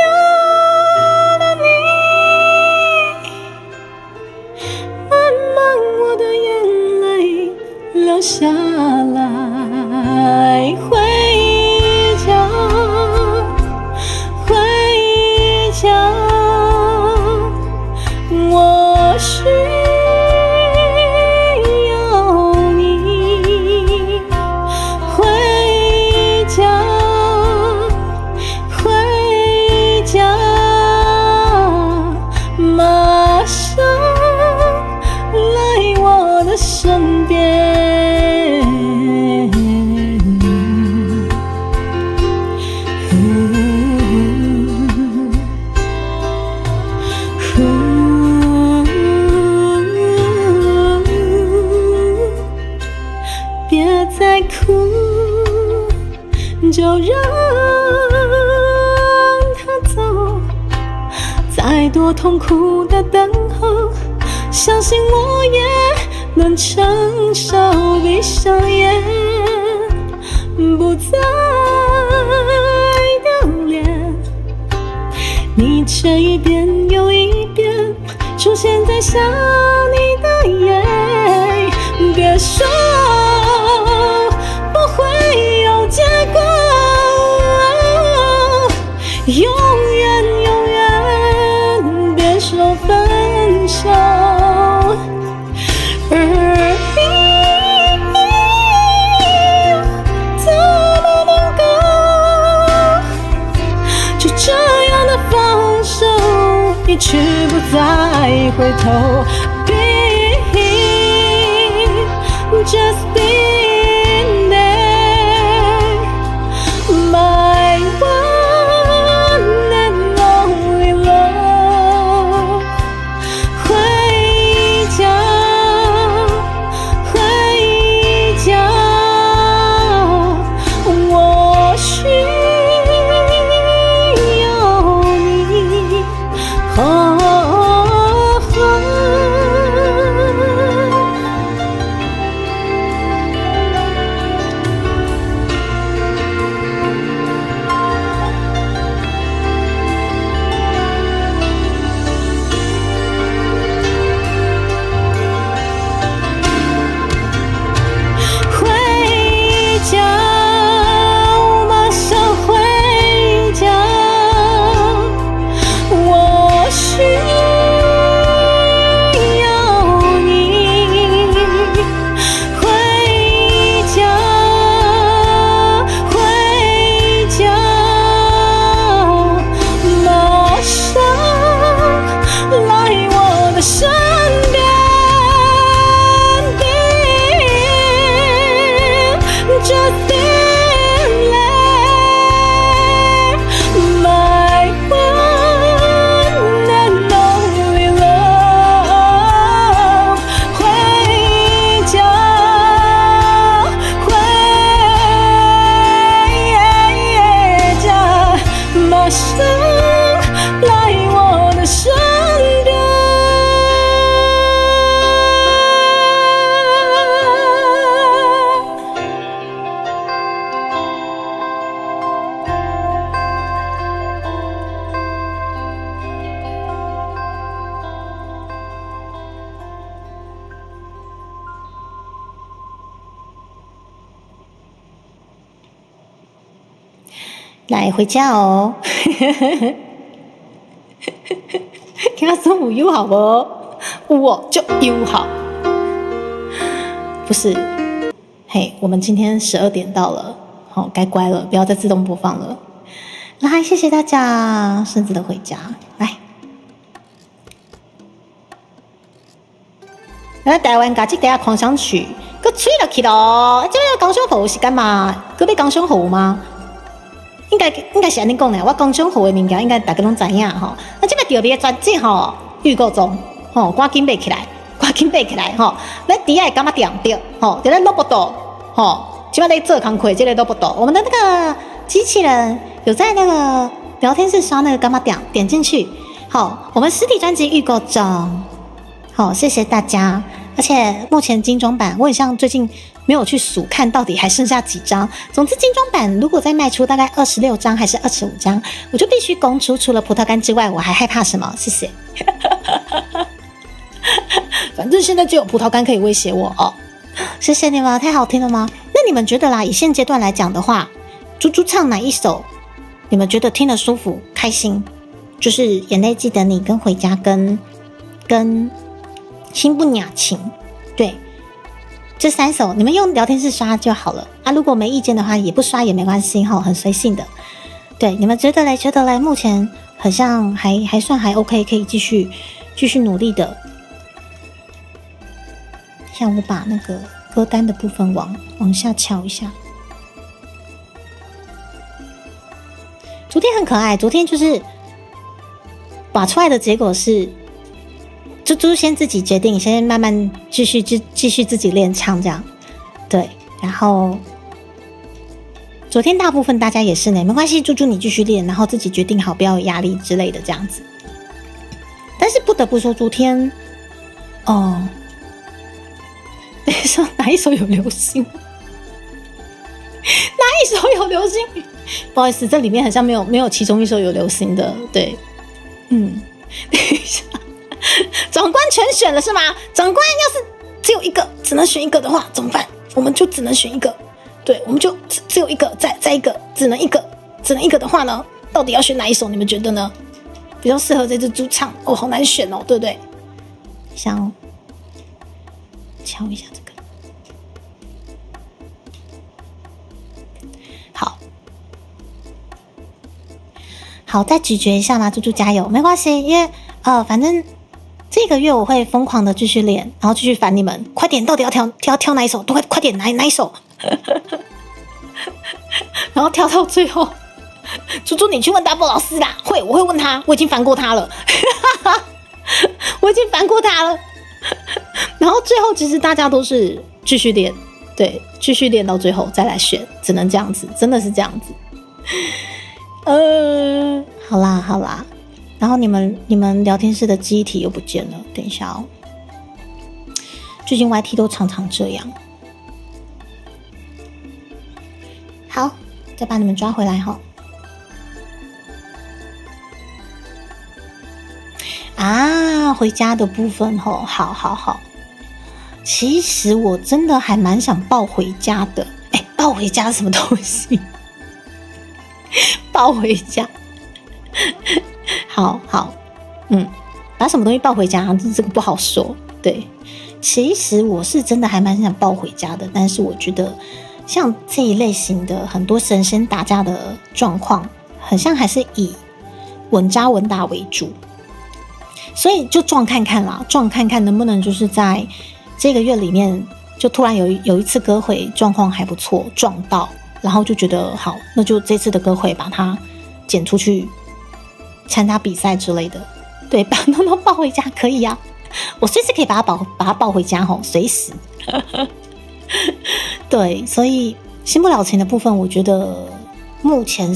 了你，慢慢我的眼泪流下来，回家，回家，我需身边，别再哭，就让他走，再多痛苦的等候，相信我也能承受，闭上眼，不再留恋你，这一遍又一遍出现在想你的夜。别说不会有结果，永远永远别说分手。而你怎么能够就这样的放手，一去不再回头？ Just being there, my one and only love。回家。想来我的身边。来回家哦，听他说有友好不？我就友好，不是？嘿，我们今天12点到了，好，该乖了，不要再自动播放了。来，谢谢大家，顺子的回家，来。台湾家这个狂想曲，佮吹落去咯，这个高雄号是干嘛？佮要高雄号吗？应该是安尼讲的，我高雄号的物件应该大家拢知影吼。那这个特别专辑吼，预告中吼，赶紧买起来，赶紧买起来吼。咱底下干嘛点着吼？在咱萝卜岛吼，今晚在做工课，这个萝卜岛，我们的那个机器人有在那个聊天室刷那个干嘛点进去。好，我们实体专辑预购中。好，谢谢大家。而且目前精装版，我很像最近没有去数看到底还剩下几张。总之精装版如果再卖出大概26张还是25张，我就必须供出。除了葡萄干之外，我还害怕什么？谢谢。反正现在就有葡萄干可以威胁我哦。谢谢你们，太好听了吗？那你们觉得啦，以现阶段来讲的话，猪猪唱哪一首你们觉得听得舒服开心？就是眼泪记得你跟回家跟心不雅情，对，这3首你们用聊天室刷就好了啊。如果没意见的话，也不刷也没关系哈，很随性的。对，你们觉得嘞？目前好像还算还 OK， 可以继续努力的。像我把那个歌单的部分往下敲一下。昨天很可爱，昨天就是把出来的结果是。猪猪先自己决定，先慢慢继续自己练唱这样，对。然后昨天大部分大家也是呢，没关系，猪猪你继续练，然后自己决定好，不要有压力之类的这样子。但是不得不说，昨天哦，等一下哪一首有流星？哪一首有流星？不好意思，这里面好像没有其中一首有流星的，对，等一下。长官全选了是吗？长官要是只有一个，只能选一个的话怎么办？我们就只能选一个，对，我们就只有一个，再一个，只能一个的话呢，到底要选哪一首？你们觉得呢？比较适合这支猪唱哦，好难选哦，对不对？想敲一下这个，好，再咀嚼一下嘛，猪猪加油，没关系，因为反正。这个月我会疯狂的继续练，然后继续烦你们，快点，到底要挑哪一首？快点，哪一首？然后挑到最后，猪猪你去问大波老师啦，我会问他，我已经烦过他了，我已经烦过他了。然后最后其实大家都是继续练，对，继续练到最后再来选，只能这样子，真的是这样子。好啦。然后你们聊天室的记忆体又不见了，等一下哦。最近 YT 都常常这样。好，再把你们抓回来哈。回家的部分吼，好。其实我真的还蛮想抱回家的。抱回家是什么东西？抱回家。好，把什么东西抱回家，这个不好说。对，其实我是真的还蛮想抱回家的，但是我觉得像这一类型的很多神仙打架的状况，很像还是以稳扎稳打为主，所以就撞看看能不能就是在这个月里面，就突然有一次歌会状况还不错，撞到，然后就觉得好，那就这次的歌会把它剪出去。参加比赛之类的，对，把诺诺抱回家可以啊，我随时可以把他抱回家吼，随时。对，所以新不了情的部分，我觉得目前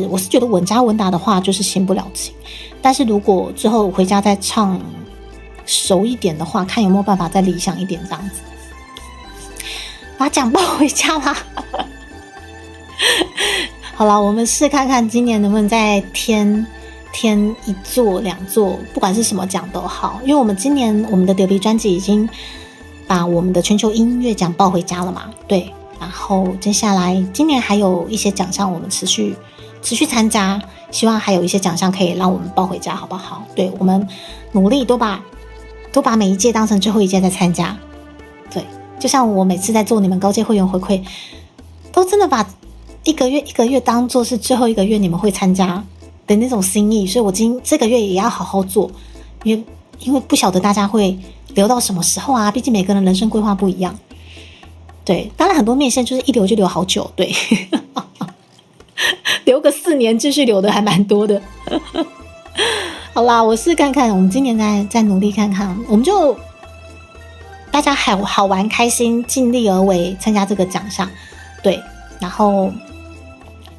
我是觉得稳扎稳打的话，就是先不了情。但是如果之后回家再唱熟一点的话，看有没有办法再理想一点这样子。把奖抱回家啦！好啦，我们试看看今年能不能再添一座两座，不管是什么奖都好。因为我们今年我们的 debut 专辑已经把我们的全球音乐奖抱回家了嘛，对。然后接下来今年还有一些奖项我们持续参加，希望还有一些奖项可以让我们抱回家，好不好？对，我们努力都把每一届当成最后一届在参加。对，就像我每次在做你们高阶会员回馈，都真的把一个月当做是最后一个月你们会参加的那种心意，所以我这个月也要好好做，因为不晓得大家会留到什么时候啊，毕竟每个人人生规划不一样。对，当然很多面线就是一留就留好久，对，留个4年继续留的还蛮多的。好啦，我试看看，我们今年再努力看看，我们就大家好玩开心，尽力而为参加这个奖项，对，然后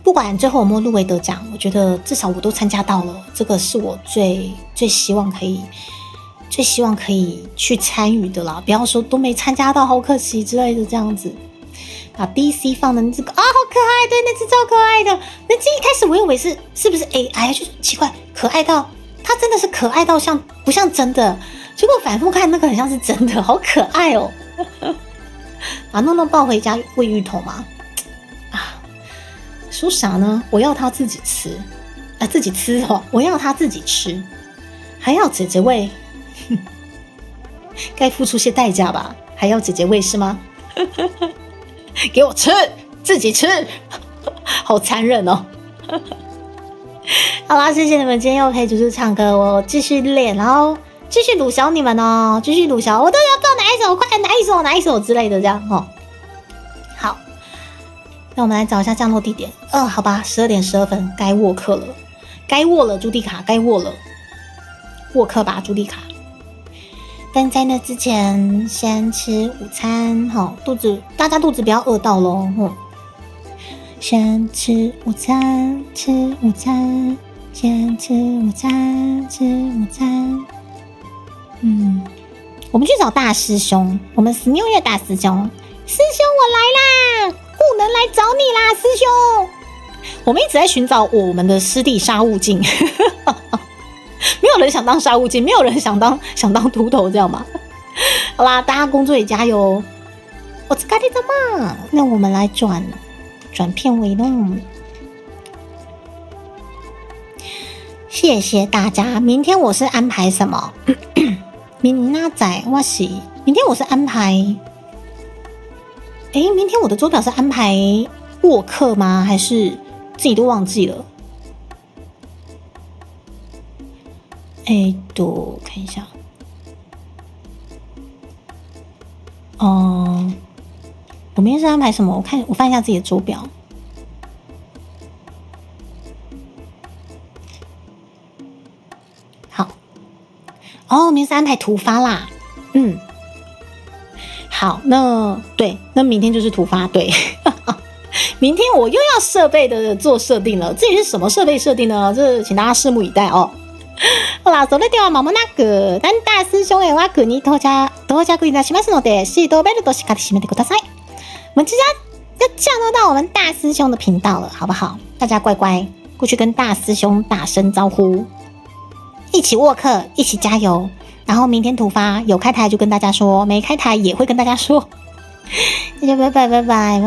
不管最后有没有入围得奖，我觉得至少我都参加到了，这个是我最希望可以去参与的啦，不要说都没参加到，好可惜之类的这样子。把 DC 放的这个好可爱，对，那只超可爱的。那只一开始我以为是不是 AI， 就奇怪，可爱到它真的是可爱到不像真的，结果反复看那个很像是真的，好可爱哦。把诺诺抱回家喂芋头嘛，说啥呢？我要他自己吃自己吃哦，我要他自己吃，还要姐姐喂。该付出些代价吧，还要姐姐喂是吗？给我吃，自己吃，好残忍哦。好啦，谢谢你们今天又陪主持唱歌，我继续练，然后继续鲁小你们哦，继续鲁小，我都要报哪一首，快哪一首之类的这样哦。好，那我们来找一下降落地点。好吧，12点12分，该握课了，朱迪卡，该握了，握课吧，朱迪卡。但在那之前，先吃午餐，大家肚子不要饿到咯。先吃午餐，先吃午餐。我们去找大师兄，我们16月大师兄，师兄我来啦，不能来找你啦，师兄。我们一直在寻找我们的师弟沙悟净。没有人想当沙悟净，没有人想当秃头，这样吧？好啦，大家工作也加油。我疲れた嘛，那我们来转片尾咯。谢谢大家。明天我是安排什么？明天我是安排。明天我的周表是安排握课吗？还是自己都忘记了？看一下。我明天是安排什么？我翻一下自己的周表。好。明天是安排突发啦。好，那明天就是突发，对。明天我又要設備的做設定了，至於是什麼設備設定呢？這請大家拭目以待哦。好啦，それでは間もなく大師兄へ枠に到着いたしますので、シートベルトしっかり締めてください。我们即将要降落到我们大師兄的頻道了，好不好？大家乖乖過去跟大師兄打聲招呼，一起握課，一起加油。然後明天突發有開台就跟大家說，沒開台也會跟大家說。大家拜拜。